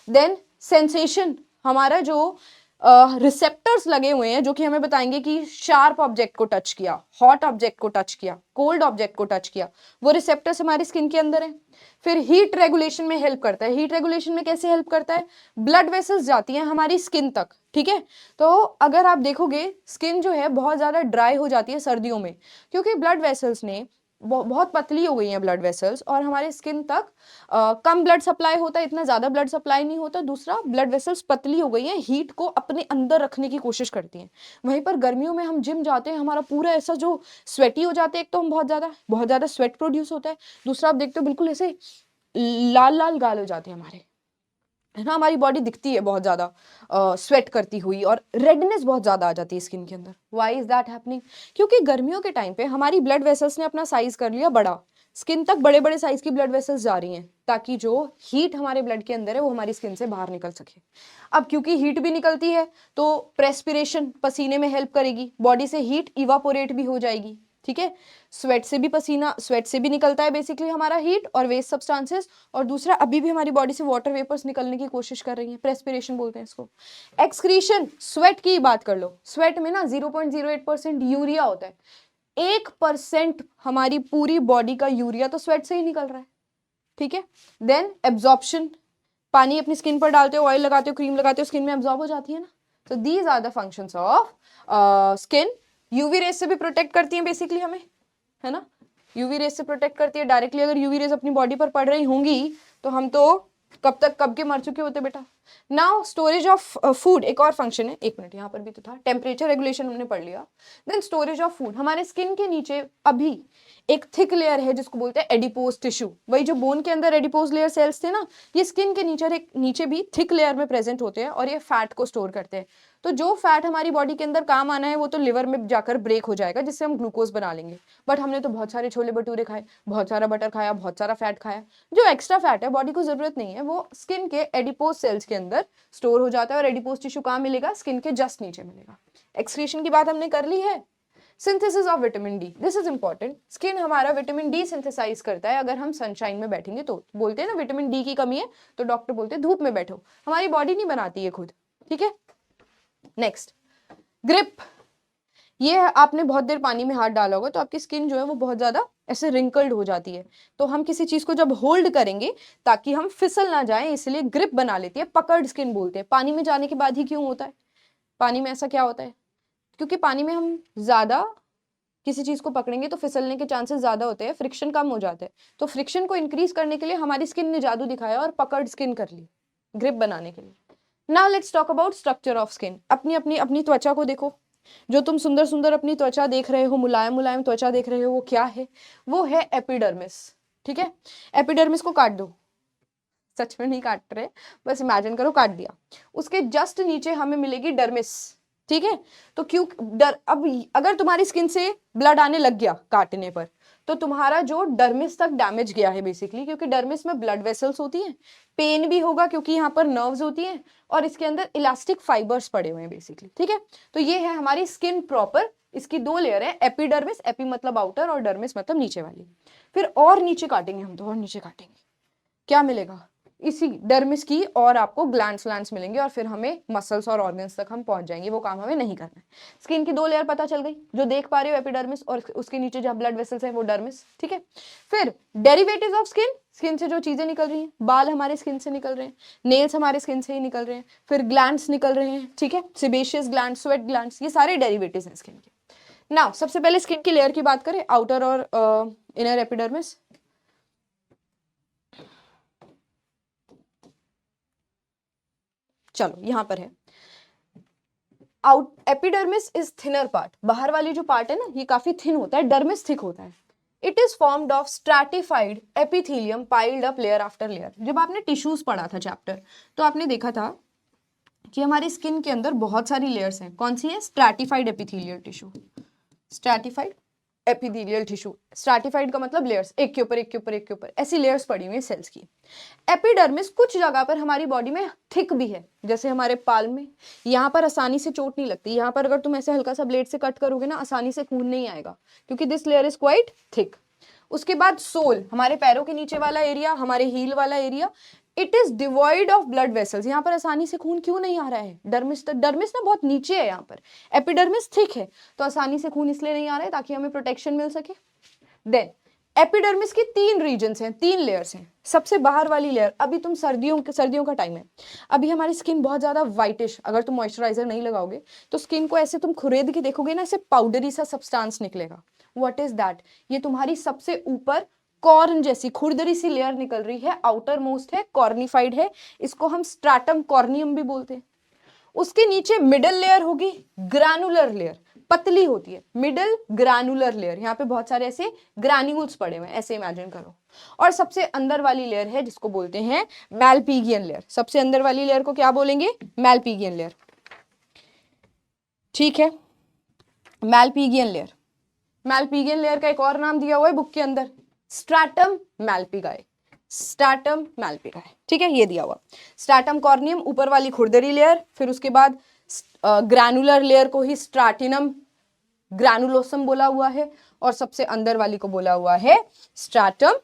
Speaker 1: देन सेंसेशन, हमारा जो रिसेप्टर्स लगे हुए हैं जो कि हमें बताएंगे कि शार्प ऑब्जेक्ट को टच किया, हॉट ऑब्जेक्ट को टच किया, कोल्ड ऑब्जेक्ट को टच किया, वो रिसेप्टर्स हमारी स्किन के अंदर है। फिर हीट रेगुलेशन में हेल्प करता है। हीट रेगुलेशन में कैसे हेल्प करता है? ब्लड वेसल्स जाती हैं हमारी स्किन तक, ठीक है। तो अगर आप देखोगे स्किन जो है बहुत ज्यादा ड्राई हो जाती है सर्दियों में, क्योंकि ब्लड वेसल्स ने बहुत पतली हो गई हैं ब्लड वेसल्स, और हमारे स्किन तक कम ब्लड सप्लाई होता है, इतना ज्यादा ब्लड सप्लाई नहीं होता। दूसरा, ब्लड वेसल्स पतली हो गई हैं, हीट को अपने अंदर रखने की कोशिश करती हैं। वहीं पर गर्मियों में हम जिम जाते हैं, हमारा पूरा ऐसा जो स्वेटी हो जाते हैं, एक तो हम बहुत ज्यादा स्वेट प्रोड्यूस होता है, दूसरा आप देखते हो बिल्कुल ऐसे लाल लाल गाल हो जाते हैं हमारे, है ना। हमारी बॉडी दिखती है बहुत ज्यादा स्वेट करती हुई, और रेडनेस बहुत ज्यादा आ जाती है स्किन के अंदर। Why is that happening? क्योंकि गर्मियों के टाइम पे हमारी ब्लड वेसल्स ने अपना साइज कर लिया बड़ा, स्किन तक बड़े बड़े साइज की ब्लड वेसल्स जा रही हैं, ताकि जो हीट हमारे ब्लड के अंदर है वो हमारी स्किन से बाहर निकल सके। अब क्योंकि हीट भी निकलती है तो प्रेस्पिरेशन, पसीने में हेल्प करेगी, बॉडी से हीट इवापोरेट भी हो जाएगी, ठीक है। स्वेट से भी पसीना, स्वेट से भी निकलता है बेसिकली हमारा हीट और वेस्ट सब्सटेंसेस, और दूसरा अभी भी हमारी बॉडी से वाटर वेपर्स निकलने की कोशिश कर रही है, प्रेस्पिरेशन बोलते हैं इसको। एक्सक्रीशन, स्वेट की बात कर लो, स्वेट में ना 0.08% यूरिया होता है। 1% हमारी पूरी बॉडी का यूरिया तो स्वेट से ही निकल रहा है, ठीक है। देन एब्जॉर्प्शन, पानी अपनी स्किन पर डालते हो, ऑयल लगाते हो, क्रीम लगाते हो, स्किन में एब्जॉर्ब हो जाती है ना। तो these are the functions of skin. UV rays से भी प्रोटेक्ट करती है बेसिकली हमें, है ना। यूवी रेस से प्रोटेक्ट करती है डायरेक्टली। अगर यूवी रेस अपनी बॉडी पर पड़ रही होंगी तो हम तो कब के मर चुके होते बेटा। नाउ स्टोरेज ऑफ फूड, एक और फंक्शन है, एक मिनट यहाँ पर भी तो था, टेम्परेचर रेगुलेशन हमने पढ़ लिया। देन स्टोरेज ऑफ फूड, हमारे स्किन के नीचे अभी एक थिक लेयर है जिसको बोलते हैं एडिपोज टिश्यू। वही जो बोन के अंदर एडिपोज लेयर सेल्स थे ना, ये स्किन के नीचे भी थिक लेयर में प्रेजेंट होते हैं, और ये फैट को स्टोर करते हैं। तो जो फैट हमारी बॉडी के अंदर काम आना है वो तो लिवर में जाकर ब्रेक हो जाएगा, जिससे हम ग्लूकोज बना लेंगे। बट हमने तो बहुत सारे छोले भटूरे खाए, बहुत सारा बटर खाया, बहुत सारा फैट खाया, जो एक्स्ट्रा फैट है बॉडी को जरूरत नहीं है, वो स्किन के एडिपोज सेल्स के अंदर स्टोर हो जाता है। और एडिपोज टिश्यू कहाँ मिलेगा? स्किन के जस्ट नीचे मिलेगा। एक्सक्रीशन की बात हमने कर ली है। Synthesis of vitamin D, this is important. Skin हमारा विटामिन डी सिंथेसाइज करता है अगर हम सनशाइन में बैठेंगे तो। बोलते हैं ना विटामिन डी की कमी है तो डॉक्टर बोलते हैं धूप में बैठो, हमारी बॉडी नहीं बनाती है खुद, ठीक है। Next, grip. ये आपने बहुत देर पानी में हाथ डाला होगा तो आपकी स्किन जो है वो बहुत ज्यादा ऐसे रिंकल्ड हो जाती है। तो हम किसी चीज को जब होल्ड करेंगे ताकि हम फिसल ना जाए, इसलिए ग्रिप बना लेती है, पकड़ स्किन बोलते हैं। पानी में जाने के बाद ही क्यों होता है? पानी में ऐसा क्या होता है? क्योंकि पानी में हम ज्यादा किसी चीज को पकड़ेंगे तो फिसलने के चांसेस ज्यादा होते हैं, फ्रिक्शन कम हो जाते हैं। तो फ्रिक्शन को इंक्रीज करने के लिए हमारी स्किन ने जादू दिखाया और पकड़ स्किन कर ली ग्रिप बनाने के लिए। Now let's talk about structure of skin. अपनी अपनी अपनी त्वचा को देखो, जो तुम सुंदर सुंदर अपनी त्वचा देख रहे हो, मुलायम मुलायम त्वचा देख रहे हो, वो क्या है? वो है एपिडर्मिस, ठीक है। एपिडर्मिस को काट दो, सच में नहीं काट रहे, बस इमेजिन करो काट दिया। उसके जस्ट नीचे हमें मिलेगी डर्मिस, ठीक है। तो क्यों अब अगर तुम्हारी स्किन से ब्लड आने लग गया काटने पर, तो तुम्हारा जो डर्मिस तक डैमेज गया है बेसिकली, क्योंकि डर्मिस में ब्लड वेसल्स होती हैं, पेन भी होगा क्योंकि यहाँ पर नर्व्स होती हैं, और इसके अंदर इलास्टिक फाइबर्स पड़े हुए हैं बेसिकली, ठीक है। तो ये है हमारी स्किन प्रॉपर। इसकी दो लेयर है, एपिडर्मिस, एपी मतलब आउटर और डर्मिस मतलब नीचे वाली। फिर और नीचे काटेंगे हम तो, और नीचे काटेंगे, क्या मिलेगा? इसी डर्मिस की और आपको ग्लैंड्स व्लैंड्स मिलेंगे, और फिर हमें मसल्स और ऑर्गन्स तक हम पहुंच जाएंगे। वो काम हमें नहीं करना है। स्किन की दो लेयर पता चल गई, जो देख पा रहे हो एपिडर्मिस, और उसके नीचे जहाँ ब्लड वेसल्स है वो डर्मिस, ठीक है। फिर डेरिवेटिव्स ऑफ स्किन, स्किन से जो चीजें निकल रही हैं, बाल हमारे स्किन से निकल रहे हैं, नेल्स हमारे स्किन से ही निकल रहे हैं, फिर ग्लैंड्स निकल रहे हैं, ठीक है, सिबेशियस ग्लैंड, स्वेट ग्लैंड्स, ये सारे डेरिवेटिव्स हैं स्किन के। नाउ सबसे पहले स्किन की लेयर की बात करें, आउटर और इनर एपिडर्मिस। चलो यहां पर है, out epidermis is thinner part, बाहर वाली जो पार्ट है ना ये काफी थिन होता है, डर्मिस थिक होता है। It is formed of stratified epithelium piled up layer after layer. जब आपने टिश्यूज पढ़ा था चैप्टर, तो आपने देखा था कि हमारी स्किन के अंदर बहुत सारी लेयर्स हैं। कौन सी है? Stratified epithelial tissue, stratified epithelial tissue. Stratified का मतलब लेयर्स, एक के ऊपर एक के ऊपर एक के ऊपर, ऐसी लेयर्स पड़ी हुई है सेल्स की। एपिडर्मिस कुछ जगह पर हमारी बॉडी में थिक भी है, जैसे हमारे पाल्म में, यहाँ पर आसानी से चोट नहीं लगती। यहाँ पर अगर तुम ऐसे हल्का सा ब्लेड से कट करोगे ना, आसानी से खून नहीं आएगा, क्योंकि this layer is quite thick. उसके बाद सोल, हमारे पैरों के नीचे वाला एरिया, हमारे हील वाला area, it is devoid of blood vessels. यहाँ पर आसानी से खून क्यों नहीं आ रहा है? डर्मिस ना बहुत नीचे है, यहाँ पर एपिडर्मिस थिक है, तो आसानी से खून इसलिए नहीं आ रहा है ताकि हमें प्रोटेक्शन मिल सके। देन एपिडर्मिस की 3 रीजन्स हैं, 3 लेयर्स हैं। सबसे बाहर वाली लेयर, अभी तुम सर्दियों का टाइम है, अभी हमारी स्किन बहुत ज्यादा व्हाइटिश, अगर तुम मॉइस्चराइजर नहीं लगाओगे तो स्किन को ऐसे तुम खुरेद के देखोगे ना, ऐसे पाउडरी सा सब्सटेंस निकलेगा। What is that? ये तुम्हारी सबसे ऊपर कॉर्न जैसी खुरदरी सी लेयर निकल रही है, आउटर मोस्ट है, कॉर्निफाइड है, इसको हम स्ट्रैटम कॉर्नियम भी बोलते हैं। उसके नीचे मिडल लेयर होगी ग्रैनुलर लेयर, पतली होती है, मिडल ग्रैनुलर लेयर, यहाँ पे बहुत सारे ऐसे ग्रैन्यूल्स पड़े हुए हैं, ऐसे इमेजिन करो। और सबसे अंदर वाली लेयर है जिसको बोलते हैं मैलपीगियन लेयर। सबसे अंदर वाली लेयर को क्या बोलेंगे? मैलपीगियन लेयर, ठीक है, मैलपीगियन लेयर। मैलपीगियन लेयर का एक और नाम दिया हुआ है बुक के अंदर, स्ट्रैटम मैलपिगाई, स्ट्रैटम मैलपिगाई, ठीक है, ये दिया हुआ। स्ट्रैटम कॉर्नियम ऊपर वाली खुरदरी लेयर, फिर उसके बाद ग्रैनुलर लेयर को ही स्ट्रैटिनम ग्रैनुलोसम बोला हुआ है, और सबसे अंदर वाली को बोला हुआ है स्ट्रैटम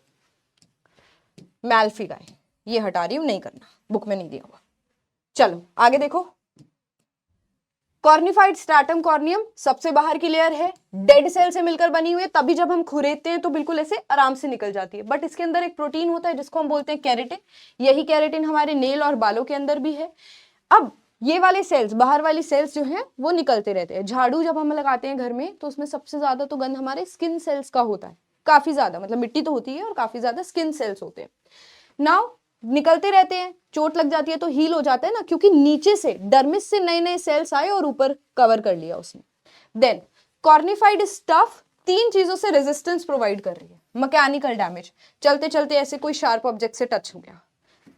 Speaker 1: मैलपिगाई। ये हटा रही हूं, नहीं करना, बुक में नहीं दिया हुआ। चलो आगे देखो, कॉर्निफाइड स्ट्रैटम कॉर्नियम सबसे बाहर की लेयर है, डेड सेल से मिलकर बनी हुई है, तभी जब हम खुरेदते हैं तो बिल्कुल ऐसे आराम से निकल जाती है। बट इसके अंदर एक प्रोटीन होता है जिसको हम बोलते हैं केराटिन, यही केराटिन हमारे नेल और बालों के अंदर भी है। अब ये वाले सेल्स, बाहर वाली सेल्स जो हैं वो निकलते रहते हैं। झाड़ू जब हम लगाते हैं घर में तो उसमें सबसे ज्यादा तो गंध हमारे स्किन सेल्स का होता है, काफी ज्यादा, मतलब मिट्टी तो होती है और काफी ज्यादा स्किन सेल्स होते हैं। नाउ निकलते रहते हैं, चोट लग जाती है तो हील हो जाता है ना, क्योंकि नीचे से डर्मिस से नए नए सेल्स आए और ऊपर कवर कर लिया उसने। देन कॉर्निफाइड स्टफ 3 चीजों से रेजिस्टेंस प्रोवाइड कर रही है। मैकेनिकल डैमेज, चलते चलते ऐसे कोई शार्प ऑब्जेक्ट से टच हो गया,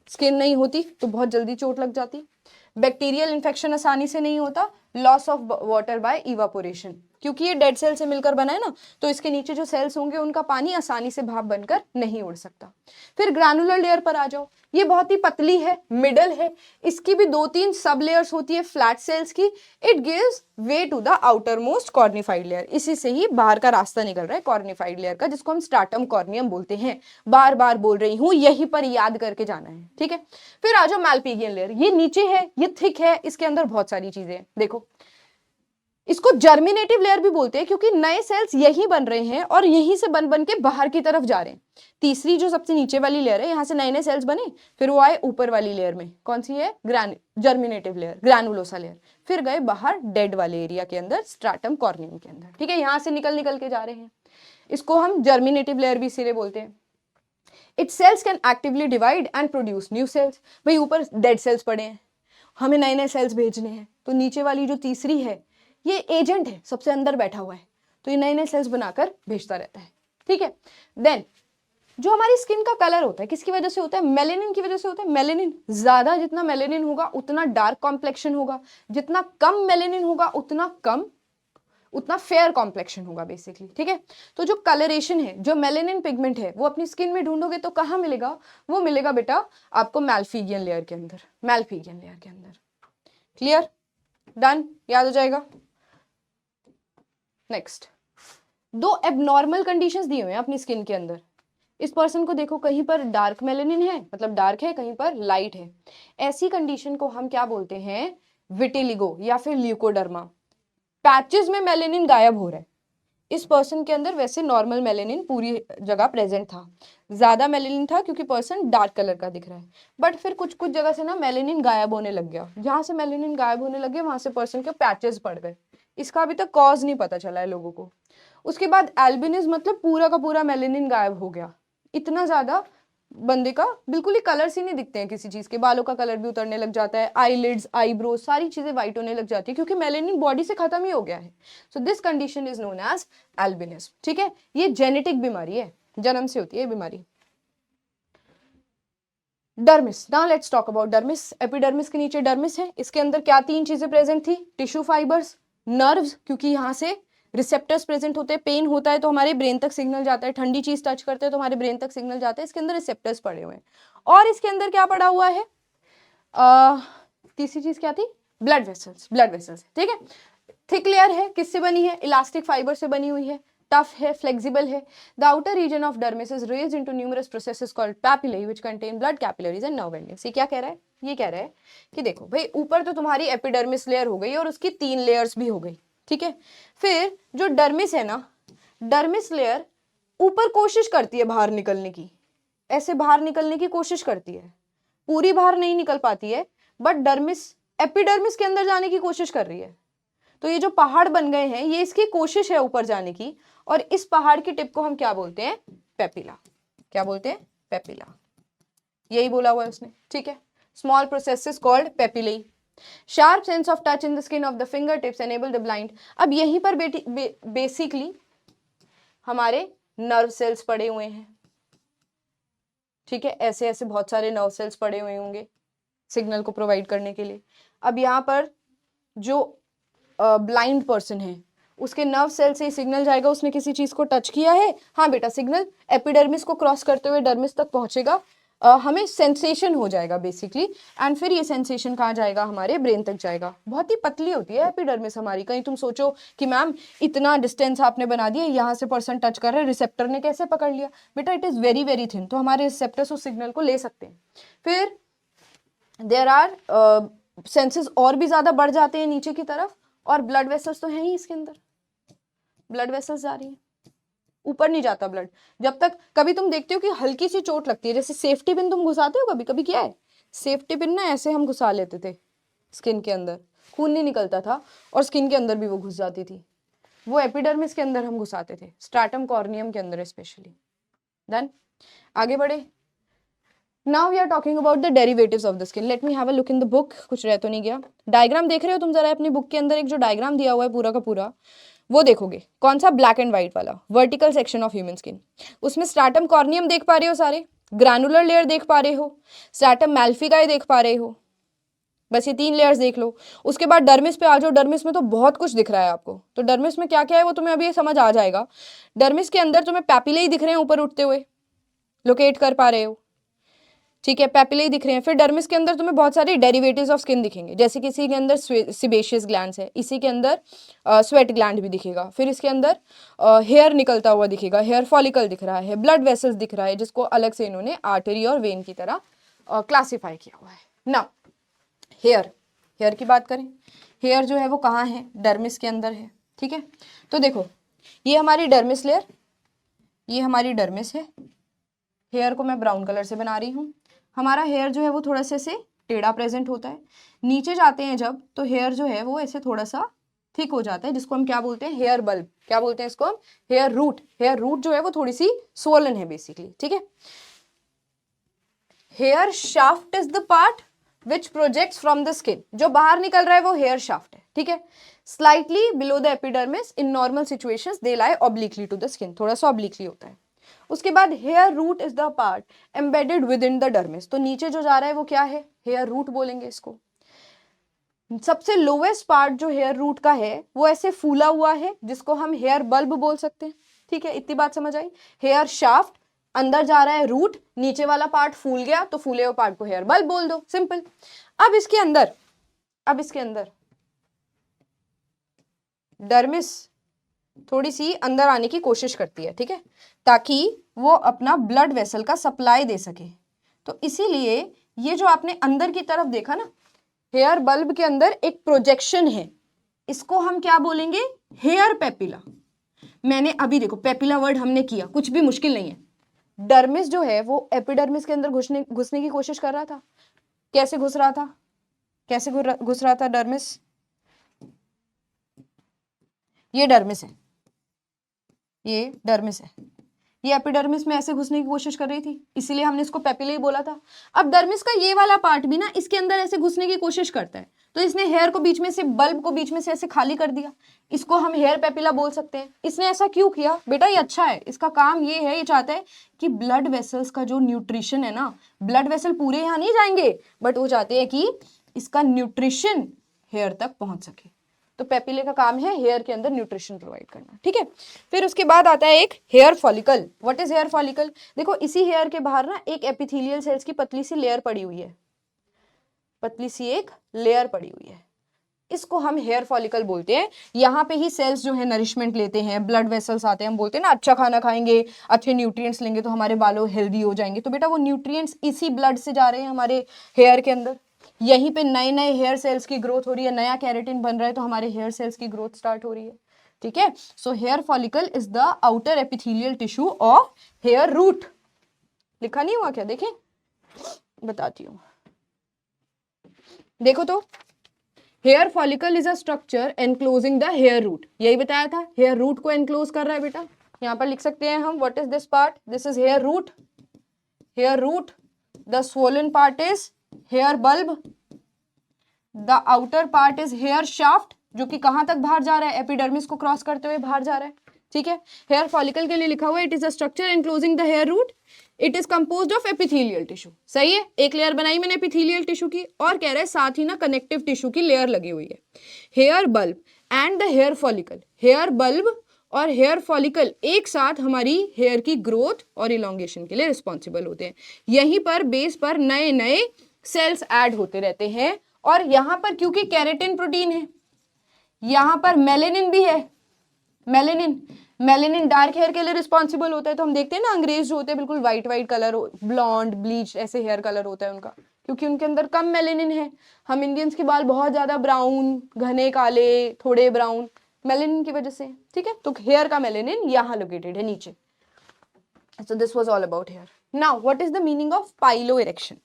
Speaker 1: स्किन नहीं होती तो बहुत जल्दी चोट लग जाती। बैक्टीरियल इन्फेक्शन आसानी से नहीं होता। Loss of water bye evaporation, क्योंकि ये डेड सेल से मिलकर बना है ना, तो इसके नीचे जो सेल्स होंगे उनका पानी आसानी से भाप बनकर नहीं उड़ सकता। फिर ग्रैनुलर लेयर पर आ जाओ, ये बहुत ही पतली है, मिडल है, इसकी भी 2-3 सब लेयर्स होती है फ्लैट सेल्स की। It gives way to the outer most cornified layer, इसी से ही बाहर का रास्ता निकल रहा है कॉर्निफाइड लेयर का, जिसको हम स्ट्रैटम कॉर्नियम बोलते हैं। बार बार बोल रही हूं, यहीं पर याद करके जाना है, ठीक है। फिर आ जाओ मैलपीगियन लेयर, ये नीचे है, ये थिक है, इसके अंदर बहुत सारी चीजें हैं। देखो, इसको जर्मिनेटिव लेयर भी बोलते हैं क्योंकि नए सेल्स यही बन रहे हैं और यहीं से बन बन के बाहर की तरफ जा रहे हैं। तीसरी जो सबसे नीचे वाली लेयर है, यहां से नए नए सेल्स बने, फिर वो आए ऊपर वाली लेयर में, कौन सी है? जर्मिनेटिव लेयर, ग्रैनुलोसा लेयर, फिर गए बाहर डेड वाले एरिया के अंदर, स्ट्रैटम कॉर्नियम के अंदर, ठीक है, यहां से निकल निकल के जा रहे हैं। इसको हम जर्मिनेटिव लेयर भी इसीलिए बोलते हैं। It cells can actively divide and produce new sales. भाई ऊपर डेड सेल्स पड़े हैं, हमें नए नए सेल्स भेजने हैं, तो नीचे वाली जो तीसरी है ये एजेंट है, सबसे अंदर बैठा हुआ है, तो ये नए नए सेल्स बनाकर भेजता रहता है, ठीक है। देन जो हमारी स्किन का कलर होता है किसकी वजह से होता है? मेलेनिन की वजह से होता है। मेलेनिन ज्यादा, जितना मेलेनिन होगा उतना डार्क कॉम्प्लेक्शन होगा, जितना कम मेलेनिन होगा उतना फेयर कॉम्प्लेक्शन होगा बेसिकली, ठीक है। तो जो कलरेशन है, जो मेलेनिन पिगमेंट है, वो अपनी स्किन में ढूंढोगे तो कहाँ मिलेगा? वो मिलेगा बेटा आपको मैलपीगियन लेयर के अंदर, मैलपीगियन लेयर के अंदर। क्लियर? डन? याद हो जाएगा। नेक्स्ट, 2 एबनॉर्मल कंडीशंस दी हुए हैं अपनी स्किन के अंदर। इस पर्सन को देखो, कहीं पर डार्क मेलेनिन है, मतलब डार्क है, कहीं पर लाइट है। ऐसी कंडीशन को हम क्या बोलते हैं? विटिलिगो या फिर ल्यूकोडर्मा। पैचेस में मेलेनिन गायब हो रहा है। इस पर्सन के अंदर वैसे नॉर्मल मेलेनिन पूरी जगह प्रेजेंट था, ज्यादा मेलेनिन था क्योंकि पर्सन डार्क कलर का दिख रहा है, बट फिर कुछ कुछ जगह से ना मेलेनिन गायब होने लग गया। जहां से मेलेनिन गायब होने लगे वहां से पर्सन के पैचेस पड़ गए। इसका अभी तक कॉज नहीं पता चला है लोगों को। उसके बाद एल्बिनिज्म, मतलब पूरा का पूरा मेलेनिन गायब हो गया, इतना ज्यादा बंदे का बिल्कुल ही कलर्स ही नहीं दिखते हैं किसी चीज के, बालों का कलर भी उतरने लग जाता है, आईलिड्स, आईब्रोज, सारी चीजें व्हाइट होने लग जाती है क्योंकि मेलेनिन बॉडी से खत्म ही हो गया है। So this condition is known as albinism, ठीक है। ये जेनेटिक बीमारी है, जन्म से होती है बीमारी। Dermis, now let's talk about dermis. Epidermis के नीचे डर्मिस है, इसके अंदर क्या 3 चीजें प्रेजेंट थी? टिश्यू फाइबर्स, नर्व्स, क्योंकि यहाँ से रिसेप्टर्स प्रेजेंट होते हैं, पेन होता है तो हमारे ब्रेन तक सिग्नल जाता है, ठंडी चीज टच करते हैं तो हमारे ब्रेन तक सिग्नल जाता है, इसके अंदर रिसेप्टर्स पड़े हुए हैं। और इसके अंदर क्या पड़ा हुआ है? तीसरी चीज क्या थी? ब्लड वेसल्स, ब्लड वेसल्स, ठीक है। थिक लेयर है, किससे बनी है? इलास्टिक फाइबर से बनी हुई है। टफ है, फ्लेक्सिबल है. The outer region of dermis is raised into numerous processes called papillae which contain blood capillaries and nerve endings. ये क्या कह रहा है? ये कह रहा है कि देखो भाई, ऊपर तो तुम्हारी एपिडर्मिस लेयर हो गई और उसकी 3 लेयर्स भी हो गई, ठीक है. फिर जो डर्मिस है ना, डर्मिस लेयर ऊपर कोशिश करती है बाहर निकलने की, ऐसे बाहर निकलने की कोशिश करती है, पूरी बाहर नहीं निकल पाती है, बट डर्मिस एपिडर्मिस के अंदर जाने की कोशिश कर रही है. तो ये जो पहाड़ बन गए हैं, ये इसकी कोशिश है ऊपर जाने की, और इस पहाड़ की टिप को हम क्या बोलते हैं? पेपिला. क्या बोलते हैं? पेपिला. यही बोला हुआ है उसने, ठीक है. Small processes called papillae. Sharp sense of touch in the skin of the finger tips enable the blind. अब यहीं पर बेसिकली हमारे नर्व सेल्स पड़े हुए हैं, ठीक है. ऐसे ऐसे बहुत सारे नर्व सेल्स पड़े हुए होंगे सिग्नल को प्रोवाइड करने के लिए. अब यहाँ पर जो ब्लाइंड पर्सन है, उसके नर्व सेल से ही सिग्नल जाएगा, उसने किसी चीज को टच किया है, हाँ बेटा, सिग्नल एपिडर्मिस को क्रॉस करते हुए डर्मिस तक पहुंचेगा, हमें सेंसेशन हो जाएगा बेसिकली, एंड फिर ये सेंसेशन कहाँ जाएगा? हमारे ब्रेन तक जाएगा. बहुत ही पतली होती है एपिडर्मिस हमारी. कहीं तुम सोचो कि मैम इतना डिस्टेंस आपने बना दिया, यहाँ से पर्सन टच कर रहे हैं, रिसेप्टर ने कैसे पकड़ लिया? बेटा it is very very thin, तो हमारे रिसेप्टर्स उस सिग्नल को ले सकते हैं. फिर देयर आर सेंसेस और भी ज्यादा बढ़ जाते हैं नीचे की तरफ, और ब्लड वेसल्स तो हैं ही इसके अंदर, ब्लड वेसल्स जा रही है, ऊपर नहीं जाता ब्लड. जब तक कभी तुम देखते हो कि हल्की सी चोट लगती है, जैसे सेफ्टी पिन तुम घुसाते हो, कभी कभी किया है? सेफ्टी पिन ना ऐसे हम घुसा लेते थे स्किन के अंदर, खून नहीं निकलता था और स्किन के अंदर भी वो घुस जाती थी. वो एपिडर्मिस के अंदर हम घुसाते थे, स्ट्रैटम कॉर्नियम के अंदर स्पेशली. देन आगे बढ़े. Now we are talking about the derivatives of the skin. Let me have a look in the book. कुछ रह तो नहीं गया? डायग्राम देख रहे हो तुम जरा अपनी बुक के अंदर? एक जो डायग्राम दिया हुआ है पूरा का पूरा, वो देखोगे. कौन सा? ब्लैक एंड व्हाइट वाला, vertical section of human skin. उसमें स्ट्रैटम कॉर्नियम देख पा रहे हो सारे, ग्रैनुलर लेयर देख पा रहे हो, स्ट्रैटम मैल्फिकाई देख पा रहे हो. बस ये 3 लेयर्स देख लो. उसके बाद डर्मिस पे आ जाओ. डर्मिस में तो बहुत कुछ दिख रहा है आपको. तो डर्मिस में क्या क्या है वो तुम्हें अभी समझ आ जाएगा. डर्मिस के अंदर तुम्हें पैपिले दिख रहे हैं ऊपर उठते हुए, लोकेट कर पा रहे हो, ठीक है. पैपिले दिख रहे हैं. फिर डर्मिस के अंदर तुम्हें बहुत सारे डेरिवेटिव्स ऑफ स्किन दिखेंगे, जैसे किसी के अंदर सिबेशियस ग्लैंड्स है, इसी के अंदर स्वेट ग्लैंड भी दिखेगा. फिर इसके अंदर हेयर निकलता हुआ दिखेगा, हेयर फॉलिकल दिख रहा है, ब्लड वेसल्स दिख रहा है, जिसको अलग से इन्होंने आर्टरी और वेन की तरह क्लासीफाई किया हुआ है. ना हेयर की बात करें, हेयर जो है वो कहाँ है? डर्मिस के अंदर है, ठीक है. तो देखो, ये हमारी डर्मिस लेयर, ये हमारी डर्मिस है. हेयर को मैं ब्राउन कलर से बना रही हूँ. हमारा हेयर जो है वो थोड़ा सा से टेढ़ा प्रेजेंट होता है. नीचे जाते हैं जब, तो हेयर जो है वो ऐसे थोड़ा सा थिक हो जाता है, जिसको हम क्या बोलते हैं? Hair bulb. क्या बोलते हैं इसको हम? Hair root. हेयर रूट जो है वो थोड़ी सी स्वोलन है बेसिकली, ठीक है. Hair shaft is the part which projects from the skin. जो बाहर निकल रहा है वो हेयर शाफ्ट है, ठीक है. Slightly below the epidermis. In normal situations they lie obliquely to the skin, थोड़ा सा ऑब्लिकली होता है. उसके बाद hair root is the part embedded within the dermis. तो नीचे जो जा रहा है वो क्या है? हेयर रूट बोलेंगे इसको. सबसे लोवेस्ट पार्ट जो हेयर रूट का है वो ऐसे फूला हुआ है, जिसको हम हेयर बल्ब बोल सकते हैं, ठीक है. इतनी बात समझ आई? हेयर शाफ्ट, अंदर जा रहा है रूट, नीचे वाला पार्ट फूल गया, तो फूले हुए पार्ट को हेयर बल्ब बोल दो, सिंपल. अब इसके अंदर डर्मिस थोड़ी सी अंदर आने की कोशिश करती है, ठीक है, ताकि वो अपना ब्लड वेसल का सप्लाई दे सके. तो इसीलिए ये जो आपने अंदर की तरफ देखा ना, हेयर बल्ब के अंदर एक प्रोजेक्शन है, इसको हम क्या बोलेंगे? Hair papilla. मैंने अभी देखो पेपिला वर्ड हमने किया, कुछ भी मुश्किल नहीं है. डर्मिस जो है वो एपिडर्मिस के अंदर घुसने की कोशिश कर रहा था. कैसे घुस रहा था? कैसे घुस रहा था डर्मिस? ये डर्मिस है, ये डर्मिस है, ये एपिडर्मिस में ऐसे घुसने की कोशिश कर रही थी, इसीलिए हमने इसको पेपिले बोला था. अब डर्मिस का ये वाला पार्ट भी ना इसके अंदर ऐसे घुसने की कोशिश करता है, तो इसने हेयर को बीच में से, बल्ब को बीच में से ऐसे खाली कर दिया, इसको हम हेयर पेपिला बोल सकते हैं. इसने ऐसा क्यों किया? बेटा ये अच्छा है, इसका काम ये है, ये चाहता है कि ब्लड वेसल्स का जो न्यूट्रिशन है ना, ब्लड वेसल पूरे यहाँ नहीं जाएंगे, बट वो चाहते हैं कि इसका न्यूट्रिशन हेयर तक पहुंच सके. तो पेपिले का काम है हेयर के अंदर न्यूट्रिशन प्रोवाइड करना, ठीक है. फिर उसके बाद आता है एक hair follicle. What is hair follicle? देखो इसी हेयर के बाहर ना एक एपिथेलियल सेल्स की पतली सी लेयर पड़ी हुई है, पतली सी एक लेयर पड़ी हुई है. इसको हम हेयर फॉलिकल बोलते हैं। यहाँ पे ही सेल्स जो है नरिशमेंट लेते हैं, ब्लड वेसल्स आते हैं। हम बोलते हैं ना अच्छा खाना खाएंगे, अच्छे न्यूट्रिएंट्स लेंगे तो हमारे बालों हेल्दी हो जाएंगे। तो बेटा वो न्यूट्रिएंट्स इसी ब्लड से जा रहे हैं हमारे हेयर के अंदर। यहीं पे नए नए हेयर सेल्स की ग्रोथ हो रही है, नया केराटिन बन रहा है, तो हमारे हेयर सेल्स की ग्रोथ स्टार्ट हो रही है। ठीक है, so hair follicle is the outer epithelial tissue of hair root. लिखा नहीं हुआ क्या? देखें, बताती हूँ, देखो तो, hair follicle is a structure enclosing the hair root. यही बताया था, हेयर रूट को एनक्लोज कर रहा है बेटा। यहां पर लिख सकते हैं हम, what is this part? This is hair root. Hair root, the swollen part is hair bulb, the outer part is hair shaft, जो कि कहां तक बाहर जा रहा है? एपिडर्मिस को क्रॉस करते हुए बाहर जा रहा है। ठीक है, हेयर फॉलिकल के लिए लिखा हुआ है, it is a structure enclosing the hair root, it is composed of epithelial tissue. सही है, एक लेयर बनाई मैंने एपिथेलियल टिश्यू की, और कह रहा है साथ ही ना कनेक्टिव टिश्यू की लेयर लगी हुई है। Hair bulb and the hair follicle, hair bulb और हेयर फॉलिकल एक साथ हमारी हेयर की ग्रोथ और इलोंगेशन के लिए रिस्पॉन्सिबल होते हैं। यहीं पर बेस पर नए नए सेल्स ऐड होते रहते हैं, और यहां पर क्योंकि केराटिन प्रोटीन है, यहां पर मेलेनिन भी है। मेलेनिन, मेलेनिन डार्क हेयर के लिए रिस्पॉन्सिबल होता है। तो हम देखते हैं ना, अंग्रेज जो होते हैं बिल्कुल white white colour, blonde bleach ऐसे हेयर कलर होता है उनका, क्योंकि उनके अंदर कम मेलेनिन है। हम इंडियंस के बाल बहुत ज्यादा ब्राउन, घने काले, थोड़े ब्राउन, मेलेनिन की वजह से। ठीक है, तो हेयर का मेलेनिन यहाँ लोकेटेड है नीचे। So this was all about hair. Now what is the meaning of pilo erection?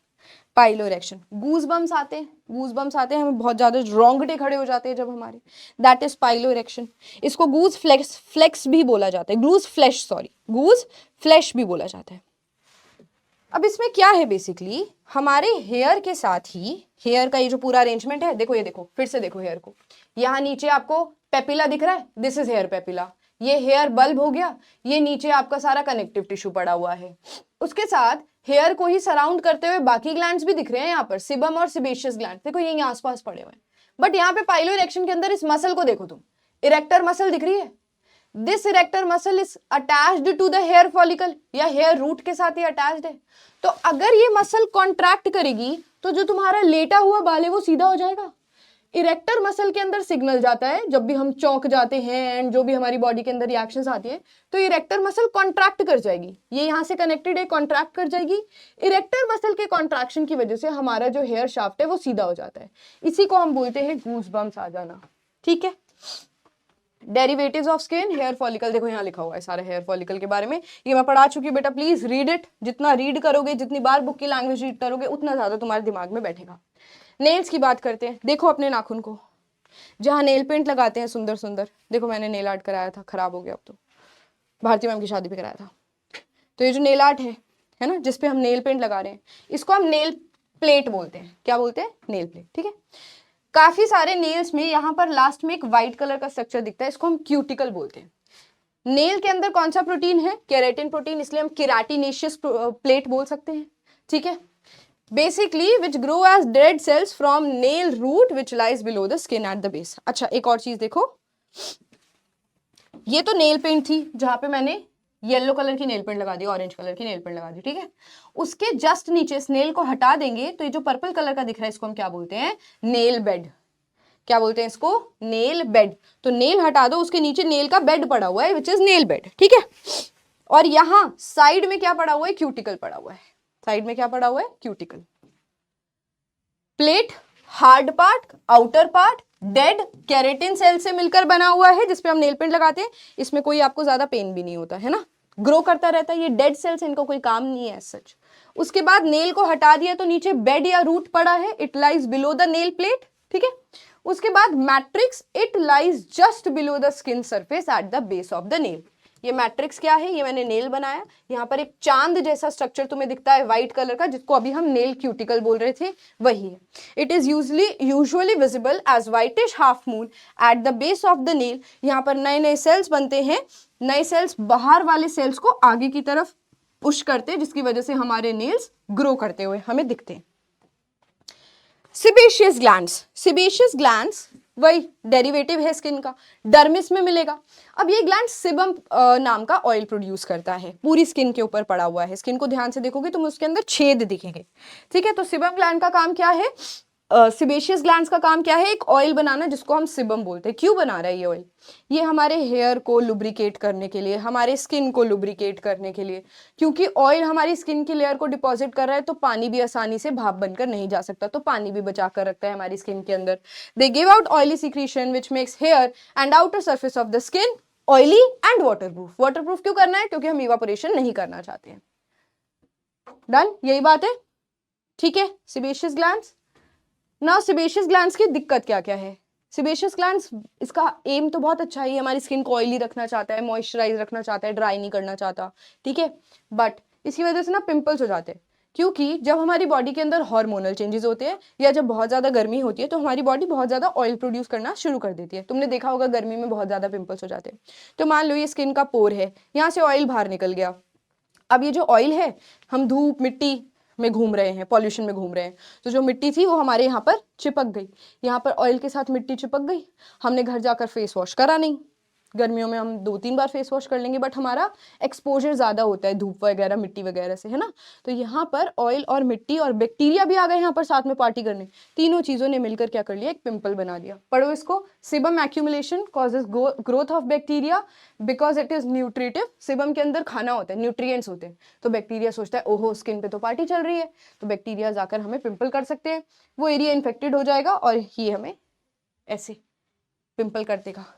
Speaker 1: Pilo erection, goose bumps आते हैं, गूज बम्स आते हैं, हमें बहुत ज्यादा रोंगटे खड़े हो जाते हैं जब हमारे, दैट इज पाइलो इरेक्शन। इसको गूज फ्लेक्स फ्लेक्स भी बोला जाता है, गूज फ्लैश, सॉरी, गूज फ्लैश भी बोला जाता है। अब इसमें क्या है, बेसिकली हमारे हेयर के साथ ही हेयर का ये जो पूरा अरेंजमेंट है, देखो ये देखो, फिर से देखो हेयर को, यहाँ नीचे आपको पेपिला दिख रहा है, दिस इज हेयर पेपिला। ये हेयर बल्ब हो गया, ये नीचे आपका सारा कनेक्टिव टिश्यू पड़ा हुआ है। उसके साथ हेयर को ही सराउंड करते हुए बाकी ग्लैंड्स भी दिख रहे हैं यहाँ पर, सिबम और सिबेशियस ग्लैंड, देखो ये यहाँ आसपास पड़े हुए हैं। बट यहाँ पे पाइलो इरेक्शन के अंदर इस मसल को देखो तुम, इरेक्टर मसल दिख रही है। This erector muscle is attached to the hair follicle, या हेयर रूट के साथ ही अटैच्ड है। तो अगर ये मसल कॉन्ट्रैक्ट करेगी तो जो तुम्हारा लेटा हुआ बाल है वो सीधा हो जाएगा। इरेक्टर मसल के अंदर सिग्नल जाता है जब भी हम चौंक जाते हैं एंड जो भी हमारी बॉडी के अंदर रिएक्शंस आती है, तो इरेक्टर मसल कॉन्ट्रैक्ट कर जाएगी, ये यहाँ से कनेक्टेड है, कॉन्ट्रैक्ट कर जाएगी। इरेक्टर मसल के कॉन्ट्रैक्शन की वजह से हमारा जो हेयर शाफ्ट है वो सीधा हो जाता है। इसी को हम बोलते हैं गूज बम्स आ जाना। ठीक है, derivatives of skin, hair follicle, देखो यहाँ लिखा हुआ है सारे हेयर फॉलिकल के बारे में, ये मैं पढ़ा चुकी हूँ बेटा, प्लीज रीड इट। जितना रीड करोगे, जितनी बार बुक की लैंग्वेज रीड करोगे, उतना ज्यादा तुम्हारे दिमाग में बैठेगा। नेल्स की बात करते हैं, देखो अपने नाखून को, जहाँ नेल पेंट लगाते हैं सुंदर सुंदर, देखो मैंने नेल आर्ट कराया था, खराब हो गया अब तो, भारती मैम की शादी पे कराया था। तो ये जो नेल आर्ट है ना, जिसपे हम नेल पेंट लगा रहे हैं, इसको हम नेल प्लेट बोलते हैं। क्या बोलते हैं? Nail plate. ठीक है, काफी सारे नेल्स में यहाँ पर लास्ट में एक व्हाइट कलर का स्ट्रक्चर दिखता है, इसको हम क्यूटिकल बोलते हैं। नेल के अंदर कौन सा प्रोटीन है? केराटिन प्रोटीन, इसलिए हम केराटिनेशियस प्लेट बोल सकते हैं। ठीक है, basically which grow as dead cells from nail root which lies below the skin at the base. अच्छा, एक और चीज देखो, ये तो नेल पेंट थी जहां पे मैंने येलो कलर की नेल पेंट लगा दी, ऑरेंज कलर की नेल पेंट लगा दी। ठीक है, उसके जस्ट नीचे इस नेल को हटा देंगे तो ये जो पर्पल कलर का दिख रहा है, इसको हम क्या बोलते हैं? Nail bed. क्या बोलते हैं इसको? Nail bed. तो नेल हटा दो, उसके नीचे नेल का बेड पड़ा हुआ है, विच इज नेल बेड। ठीक है, और यहां साइड में क्या पड़ा हुआ है? क्यूटिकल पड़ा हुआ है। साइड में क्या पड़ा हुआ है? Cuticle. Plate, hard part, outer part, dead keratin cell से मिलकर बना हुआ है, जिसपे हम नेल पेंट लगाते हैं। इसमें कोई आपको ज्यादा पेन भी नहीं होता है ना, ग्रो करता रहता है। ये डेड सेल्स, इनका कोई काम नहीं है सच। उसके बाद नेल को हटा दिया तो नीचे बेड या रूट पड़ा है, it lies below the nail plate. ठीक है, उसके बाद matrix, it lies just below the skin surface at the base of the nail. ये मैट्रिक्स क्या है? ये मैंने नेल बनाया, यहाँ पर एक चांद जैसा स्ट्रक्चर तुम्हें दिखता है व्हाइट कलर का, जिसको अभी हम नेल क्यूटिकल बोल रहे थे, वही है। It is usually visible as whitish half moon at the base of the nail. यहाँ पर नए नए सेल्स बनते हैं, नए सेल्स बाहर वाले सेल्स को आगे की तरफ पुश करते हैं, जिसकी वजह से हमारे नेल्स ग्रो करते हुए हमें दिखते हैं। सिबेशियस ग्लैंड्स, सिबेशियस ग्लैंड्स वही डेरिवेटिव है स्किन का, डर्मिस में मिलेगा। अब ये ग्लैंड सिबम नाम का ऑयल प्रोड्यूस करता है, पूरी स्किन के ऊपर पड़ा हुआ है। स्किन को ध्यान से देखोगे तो उसके अंदर छेद दिखेंगे। ठीक है, तो सिबम ग्लैंड का काम क्या है? सिबेशियस ग्लैंड्स का काम क्या है? एक ऑयल बनाना जिसको हम सिबम बोलते हैं। क्यों बना रहा है ये ऑयल? ये हमारे हेयर को लुब्रिकेट करने के लिए, हमारे स्किन को लुब्रिकेट करने के लिए, क्योंकि ऑयल हमारी स्किन की लेयर को डिपॉजिट कर रहा है तो पानी भी आसानी से भाप बनकर नहीं जा सकता, तो पानी भी बचा कर रखता है हमारी स्किन के अंदर। They give out oily secretion which makes hair and outer surface of the skin oily and waterproof. Waterproof क्यों करना है? क्योंकि हम इवापोरेशन नहीं करना चाहते हैं। डन, यही बात है, ठीक है। सिबेशियस ग्लैंड्स, ना सिबेशियस ग्लैंड्स की दिक्कत क्या क्या है? सिबेशियस ग्लैंड्स, इसका एम तो बहुत अच्छा है, हमारी स्किन को ऑयली रखना चाहता है, मॉइस्चराइज रखना चाहता है, ड्राई नहीं करना चाहता, ठीक है। बट इसकी वजह से ना पिंपल्स हो जाते हैं, क्योंकि जब हमारी बॉडी के अंदर हार्मोनल चेंजेस होते हैं या जब बहुत ज़्यादा गर्मी होती है तो हमारी बॉडी बहुत ज़्यादा ऑयल प्रोड्यूस करना शुरू कर देती है। तुमने देखा होगा गर्मी में बहुत ज़्यादा पिंपल्स हो जाते हैं। तो मान लो ये स्किन का पोर है, यहाँ से ऑयल बाहर निकल गया। अब ये जो ऑयल है, हम धूप मिट्टी में घूम रहे हैं, पॉल्यूशन में घूम रहे हैं, तो जो मिट्टी थी वो हमारे यहाँ पर चिपक गई, यहाँ पर ऑयल के साथ मिट्टी चिपक गई। हमने घर जाकर फेस वॉश करा नहीं, गर्मियों में हम 2-3 बार फेस वॉश कर लेंगे, बट हमारा एक्सपोजर ज़्यादा होता है धूप वगैरह मिट्टी वगैरह से, है ना। तो यहाँ पर ऑयल और मिट्टी और बैक्टीरिया भी आ गए यहाँ पर साथ में पार्टी करने, तीनों चीज़ों ने मिलकर क्या कर लिया? एक पिंपल बना दिया। पढ़ो इसको, sebum accumulation causes growth of bacteria because it is nutritive. Sebum के अंदर खाना होता है, न्यूट्रिएंट्स होते हैं, तो बैक्टीरिया सोचता है ओहो स्किन पे तो पार्टी चल रही है, तो बैक्टीरिया जाकर हमें पिंपल कर सकते हैं, वो एरिया इन्फेक्टेड हो जाएगा और ये हमें ऐसे पिंपल कर देगा।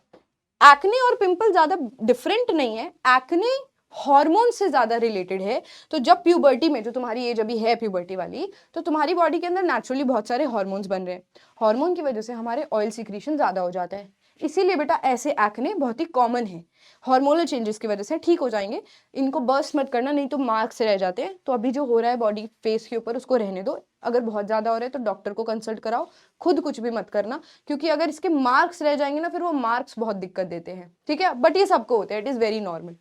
Speaker 1: एक्ने और पिंपल ज्यादा डिफरेंट नहीं है, एक्ने हार्मोन से ज्यादा रिलेटेड है। तो जब प्यूबर्टी में, जो तुम्हारी एज अभी है प्यूबर्टी वाली, तो तुम्हारी बॉडी के अंदर नेचुरली बहुत सारे हार्मोन्स बन रहे हैं, हार्मोन की वजह से हमारे ऑयल सिक्रीशन ज्यादा हो जाता है, इसीलिए बेटा ऐसे एक्ने बहुत ही कॉमन है, हार्मोनल चेंजेस की वजह से ठीक हो जाएंगे। इनको बर्स्ट मत करना, नहीं तो मार्क्स रह जाते हैं। तो अभी जो हो रहा है बॉडी फेस के ऊपर उसको रहने दो, अगर बहुत ज़्यादा हो रहा है तो डॉक्टर को कंसल्ट कराओ, खुद कुछ भी मत करना, क्योंकि अगर इसके मार्क्स रह जाएंगे ना फिर वो मार्क्स बहुत दिक्कत देते हैं, ठीक है। बट ये सबको होता है, it is very normal.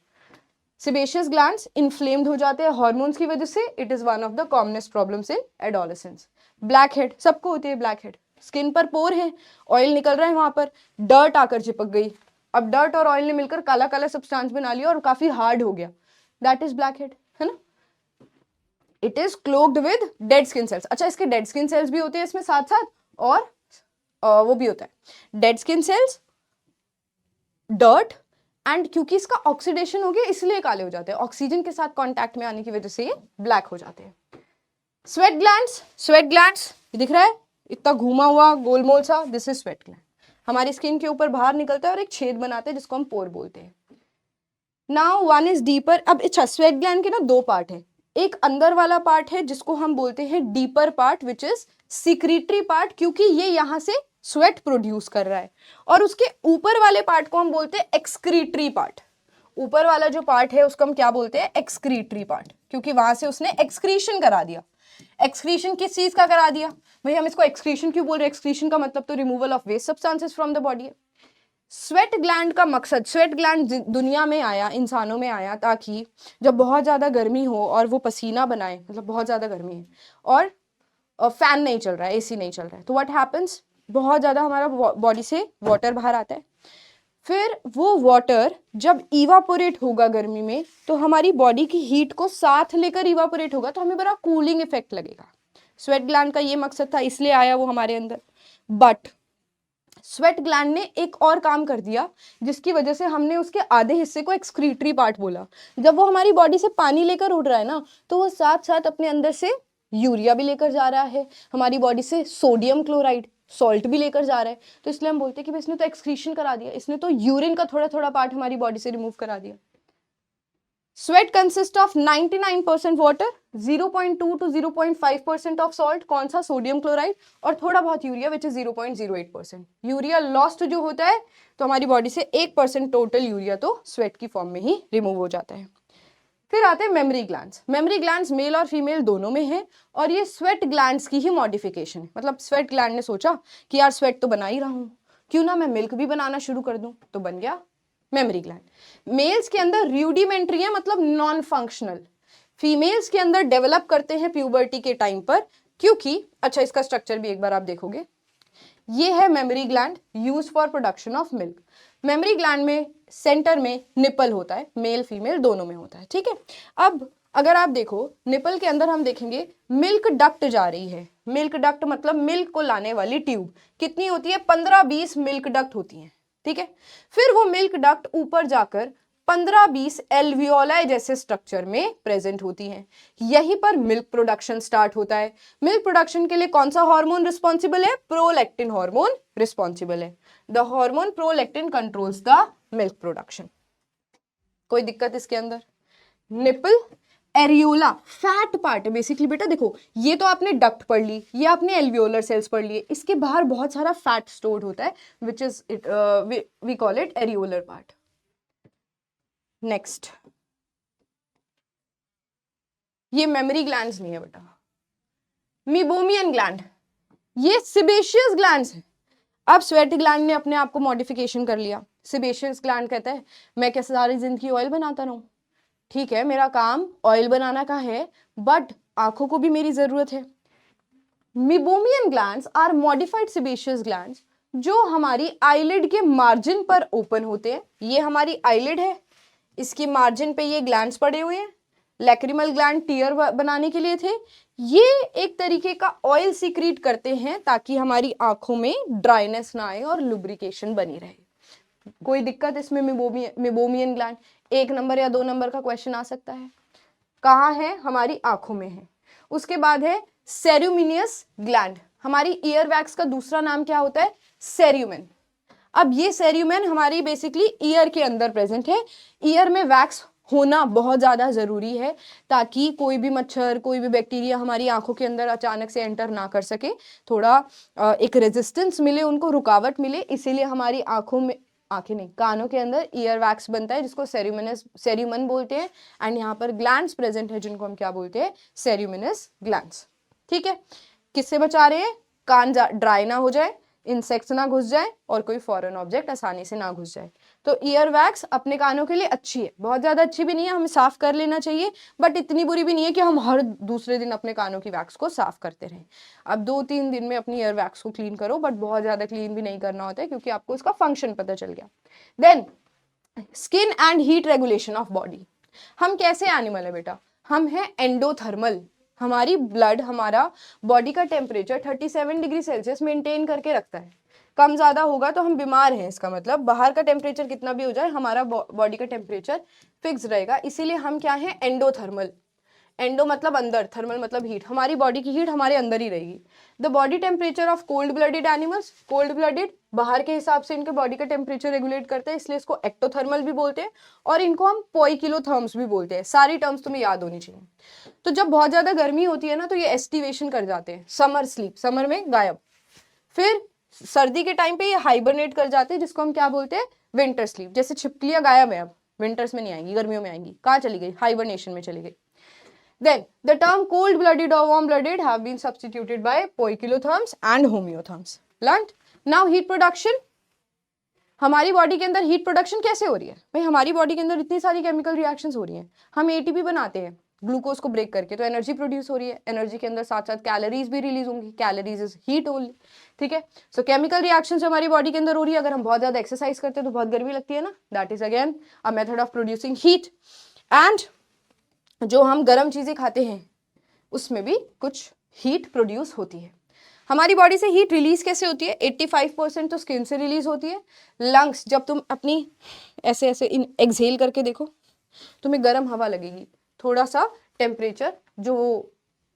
Speaker 1: Sebaceous glands inflamed हो जाते हैं हार्मोन्स की वजह से, it is one of the commonest problems in adolescence. Black head सबको होती है, ब्लैक हेड, स्किन पर पोर है, ऑयल निकल रहा है, वहां पर डर्ट आकर चिपक गई, अब डर्ट और ऑयल ने मिलकर काला काला सब्सटेंस बना लिया और काफी हार्ड हो गया, दैट इज ब्लैक हेड, है ना। It is clogged with dead skin cells. अच्छा, इसके डेड स्किन सेल्स भी होते हैं इसमें साथ साथ, और वो भी होता है dead skin cells, dirt, and क्योंकि इसका ऑक्सीडेशन हो गया इसलिए काले हो जाते हैं, ऑक्सीजन के साथ कांटेक्ट में आने की वजह से ये ब्लैक हो जाते हैं। स्वेट ग्लैंड्स, स्वेट ग्लैंड्स दिख रहा है इतना घूमा हुआ गोलमोल सा, दिस इज स्वेट ग्लैंड, हमारी स्किन के ऊपर बाहर निकलता है और एक छेद बनाते हैं जिसको हम पोर बोलते हैं। Now one is deeper. अब अच्छा, स्वेट ग्लैंड के ना दो पार्ट है, एक अंदर वाला पार्ट है जिसको हम बोलते हैं deeper part which is secretory part, क्योंकि ये यहाँ से स्वेट प्रोड्यूस कर रहा है, और उसके ऊपर वाले पार्ट को हम बोलते हैं एक्सक्रीटरी पार्ट। ऊपर वाला जो पार्ट है उसको हम क्या बोलते हैं? एक्सक्रीटरी पार्ट, क्योंकि वहां से उसने एक्सक्रीशन करा दिया। एक्सक्रीशन किस चीज का करा दिया भाई? हम इसको एक्सक्रीशन क्यों बोल रहे हैं? एक्सक्रीशन का मतलब तो removal of waste substances from the body है। स्वेट ग्लैंड का मकसद, स्वेट ग्लैंड दुनिया में आया, इंसानों में आया ताकि जब बहुत ज़्यादा गर्मी हो और वो पसीना बनाए, मतलब बहुत ज़्यादा गर्मी है और फैन नहीं चल रहा है, एसी नहीं चल रहा है, तो व्हाट हैपन्स, बहुत ज़्यादा हमारा बॉडी से वाटर बाहर आता है, फिर वो वाटर जब इवापोरेट होगा गर्मी में तो हमारी बॉडी की हीट को साथ लेकर इवापोरेट होगा, तो हमें बड़ा कूलिंग इफेक्ट लगेगा। स्वेट ग्लैंड का ये मकसद था, इसलिए आया वो हमारे अंदर। बट स्वेट ग्लैंड ने एक और काम कर दिया जिसकी वजह से हमने उसके आधे हिस्से को एक्सक्रीटरी पार्ट बोला। जब वो हमारी बॉडी से पानी लेकर उड़ रहा है ना, तो वो साथ साथ अपने अंदर से यूरिया भी लेकर जा रहा है, हमारी बॉडी से सोडियम क्लोराइड सॉल्ट भी लेकर जा रहा है, तो इसलिए हम बोलते हैं कि इसने तो एक्सक्रीशन करा दिया, इसने तो यूरिन का थोड़ा थोड़ा पार्ट हमारी बॉडी से रिमूव करा दिया। Sweat consist of 99% water, 0.2 to 0.5% of salt, कौन सा? सोडियम क्लोराइड, और थोड़ा बहुत urea which is 0.08%। Urea lost जो होता है तो हमारी बॉडी से 1% टोटल यूरिया तो स्वेट की फॉर्म में ही रिमूव हो जाता है। फिर आते हैं mammary glands. Mammary glands male और फीमेल दोनों में है, और ये स्वेट ग्लैंड्स की ही मॉडिफिकेशन है। मतलब स्वेट ग्लैंड ने सोचा कि यार स्वेट तो बना ही रहा हूँ, क्यों ना मैं मिल्क भी बनाना शुरू कर दूं, तो बन गया मेमोरी ग्लैंड। मेल्स के अंदर रूडिमेंट्री है, मतलब नॉन फंक्शनल, फीमेल्स के अंदर डेवलप करते हैं प्यूबर्टी के टाइम पर, क्योंकि अच्छा इसका स्ट्रक्चर भी एक बार आप देखोगे, ये है memory gland use for production of milk. Memory gland में सेंटर में निपल होता है, मेल फीमेल दोनों में होता है, ठीक है। अब अगर आप देखो निपल के अंदर हम देखेंगे मिल्क डक्ट जा रही है, मिल्क डक्ट मतलब मिल्क को लाने वाली ट्यूब, कितनी होती है 15-20 मिल्क डक्ट होती हैं, ठीक है। फिर वो मिल्क डक्ट ऊपर जाकर 15-20 एल्वियोलाई जैसे स्ट्रक्चर में प्रेजेंट होती हैं, यहीं पर मिल्क प्रोडक्शन स्टार्ट होता है। मिल्क प्रोडक्शन के लिए कौन सा हार्मोन रिस्पॉन्सिबल है, प्रोलैक्टिन हार्मोन रिस्पॉन्सिबल है। The hormone prolactin controls the milk production. कोई दिक्कत इसके अंदर? निपल एरियोला फैट पार्ट है बेसिकली बेटा, देखो ये तो आपने डक्ट पढ़ ली, ये आपने एल्वियोलर सेल्स पढ़ लिए, इसके बाहर बहुत सारा फैट स्टोर्ड होता है which is it we call it areolar part. Next, ये मेमोरी ग्लैंड्स नहीं है बेटा, मीबोमियन ग्लैंड, ये सिबेशियस ग्लैंड्स है। अब स्वेट ग्लैंड ने अपने आप को मॉडिफिकेशन कर लिया, सिबेशियस ग्लैंड कहता है मैं क्या सारी जिंदगी ऑयल बनाता रहूं, ठीक है मेरा काम ऑयल बनाना का है बट आंखों को भी मेरी जरूरत है। Meibomian glands are modified sebaceous glands जो हमारी आईलिड के मार्जिन पर ओपन होते हैं। ये हमारी आईलिड है, इसकी मार्जिन पे ये ग्लैंड्स पड़े हुए हैं, लैक्रिमल ग्लैंड टीयर बनाने के लिए थे। ये एक तरीके का ऑयल सीक्रीट करते हैं ताकि हमारी आंखों में ड्राइनेस ना आए और लुब्रिकेशन बनी रहे। कोई दिक्कत इसमें? मीबोमियन ग्लैंड 1 नंबर या 2 नंबर का क्वेश्चन आ सकता है। कहाँ है? हमारी आंखों में है। उसके बाद है सेरुमिनियस ग्लैंड, हमारी ईयर वैक्स का दूसरा नाम क्या होता है? सेर्यूमेन। अब ये सेर्यूमेन हमारी बेसिकली ईयर के अंदर प्रेजेंट है। ईयर में वैक्स होना बहुत ज्यादा जरूरी है ताकि कोई भी मच्छर कोई भी बैक्टीरिया हमारी आंखों के अंदर अचानक से एंटर ना कर सके, थोड़ा एक रेजिस्टेंस मिले, उनको रुकावट मिले, इसीलिए हमारी आंखों में, आंखें नहीं कानों के अंदर ईयर वैक्स बनता है जिसको सेर्यूमन बोलते हैं। एंड यहाँ पर ग्लैंड्स प्रेजेंट है जिनको हम क्या बोलते हैं? सेर्यूमिनस ग्लैंड्स। ठीक है, किससे बचा रहे हैं? कान ड्राई ना हो जाए, इंसेक्ट्स ना घुस जाए और कोई फॉरेन ऑब्जेक्ट आसानी से ना घुस जाए। तो ईयर वैक्स अपने कानों के लिए अच्छी है, बहुत ज्यादा अच्छी भी नहीं है, हमें साफ कर लेना चाहिए, बट इतनी बुरी भी नहीं है कि हम हर दूसरे दिन अपने कानों की वैक्स को साफ करते रहें। अब 2-3 दिन में अपनी ईयर वैक्स को क्लीन करो, बट बहुत ज्यादा क्लीन भी नहीं करना होता है क्योंकि आपको इसका फंक्शन पता चल गया। Then skin and heat regulation of body. हम कैसे एनिमल है बेटा? हम है एंडोथर्मल। हमारी ब्लड, हमारा बॉडी का टेम्परेचर 37 डिग्री सेल्सियस मेंटेन करके रखता है। कम ज्यादा होगा तो हम बीमार हैं, इसका मतलब बाहर का टेम्परेचर कितना भी हो जाए हमारा बॉडी का टेम्परेचर फिक्स रहेगा। इसीलिए हम क्या है? एंडोथर्मल। एंडो मतलब अंदर, थर्मल मतलब हीट, हमारी बॉडी की हीट हमारे अंदर ही रहेगी। The body temperature of cold blooded animals, cold blooded बाहर के हिसाब से इनके बॉडी का टेम्परेचर रेगुलेट करते हैं, इसलिए इसको एक्टोथर्मल भी बोलते हैं और इनको हम पोइकिलोथर्म्स भी बोलते हैं। सारी टर्म्स तुम्हें याद होनी चाहिए। तो जब बहुत ज्यादा गर्मी होती है ना तो ये एस्टिवेशन कर जाते हैं, समर स्लीप, समर में गायब। फिर सर्दी के टाइम पे ये हाइबरनेट कर जाते हैं जिसको हम क्या बोलते हैं? Winter sleep. जैसे छिपकलियां गायब है, अब विंटर्स में नहीं आएंगी, गर्मियों में आएंगी। कहाँ चली गई? हाइबरनेशन में चली गई। Then the term cold-blooded or warm-blooded have been substituted by poikilotherms and homeotherms. Learned? Now heat production. हमारी बॉडी के अंदर हीट प्रोडक्शन कैसे हो रही है भाई? हमारी बॉडी के अंदर इतनी सारी केमिकल रिएक्शंस हो रही हैं, हम एटीपी बनाते हैं ग्लूकोज को ब्रेक करके, तो एनर्जी प्रोड्यूस हो रही है। एनर्जी के अंदर साथ साथ कैलोरीज भी रिलीज होंगी, कैलोरीज इज हीट ओनली। ठीक है, सो केमिकल रिएक्शन जो हमारी बॉडी के अंदर हो रही है, अगर हम बहुत ज्यादा एक्सरसाइज करते हैं तो बहुत गर्मी लगती है ना, that is again a method of producing heat. And जो हम गर्म चीजें खाते हैं उसमें भी कुछ हीट प्रोड्यूस होती है। हमारी बॉडी से हीट रिलीज कैसे होती है? 85% तो स्किन से रिलीज होती है। लंग्स, जब तुम अपनी ऐसे ऐसे एक्सहेल करके देखो तुम्हें गर्म हवा लगेगी, थोड़ा सा टेम्परेचर जो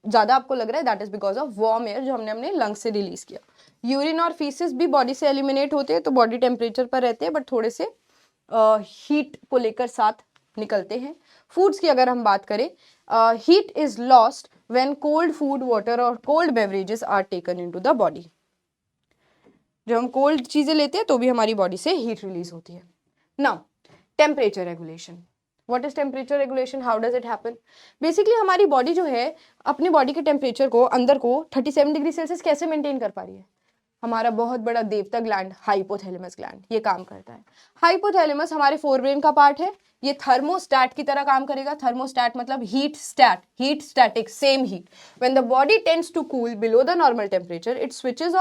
Speaker 1: ज्यादा आपको लग रहा है, that is because of warm air जो हमने अपने लंग्स से रिलीज किया। यूरिन और फीसिस भी बॉडी से एलिमिनेट होते हैं तो बॉडी टेम्परेचर पर रहते हैं, बट थोड़े से हीट को लेकर साथ निकलते हैं। फूड्स की अगर हम बात करें, heat is lost when cold food, water और cold beverages are taken into the body. जब हम कोल्ड चीजें लेते हैं तो भी हमारी बॉडी से हीट रिलीज होती है। Now temperature regulation. What is temperature regulation? How does it happen? Basically हमारी बॉडी जो है अपनी बॉडी के टेम्परेचर को अंदर को 37 डिग्री सेल्सियस कैसे मेंटेन कर पा रही है? हमारा बहुत बड़ा देवता ग्लैंड हाइपोथैलेमस ग्लैंड ये काम करता है। हाइपोथैलेमस हमारे फोरब्रेन का पार्ट है, ये थर्मोस्टैट की तरह काम करेगा। थर्मोस्टैट मतलब heat stat, heat static, same heat. When the body tends to cool below the normal temperature, it switches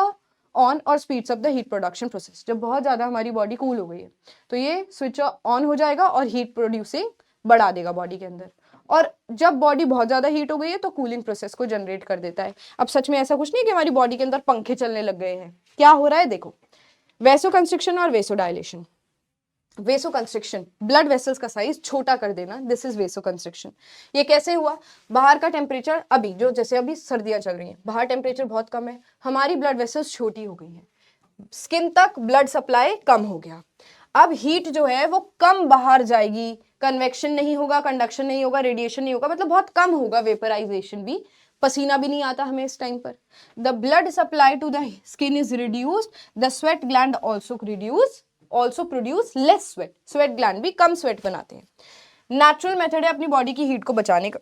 Speaker 1: on और speeds up the heat production process. जब बहुत ज्यादा हमारी बॉडी कूल हो गई है तो ये स्विच ऑन हो जाएगा और हीट प्रोड्यूसिंग बढ़ा देगा बॉडी के अंदर। और जब बॉडी बहुत ज्यादा हीट हो गई है तो कूलिंग प्रोसेस को जनरेट कर देता है। अब सच में ऐसा कुछ नहीं है कि हमारी बॉडी के अंदर पंखे चलने लग गए हैं। क्या हो रहा है देखो, वेसोकंस्ट्रिक्शन और वेसोडाइलेशन। वेसोकंस्ट्रिक्शन, ब्लड वेसल्स का साइज छोटा कर देना, दिस इज वेसोकंस्ट्रिक्शन। ये कैसे हुआ? बाहर का टेम्परेचर अभी जो जैसे अभी सर्दियां चल रही हैं, बाहर टेम्परेचर बहुत कम है, हमारी ब्लड वेसल्स छोटी हो गई हैं, स्किन तक ब्लड सप्लाई कम हो गया। अब हीट जो है वो कम बाहर जाएगी, कन्वेक्शन नहीं होगा, कंडक्शन नहीं होगा, रेडिएशन नहीं होगा, मतलब बहुत कम होगा, वेपराइजेशन भी, पसीना भी नहीं आता हमें इस टाइम पर। The blood supply to the skin is reduced, the sweat gland also produce less sweat, sweat gland भी कम स्वेट बनाते हैं। नेचुरल मेथड है अपनी बॉडी की हीट को बचाने का।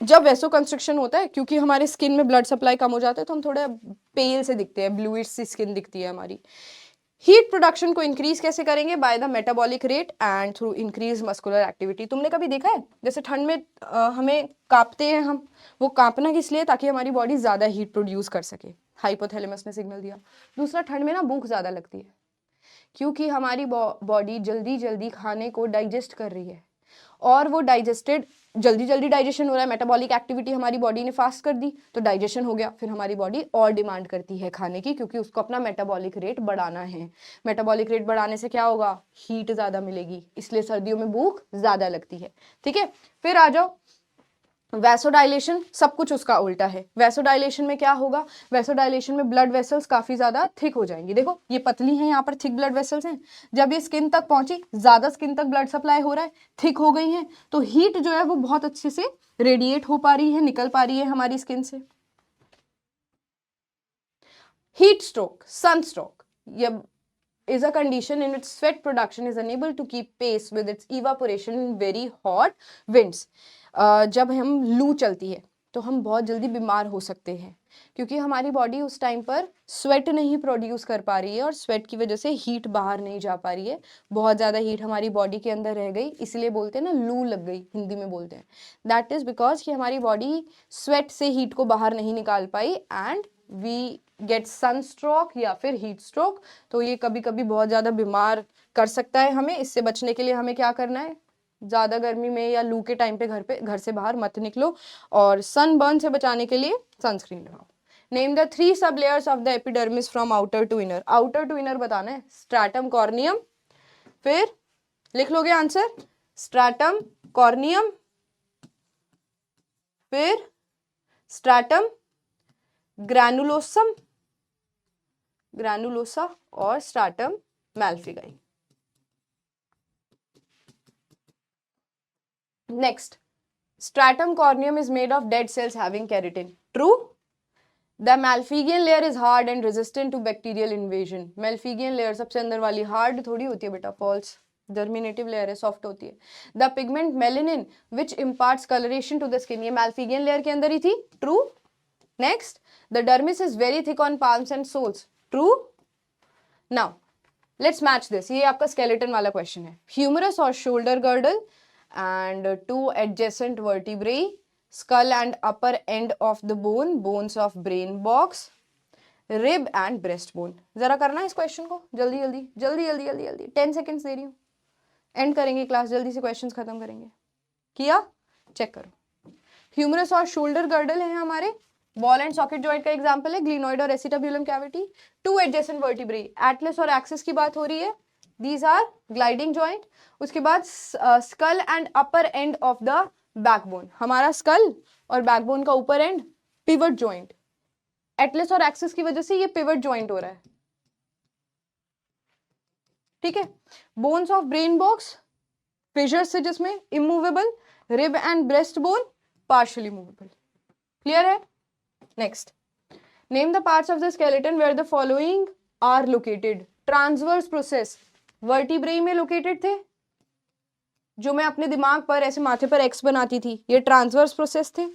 Speaker 1: जब वेसोकंस्ट्रिक्शन होता है, क्योंकि हमारे स्किन में ब्लड सप्लाई कम हो जाता है तो हम थोड़े पेल से दिखते हैं, ब्लूइश सी स्किन दिखती है हमारी। हीट प्रोडक्शन को इंक्रीज कैसे करेंगे? By the metabolic rate and through increase muscular activity. तुमने कभी देखा है जैसे ठंड में हमें कांपते हैं हम, वो कांपना किस लिए? ताकि हमारी बॉडी ज्यादा हीट प्रोड्यूस कर सके, हाइपोथैलेमस ने सिग्नल दिया। दूसरा, ठंड में ना भूख ज्यादा लगती है, क्योंकि हमारी बॉडी जल्दी जल्दी खाने को डाइजेस्ट कर रही है, और वो डाइजेस्टेड जल्दी जल्दी डाइजेशन हो रहा है, मेटाबॉलिक एक्टिविटी हमारी बॉडी ने फास्ट कर दी तो डाइजेशन हो गया, फिर हमारी बॉडी और डिमांड करती है खाने की, क्योंकि उसको अपना मेटाबॉलिक रेट बढ़ाना है। मेटाबॉलिक रेट बढ़ाने से क्या होगा? हीट ज्यादा मिलेगी, इसलिए सर्दियों में भूख ज्यादा लगती है। ठीक है, फिर आ जाओ वैसोडाइलेशन, सब कुछ उसका उल्टा है। वैसोडाइलेशन में क्या होगा? वैसोडाइलेशन में ब्लड वेसल्स काफी ज्यादा थिक हो जाएंगी। देखो ये पतली हैं, यहाँ पर थिक ब्लड वेसल्स हैं, जब ये स्किन तक पहुंची, ज्यादा स्किन तक ब्लड सप्लाई हो रहा है, थिक हो गई हैं, तो हीट जो है वो बहुत अच्छे से रेडिएट हो पा रही है, निकल पा रही है हमारी स्किन से। हीट स्ट्रोक, सनस्ट्रोक, ये is a condition in which sweat production is unable to keep pace with its evaporation in very hot winds। जब हम लू चलती है तो हम बहुत जल्दी बीमार हो सकते हैं, क्योंकि हमारी बॉडी उस टाइम पर स्वेट नहीं प्रोड्यूस कर पा रही है, और स्वेट की वजह से हीट बाहर नहीं जा पा रही है, बहुत ज़्यादा हीट हमारी बॉडी के अंदर रह गई, इसलिए बोलते हैं ना लू लग गई, हिंदी में बोलते हैं। दैट इज बिकॉज कि हमारी बॉडी स्वेट से हीट को बाहर नहीं निकाल पाई, एंड वी गेट सनस्ट्रोक या फिर हीट स्ट्रोक। तो ये कभी कभी बहुत ज़्यादा बीमार कर सकता है हमें। इससे बचने के लिए हमें क्या करना है? ज़्यादा गर्मी में या लू के टाइम पे घर से बाहर मत निकलो, और सनबर्न से बचाने के लिए सनस्क्रीन लगाओ। Name the 3 sub layers of the epidermis from outer to inner. Outer to inner बताना है, स्ट्रैटम कॉर्नियम, फिर लिख लोगे आंसर, स्ट्रैटम कॉर्नियम, फिर स्ट्रैटम ग्रैनुलोसा और stratum malpighii. Next, stratum corneum is made of dead cells having keratin. True. The malpighian layer is hard and resistant to bacterial invasion. Malpighian layer सबसे अंदर वाली hard थोड़ी होती है बेटा, false. Germinative layer है, soft होती है। The pigment melanin which imparts coloration to the skin, ये मैल्फिगियन लेयर के अंदर ही थी। True. Next, the dermis is very thick on palms and soles. True. Now, let's match this. ये आपका skeleton वाला question है। Humerus or shoulder girdle and 2 adjacent vertebrae, skull and upper end of the bone, bones of brain box, rib and breastbone। जरा करना इस question को जल्दी जल्दी जल्दी जल्दी जल्दी जल्दी, 10 seconds दे रही हूँ, end करेंगे क्लास, जल्दी से questions खत्म करेंगे। किया? चेक करो। ह्यूमरस और शोल्डर गर्डल है हमारे, बॉल एंड सॉकेट जॉइंट का एग्जांपल है, ग्लिनोइड और एसिटाब्यूलम कैविटी, 2 एडजेसेंट वर्टिब्रे, एटलस और एक्सिस की बात हो रही है, दीज आर ग्लाइडिंग जॉइंट। उसके बाद skull and upper end of the backbone, हमारा स्कल और बैकबोन का ऊपर एंड पिवट जॉइंट, एटलस और एक्सिस की वजह से ये पिवट जॉइंट हो रहा है। ठीक है। Bones of brain box, fissures से जिसमें immovable, rib and breast bone partially movable. Clear है? Next, name the parts of the skeleton where the following are located. Transverse process, vertebrae में located थे, जो मैं अपने दिमाग पर ऐसे माथे पर X बनाती थी, ये ट्रांसवर्स प्रोसेस थे।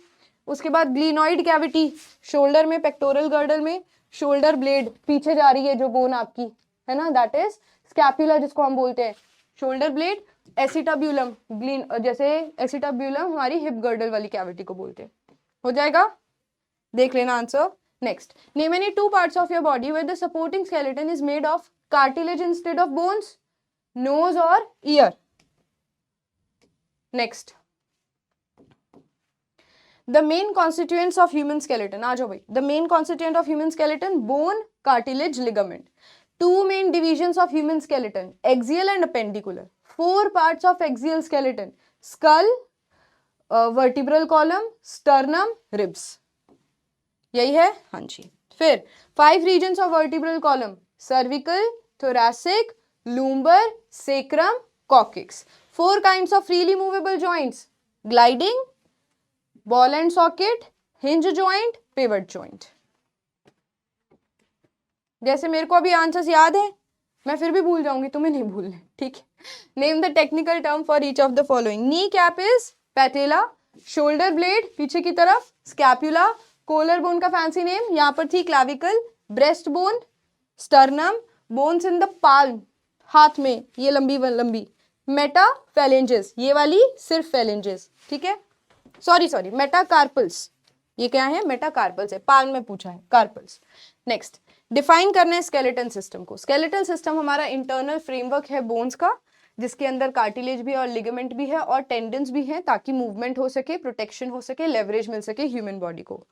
Speaker 1: उसके बाद ग्लिनोइड कैविटी, शोल्डर में, पेक्टोरल गर्डल में, शोल्डर ब्लेड पीछे जा रही है जो बोन आपकी है ना, दैट इज स्कैपुला जिसको हम बोलते हैं, शोल्डर ब्लेड। एसिटाब्यूलम, जैसे एसिटाब्यूलम हमारी हिप गर्डल वाली कैविटी को बोलते हैं। हो जाएगा, देख लेना answer. Next, name any 2 parts of your body where the supporting skeleton is made of cartilage instead of bones, nose or ear। Next, the main constituents of human skeleton, आ जाओ भाई, the main constituent of human skeleton, bone, cartilage, ligament. Two main divisions of human skeleton, axial and appendicular. 4 parts of axial skeleton, skull, vertebral column, sternum, ribs. यही है, हाँ जी. फिर 5 regions of vertebral column, cervical, thoracic, lumbar, sacrum, coccyx. 4 kinds of freely movable joints, gliding, ball and socket, hinge joint, pivot joint. जैसे मेरे को अभी answers याद है, मैं फिर भी भूल जाऊंगी, तुम्हें नहीं भूलने, ठीक है. Name the technical term for each of the following. Knee cap is पैटेला, shoulder blade पीछे की तरफ, स्कैपुला, कोलर बोन का फैंसी नेम यहाँ पर थी clavicle, breast bone, sternum, bones in the palm, हाथ में ये लंबी लंबी, मेटा फेलेंजेस, ये वाली सिर्फ फेलेंजेस, ठीक है. सॉरी मेटाकार्पल्स, ये क्या है, मेटाकार्पल्स है, पाल्म में पूछा है, कार्पल्स. नेक्स्ट, डिफाइन करना है स्केलेटन सिस्टम को. स्केलेटल सिस्टम हमारा इंटरनल फ्रेमवर्क है बोन्स का, जिसके अंदर कार्टिलेज भी है और लिगामेंट भी है और टेंडन्स भी हैं, ताकि मूवमेंट हो सके, प्रोटेक्शन हो सके, लेवरेज मिल सके ह्यूमन बॉडी को.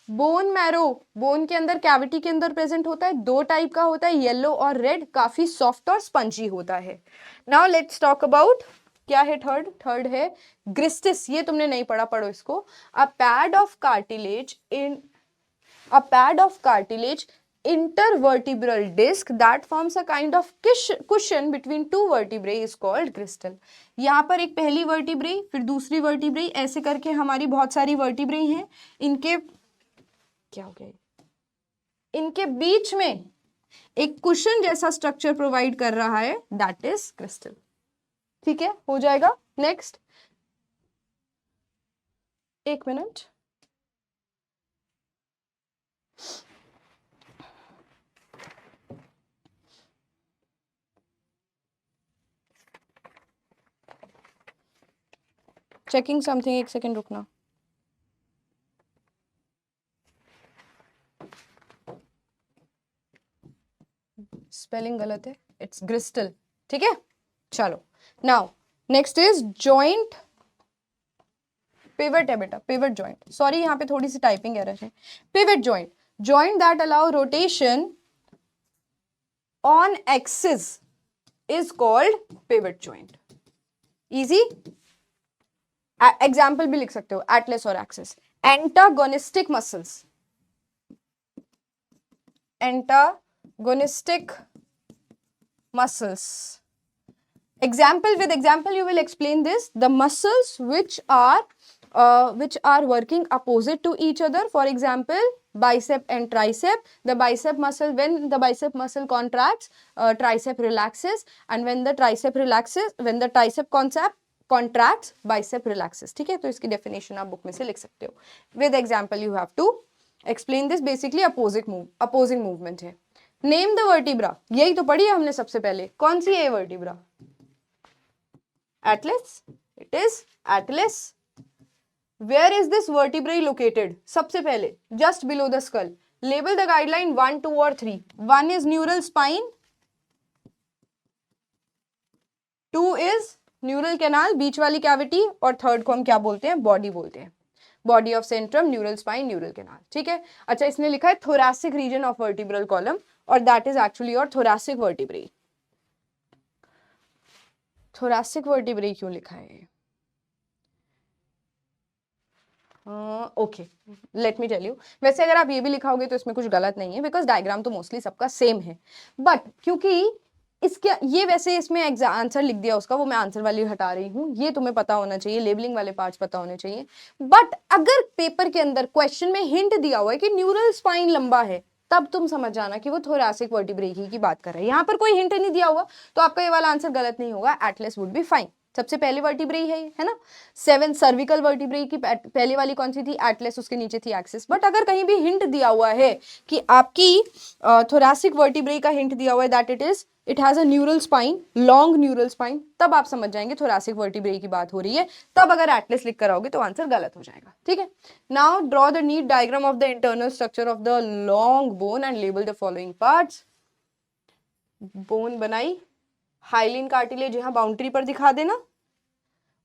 Speaker 1: बोन मैरो, बोन के अंदर कैविटी के अंदर प्रेजेंट होता है, 2 टाइप का होता है, येलो और रेड, काफी सॉफ्ट और स्पंजी होता है. नाउ लेट्स टॉक अबाउट क्या है थर्ड है ग्रिस्टिस. ये तुमने नहीं पढ़ा, पढ़ो इसको. अ pad of cartilage intervertebral disc that forms a kind of cushion between 2 vertebrae is called gristle. यहाँ पर एक पहली वर्टिब्रे, फिर दूसरी वर्टिब्रे, ऐसे करके हमारी बहुत सारी वर्टिब्रे हैं. इनके क्या हो गया, इनके बीच में एक कुशन जैसा स्ट्रक्चर प्रोवाइड कर रहा है, दैट इज क्रिस्टल. ठीक है, हो जाएगा. नेक्स्ट, एक मिनट. चेकिंग समथिंग, एक सेकेंड रुकना. स्पेलिंग गलत है, इट्स ग्रिस्टल. ठीक है, चलो. Now next is joint. Pivot है बेटा, पिवट जॉइंट. सॉरी, यहाँ पे थोड़ी सी टाइपिंग एरर है. Pivot joint, joint that allow rotation on axis is called pivot joint. Easy. Example भी लिख सकते हो, एटलस और axis. Antagonistic muscles, antagonistic muscles. Example, with example you will explain this. The muscles which are working opposite to each other, for example bicep and tricep. The bicep muscle, when the bicep muscle contracts, tricep relaxes, and when the tricep relaxes, when the tricep contracts, bicep relaxes. ठीक है, तो इसकी definition आप book में से लिख सकते हो. With example you have to explain this. Basically opposing movement है. नेम द वर्टिब्रा, यही तो पढ़ी है हमने सबसे पहले. कौन सी है vertebra? Atlas. It is atlas. Where is this vertebra located? सबसे पहले just below the skull. Label the guideline 1, 2 और 3. 1 is neural spine, 2 is neural canal, बीच वाली कैविटी, और थर्ड को हम क्या बोलते हैं? बॉडी बोलते हैं. Body of centrum, neural spine, neural canal. ठीक है. अच्छा, इसने लिखा है thoracic region of vertebral column, और that is actually your thoracic vertebrae. Thoracic vertebrae क्यों लिखा है? Okay, let me tell you. वैसे अगर आप ये भी लिखाओगे तो इसमें कुछ गलत नहीं है, बिकॉज डायग्राम तो मोस्टली सबका सेम है. बट क्योंकि इसके ये वैसे इसमें आंसर लिख दिया उसका, वो मैं आंसर वाली हटा रही हूँ. ये तुम्हें पता होना चाहिए, लेबलिंग वाले पार्ट्स पता होने चाहिए. बट अगर पेपर के अंदर क्वेश्चन में हिंट दिया हुआ है कि न्यूरल स्पाइन लंबा है, तब तुम समझ जाना कि वो थोरैसिक वर्टिब्रे की बात कर रहा है. यहाँ पर कोई हिंट नहीं दिया हुआ, तो आपका ये वाला आंसर गलत नहीं होगा. Atlas would be fine. सबसे पहले वर्टिब्रे है ना. 7 सर्विकल वर्टिब्रे की पहले वाली कौन सी थी? एटलस. उसके नीचे थी एक्सिस. बट अगर कहीं भी हिंट दिया हुआ है कि आपकी थोरैसिक वर्टिब्रे का हिंट दिया हुआ है that it has a neural spine, long neural spine, तब आप समझ जाएंगे थोरैसिक वर्टिब्रे की बात हो रही है. तब अगर एटलस लिख कर आओगे तो आंसर गलत हो जाएगा. ठीक है. Now draw the NEET diagram of the internal structure of the long bone and label the following parts. Bone बनाई, हाइलिन कार्टिलेज यहाँ बाउंड्री पर दिखा देना.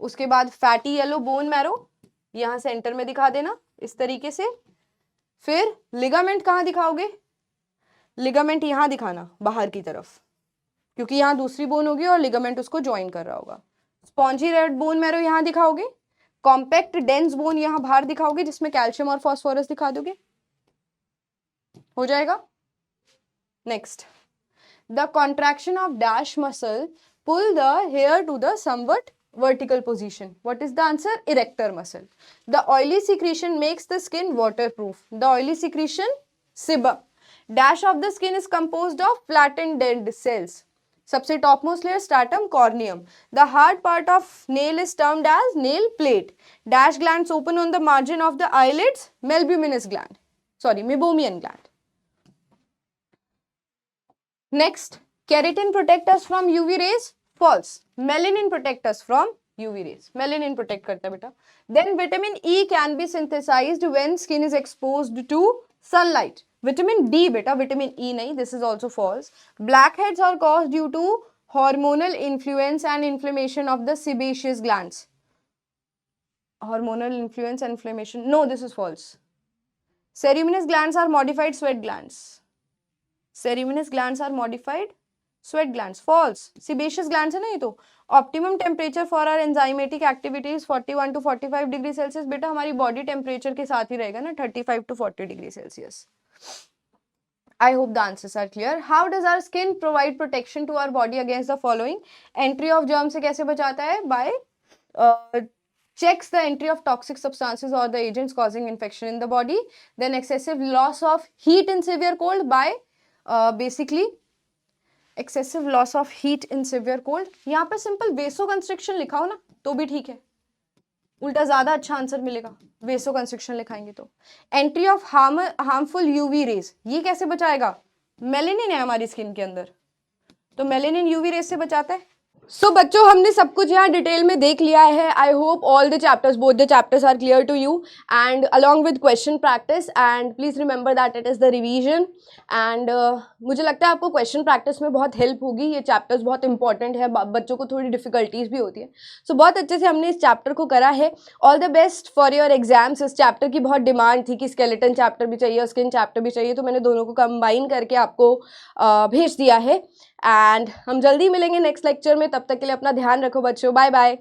Speaker 1: उसके बाद फैटी येलो बोन मैरो यहाँ सेंटर में दिखा देना. इस तरीके से। फिर लिगामेंट कहाँ दिखाओगे? लिगामेंट यहाँ दिखाना बाहर की तरफ, क्योंकि यहाँ दूसरी बोन होगी और लिगामेंट उसको ज्वाइन कर रहा होगा। स्पॉन्जी रेड बोन मैरो यहाँ दिखाओगे, कॉम्पैक्ट डेंस बोन यहाँ बाहर दिखाओगे जिसमें कैल्शियम और फॉस्फोरस दिखा दोगे, हो जाएगा। Next, the contraction of dash muscle pull the hair to the somewhat vertical position. What is the answer? Erector muscle. The oily secretion makes the skin waterproof. The oily secretion, sebum. Dash of the skin is composed of flattened dead cells. सबसे topmost layer stratum corneum. The hard part of nail is termed as nail plate. Dash glands open on the margin of the eyelids. Meibomian gland. Meibomian gland. Next, keratin protect us from UV rays. False. Melanin protect us from UV rays. Melanin protect करता है बेटा. Then vitamin E can be synthesized when skin is exposed to sunlight. Vitamin D बेटा, vitamin E नहीं. This is also false. Blackheads are caused due to hormonal influence and inflammation of the sebaceous glands. Hormonal influence and inflammation. No, this is false. Ceruminous glands are modified sweat glands. Ceruminous glands are modified sweat glands. False. Sebaceous glands है ना ये तो. Optimum temperature for our enzymatic activity is 41 to 45 degree Celsius. बेटा हमारी body temperature के साथ ही रहेगा ना 35 to 40 degree Celsius. I hope the answers are clear. How does our skin provide protection to our body against the following? Entry of germs से कैसे बचाता है? By checks the entry of toxic substances or the agents causing infection in the body. Then excessive loss of heat in severe cold by basically excessive loss of heat in severe cold. यहाँ पे simple vasoconstriction लिखाओ ना तो भी ठीक है, उल्टा ज्यादा अच्छा आंसर मिलेगा वेसोकंस्ट्रिक्शन लिखाएंगे तो। Entry of harmful UV rays, ये कैसे बचाएगा? मेलेनिन है हमारी स्किन के अंदर, तो मेलेनिन यूवी रेज से बचाता है। सो बच्चों हमने सब कुछ यहाँ डिटेल में देख लिया है। I hope all the chapters, both the chapters are clear to you and along with question practice, and please remember that it is the revision. And मुझे लगता है आपको क्वेश्चन प्रैक्टिस में बहुत हेल्प होगी। ये चैप्टर्स बहुत इंपॉर्टेंट है, बच्चों को थोड़ी डिफिकल्टीज भी होती है। सो बहुत अच्छे से हमने इस चैप्टर को करा है। All the best for your exams. इस चैप्टर की बहुत डिमांड थी कि स्केलेटन चैप्टर भी चाहिए और स्किन चैप्टर भी चाहिए, तो मैंने दोनों को कंबाइन करके आपको भेज दिया है। एंड हम जल्दी मिलेंगे नेक्स्ट लेक्चर में, तब तक के लिए अपना ध्यान रखो बच्चों। Bye bye.